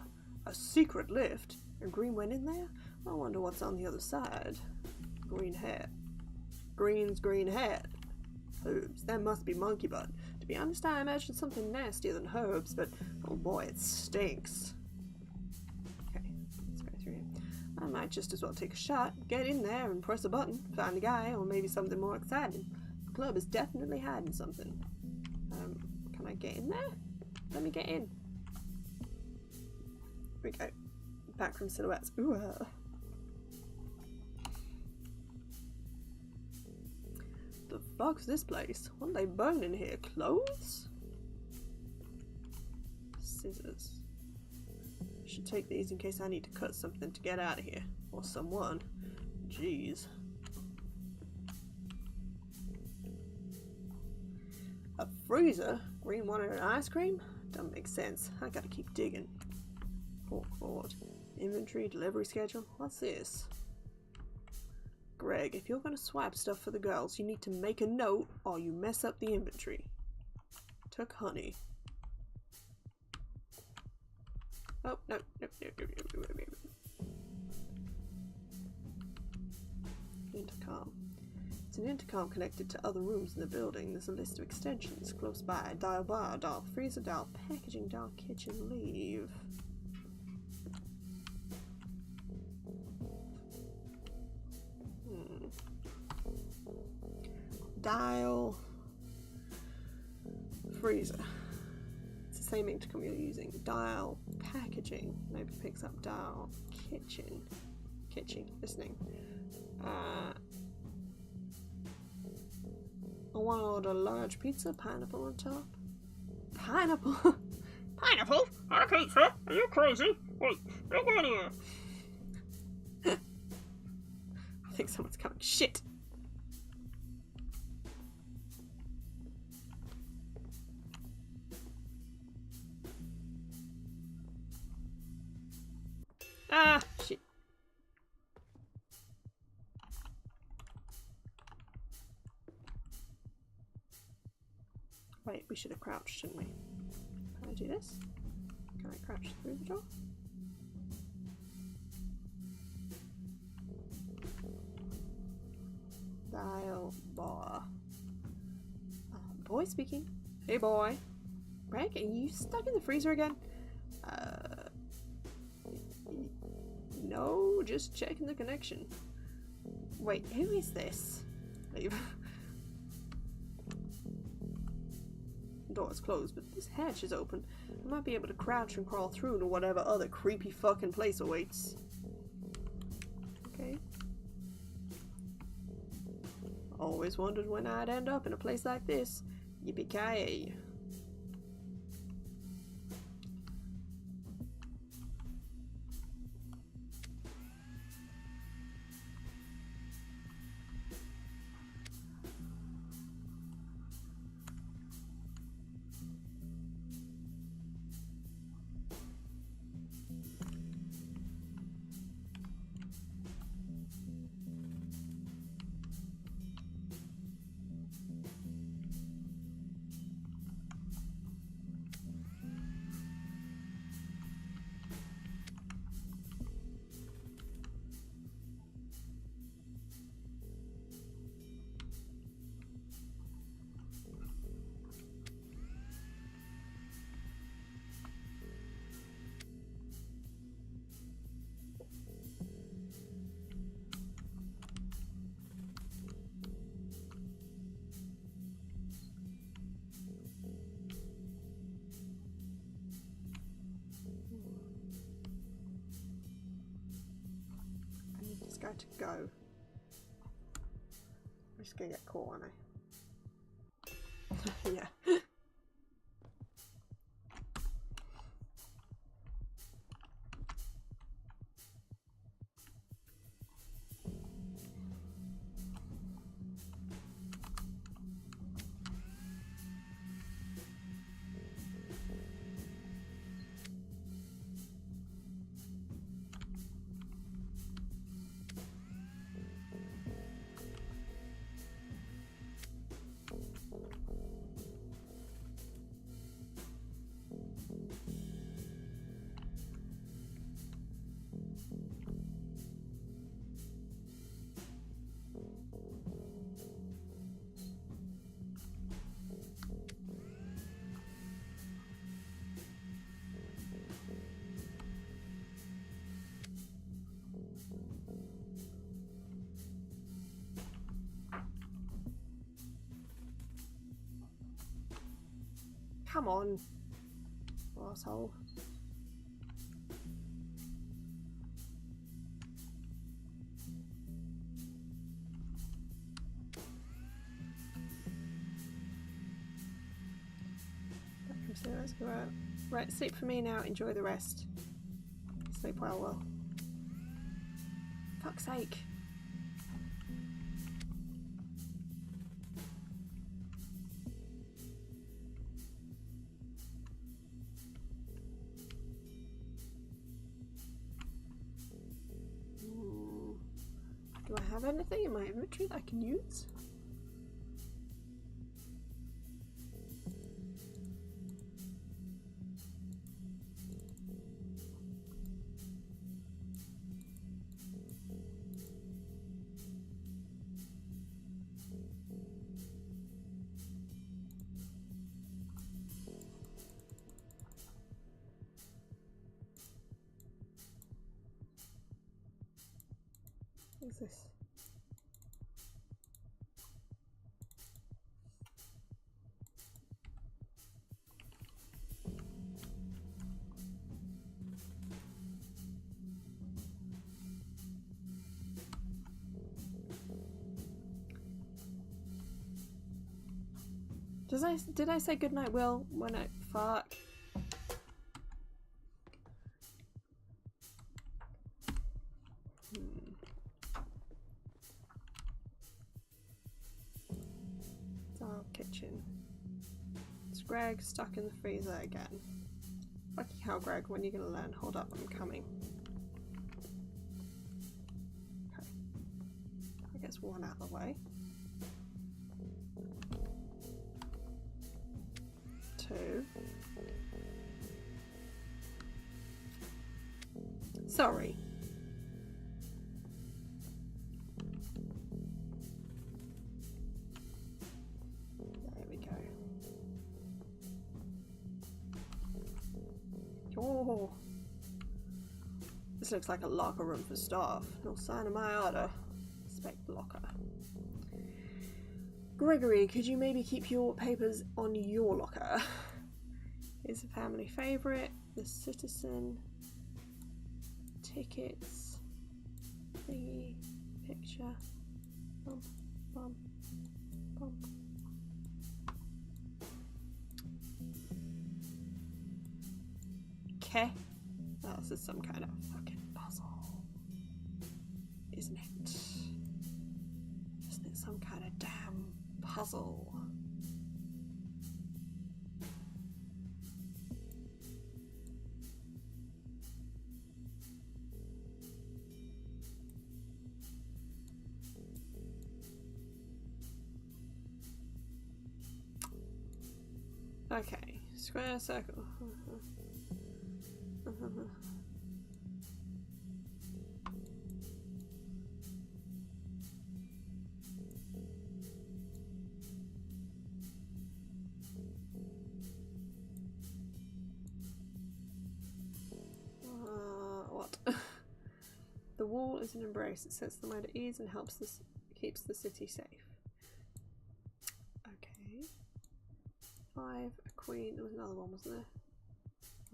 A secret lift? And Green went in there? I wonder what's on the other side. Green hat. Green's green hat. Herbs. That must be monkey butt. To be honest, I imagined something nastier than herbs, but oh boy, it stinks. Okay, let's go through here. I might just as well take a shot, get in there and press a button, find a guy, or maybe something more exciting. The club is definitely hiding something. Can I get in there? Let me get in. Here we go. Back from silhouettes. Ooh. The fuck's this place? What are they burning here? Clothes? Scissors. Should take these in case I need to cut something to get out of here. Or someone. Jeez. A freezer? Green one and an ice cream? Doesn't make sense. I gotta keep digging. Pork board. Inventory, delivery schedule. What's this? Greg, if you're gonna swap stuff for the girls, you need to make a note or you mess up the inventory. Took honey. Oh, no. Intercom. It's an intercom connected to other rooms in the building. There's a list of extensions close by. Dial bar, dial freezer, dial packaging, dial kitchen, leave. Dial freezer. It's the same intercom you're using. Dial packaging. Nobody picks up. Dial kitchen. Listening. I want to order a large pizza. Pineapple on top. Pineapple? Pineapple? On a pizza? Are you crazy? Wait, look out here. I think someone's coming. Shit. Ah, shit. Wait, we should have crouched, shouldn't we? Can I do this? Can I crouch through the door? Dial bar. Boy speaking. Hey boy. Greg, are you stuck in the freezer again? No, just checking the connection. Wait, who is this? Leave. The door is closed, but this hatch is open. I might be able to crouch and crawl through to whatever other creepy fucking place awaits. Okay. Always wondered when I'd end up in a place like this. Yippee-ki-yay. Guy to go. I'm just gonna get caught, aren't I? Yeah. come on, asshole. Let's go out. Right, sleep for me now. Enjoy the rest. Sleep well, Will. Fuck's sake. Do I have anything in my inventory that I can use? What is this? Did I say goodnight, Will? When I fuck. Dark kitchen. It's Greg stuck in the freezer again. Fucking hell, Greg, when are you gonna learn? Hold up, I'm coming. Okay. I guess one out of the way. 2. Sorry. There we go. Oh. This looks like a locker room for staff. No sign of my order. Expect locker. Gregory, could you maybe keep your papers on your locker? Is a family favourite, the citizen, tickets, thingy, picture, bump, bump, bump. Okay. Oh, this is some kind of fucking puzzle. Isn't it? Isn't it some kind of damn puzzle? Okay, square, circle. What? The wall is an embrace. It sets the mind at ease and keeps the city safe. Okay. 5, a queen. There was another one, wasn't there?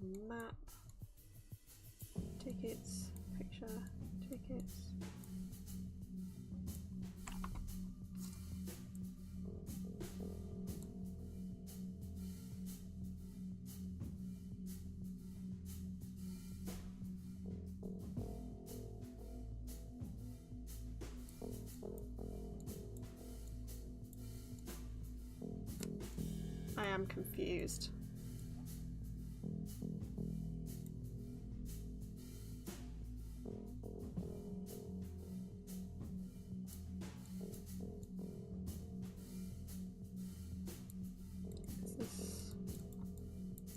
A map. Tickets. Picture. Tickets. I am confused. Is this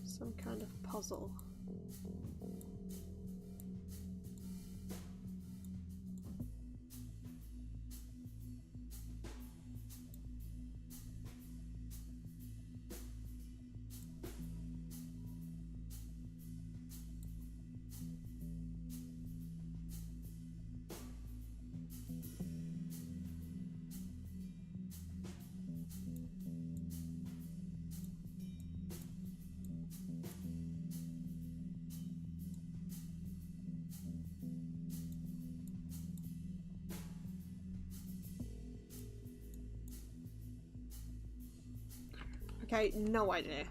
some kind of puzzle? Okay, no idea.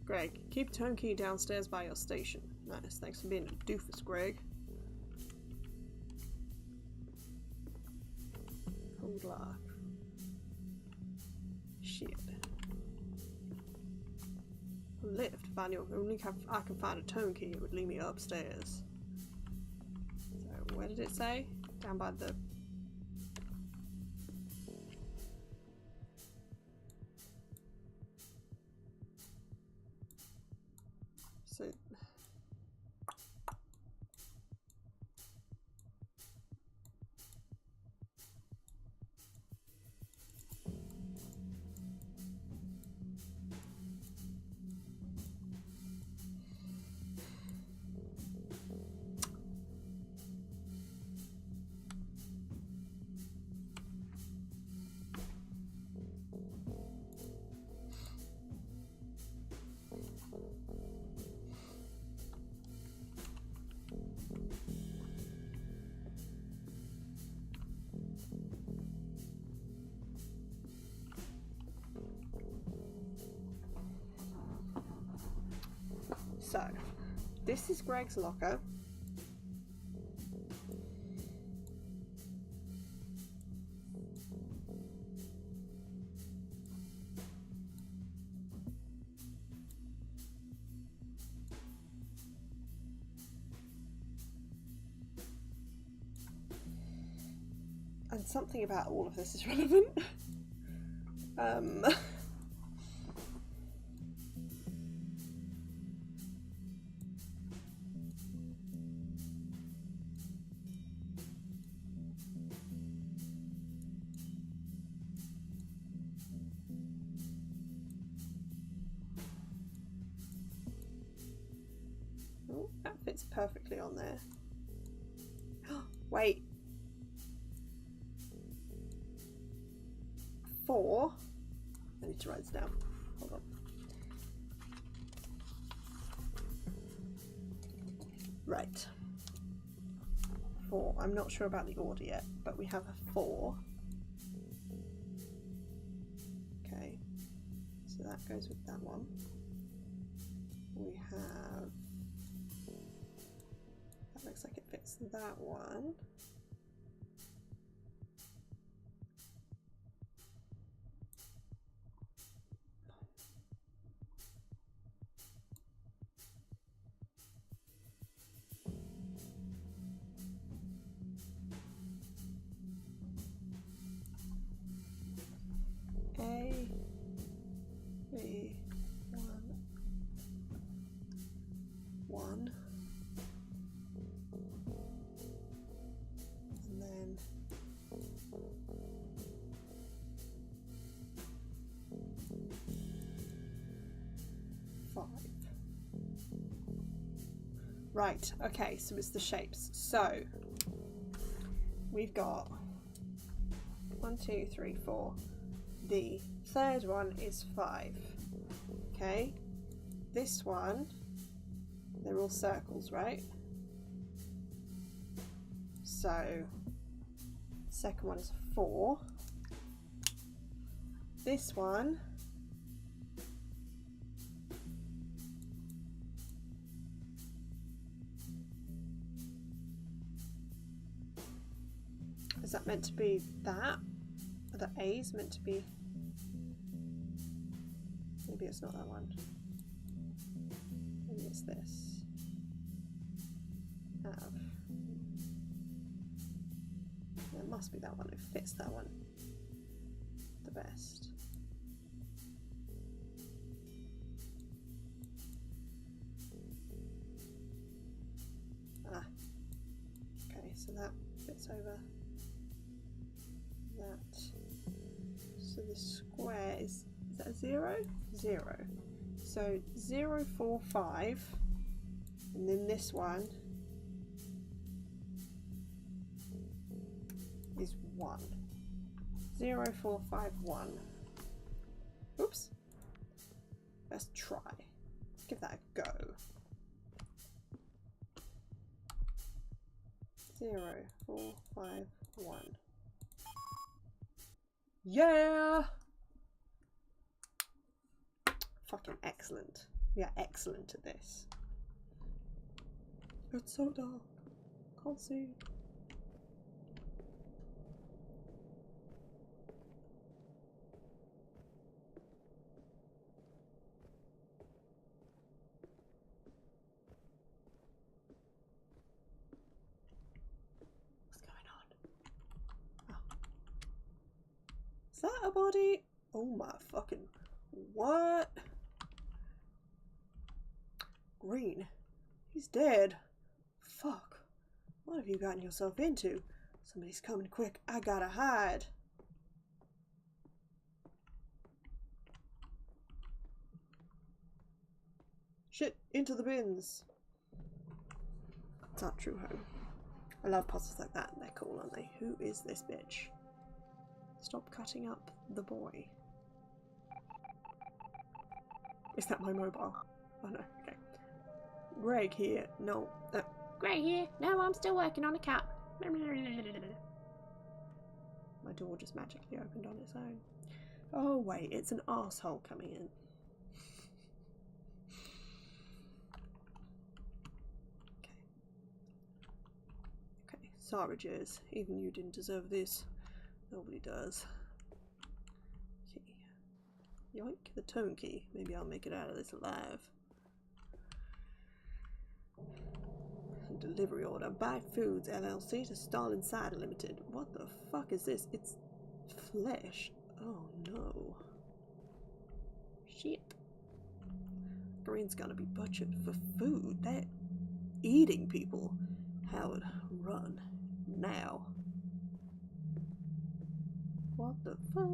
Greg, keep turnkey downstairs by your station. Nice, thanks for being a doofus, Greg. Hold lock. Shit. Lift. Manual. Only if I can find a turnkey, it would lead me upstairs. So, where did it say? Down by the... So... So, this is Greg's locker. And something about all of this is relevant. Oh, that fits perfectly on there. Wait. 4. I need to write this down. Hold on. Right. 4. I'm not sure about the order yet, but we have a 4. Okay. So that goes with that one. We have... That looks like it fits that one. A, B, 1, and then 5. Right, okay, so it's the shapes. So we've got 1, 2, 3, 4. The third one is 5. Okay, this one, they're all circles, right? So, second one is 4. This one is that meant to be that? Are the A's meant to be? Maybe it's not that one. Maybe it's this. Have. It must be that one. It fits that one the best. Ah. Okay, so that fits over that. So the square is that 0? 0. So 0, 4, 5, and then this one is 1. 0, 4, 5, 1. Oops. Let's try. Let's give that a go. 0, 4, 5, 1. Yeah! fucking excellent. We are excellent at this. It's so dark. Can't see. What's going on? Oh. Is that a body? Oh my fucking... What? Green. He's dead. Fuck. What have you gotten yourself into? Somebody's coming quick. I gotta hide. Shit, into the bins. It's not true home. I love puzzles like that. They're cool, aren't they? Who is this bitch? Stop cutting up the boy. Is that my mobile? Oh no, okay. Greg here. No. Greg here. No, I'm still working on a cat. My door just magically opened on its own. Oh wait, it's an arsehole coming in. Okay, Sarges. Even you didn't deserve this. Nobody does. Okay. Yoink, the tone key. Maybe I'll make it out of this alive. Delivery order. Buy Foods LLC to Stalin Cider Limited. What the fuck is this? It's flesh. Oh no. Shit. Green's gonna be butchered for food. They're eating people. Howard, run. Now. What the fuck?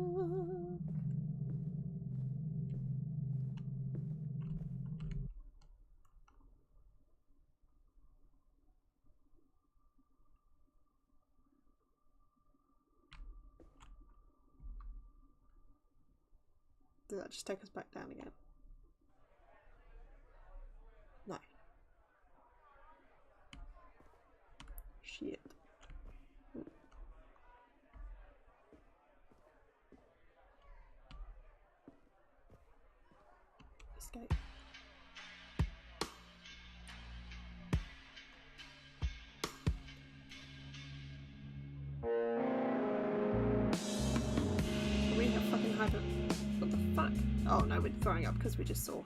Does that just take us back down again? No. Shit. Escape. We have fucking hyper. What the fuck? Oh no, we're throwing up because we just saw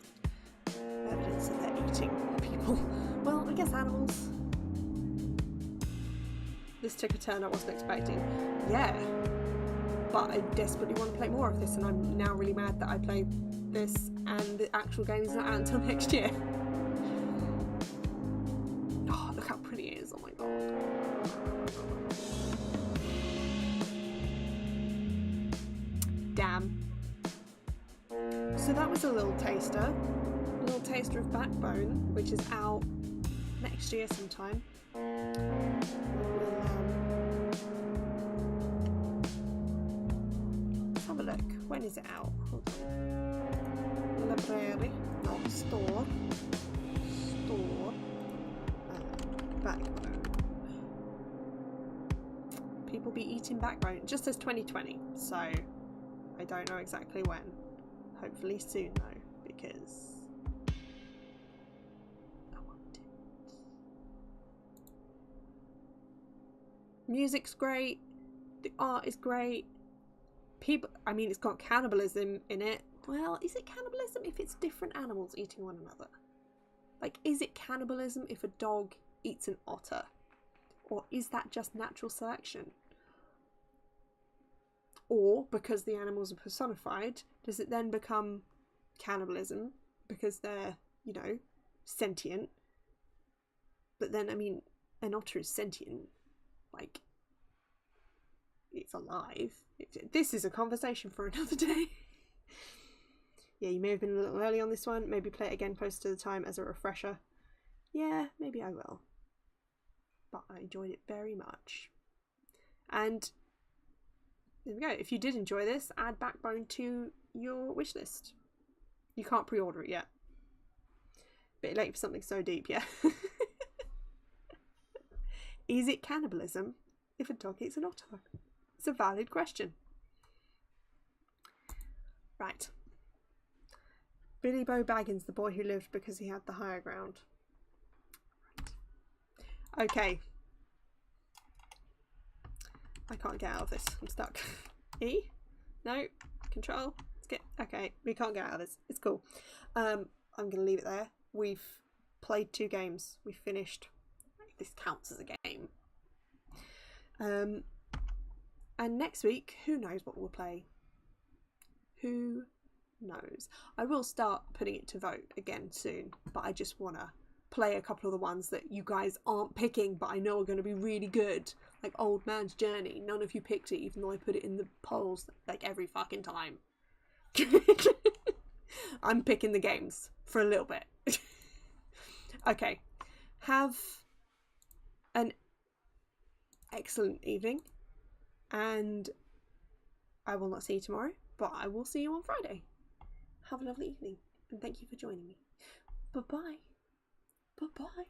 evidence that they're eating people. Well, I guess animals. This took a turn I wasn't expecting. Yeah. But I desperately want to play more of this, and I'm now really mad that I played this and the actual game is not out until next year. Oh, look how pretty it is. Oh my god. Damn. So that was a little taster of Backbone, which is out next year sometime. Let's have a look. When is it out? Hold on. Library, not store. Backbone. People be eating Backbone. It just says 2020, so I don't know exactly when. Hopefully soon though, because I want it. Music's great, the art is great. People, I mean, it's got cannibalism in it. Well, is it cannibalism if it's different animals eating one another? Like, is it cannibalism if a dog eats an otter? Or is that just natural selection? Or, because the animals are personified, does it then become cannibalism because they're, you know, sentient? But then, I mean, an otter is sentient. Like, it's alive. This is a conversation for another day. Yeah, you may have been a little early on this one. Maybe play it again close to the time as a refresher. Yeah, maybe I will. But I enjoyed it very much. And there we go. If you did enjoy this, add Backbone to your wishlist. You can't pre-order it yet. Bit late for something so deep, yeah. Is it cannibalism if a dog eats an otter? It's a valid question. Right. Billy Bo Baggins, the boy who lived because he had the higher ground. Okay. I can't get out of this. I'm stuck. E? No. Control. Let's get... Okay. We can't get out of this. It's cool. I'm going to leave it there. We've played 2 games. We've finished. This counts as a game. And next week, who knows what we'll play? Who knows? I will start putting it to vote again soon, but I just want to play a couple of the ones that you guys aren't picking, but I know are going to be really good. Like Old Man's Journey. None of you picked it, even though I put it in the polls like every fucking time. I'm picking the games for a little bit. Okay. Have an excellent evening, and I will not see you tomorrow, but I will see you on Friday. Have a lovely evening, and thank you for joining me. Bye-bye. Bye-bye.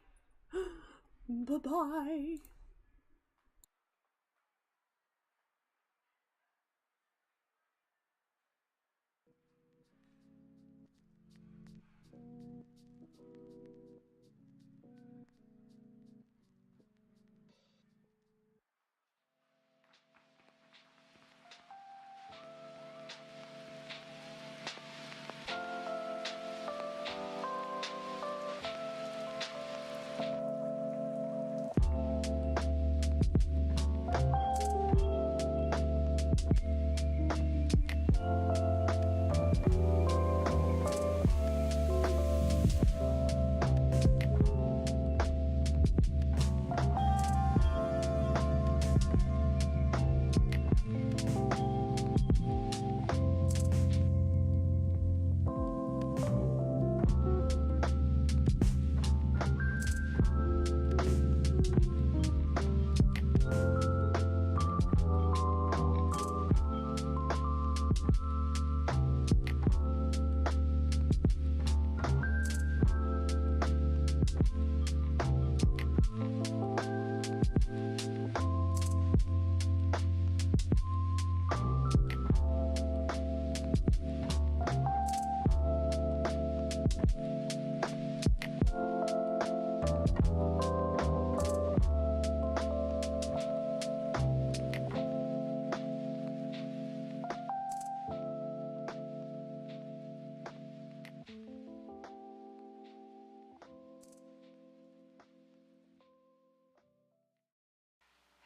Bye-bye.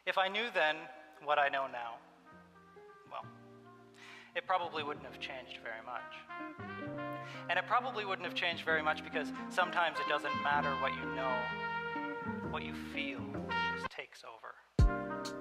If I knew then what I know now, well, it probably wouldn't have changed very much. And it probably wouldn't have changed very much because sometimes it doesn't matter what you know, what you feel just takes over.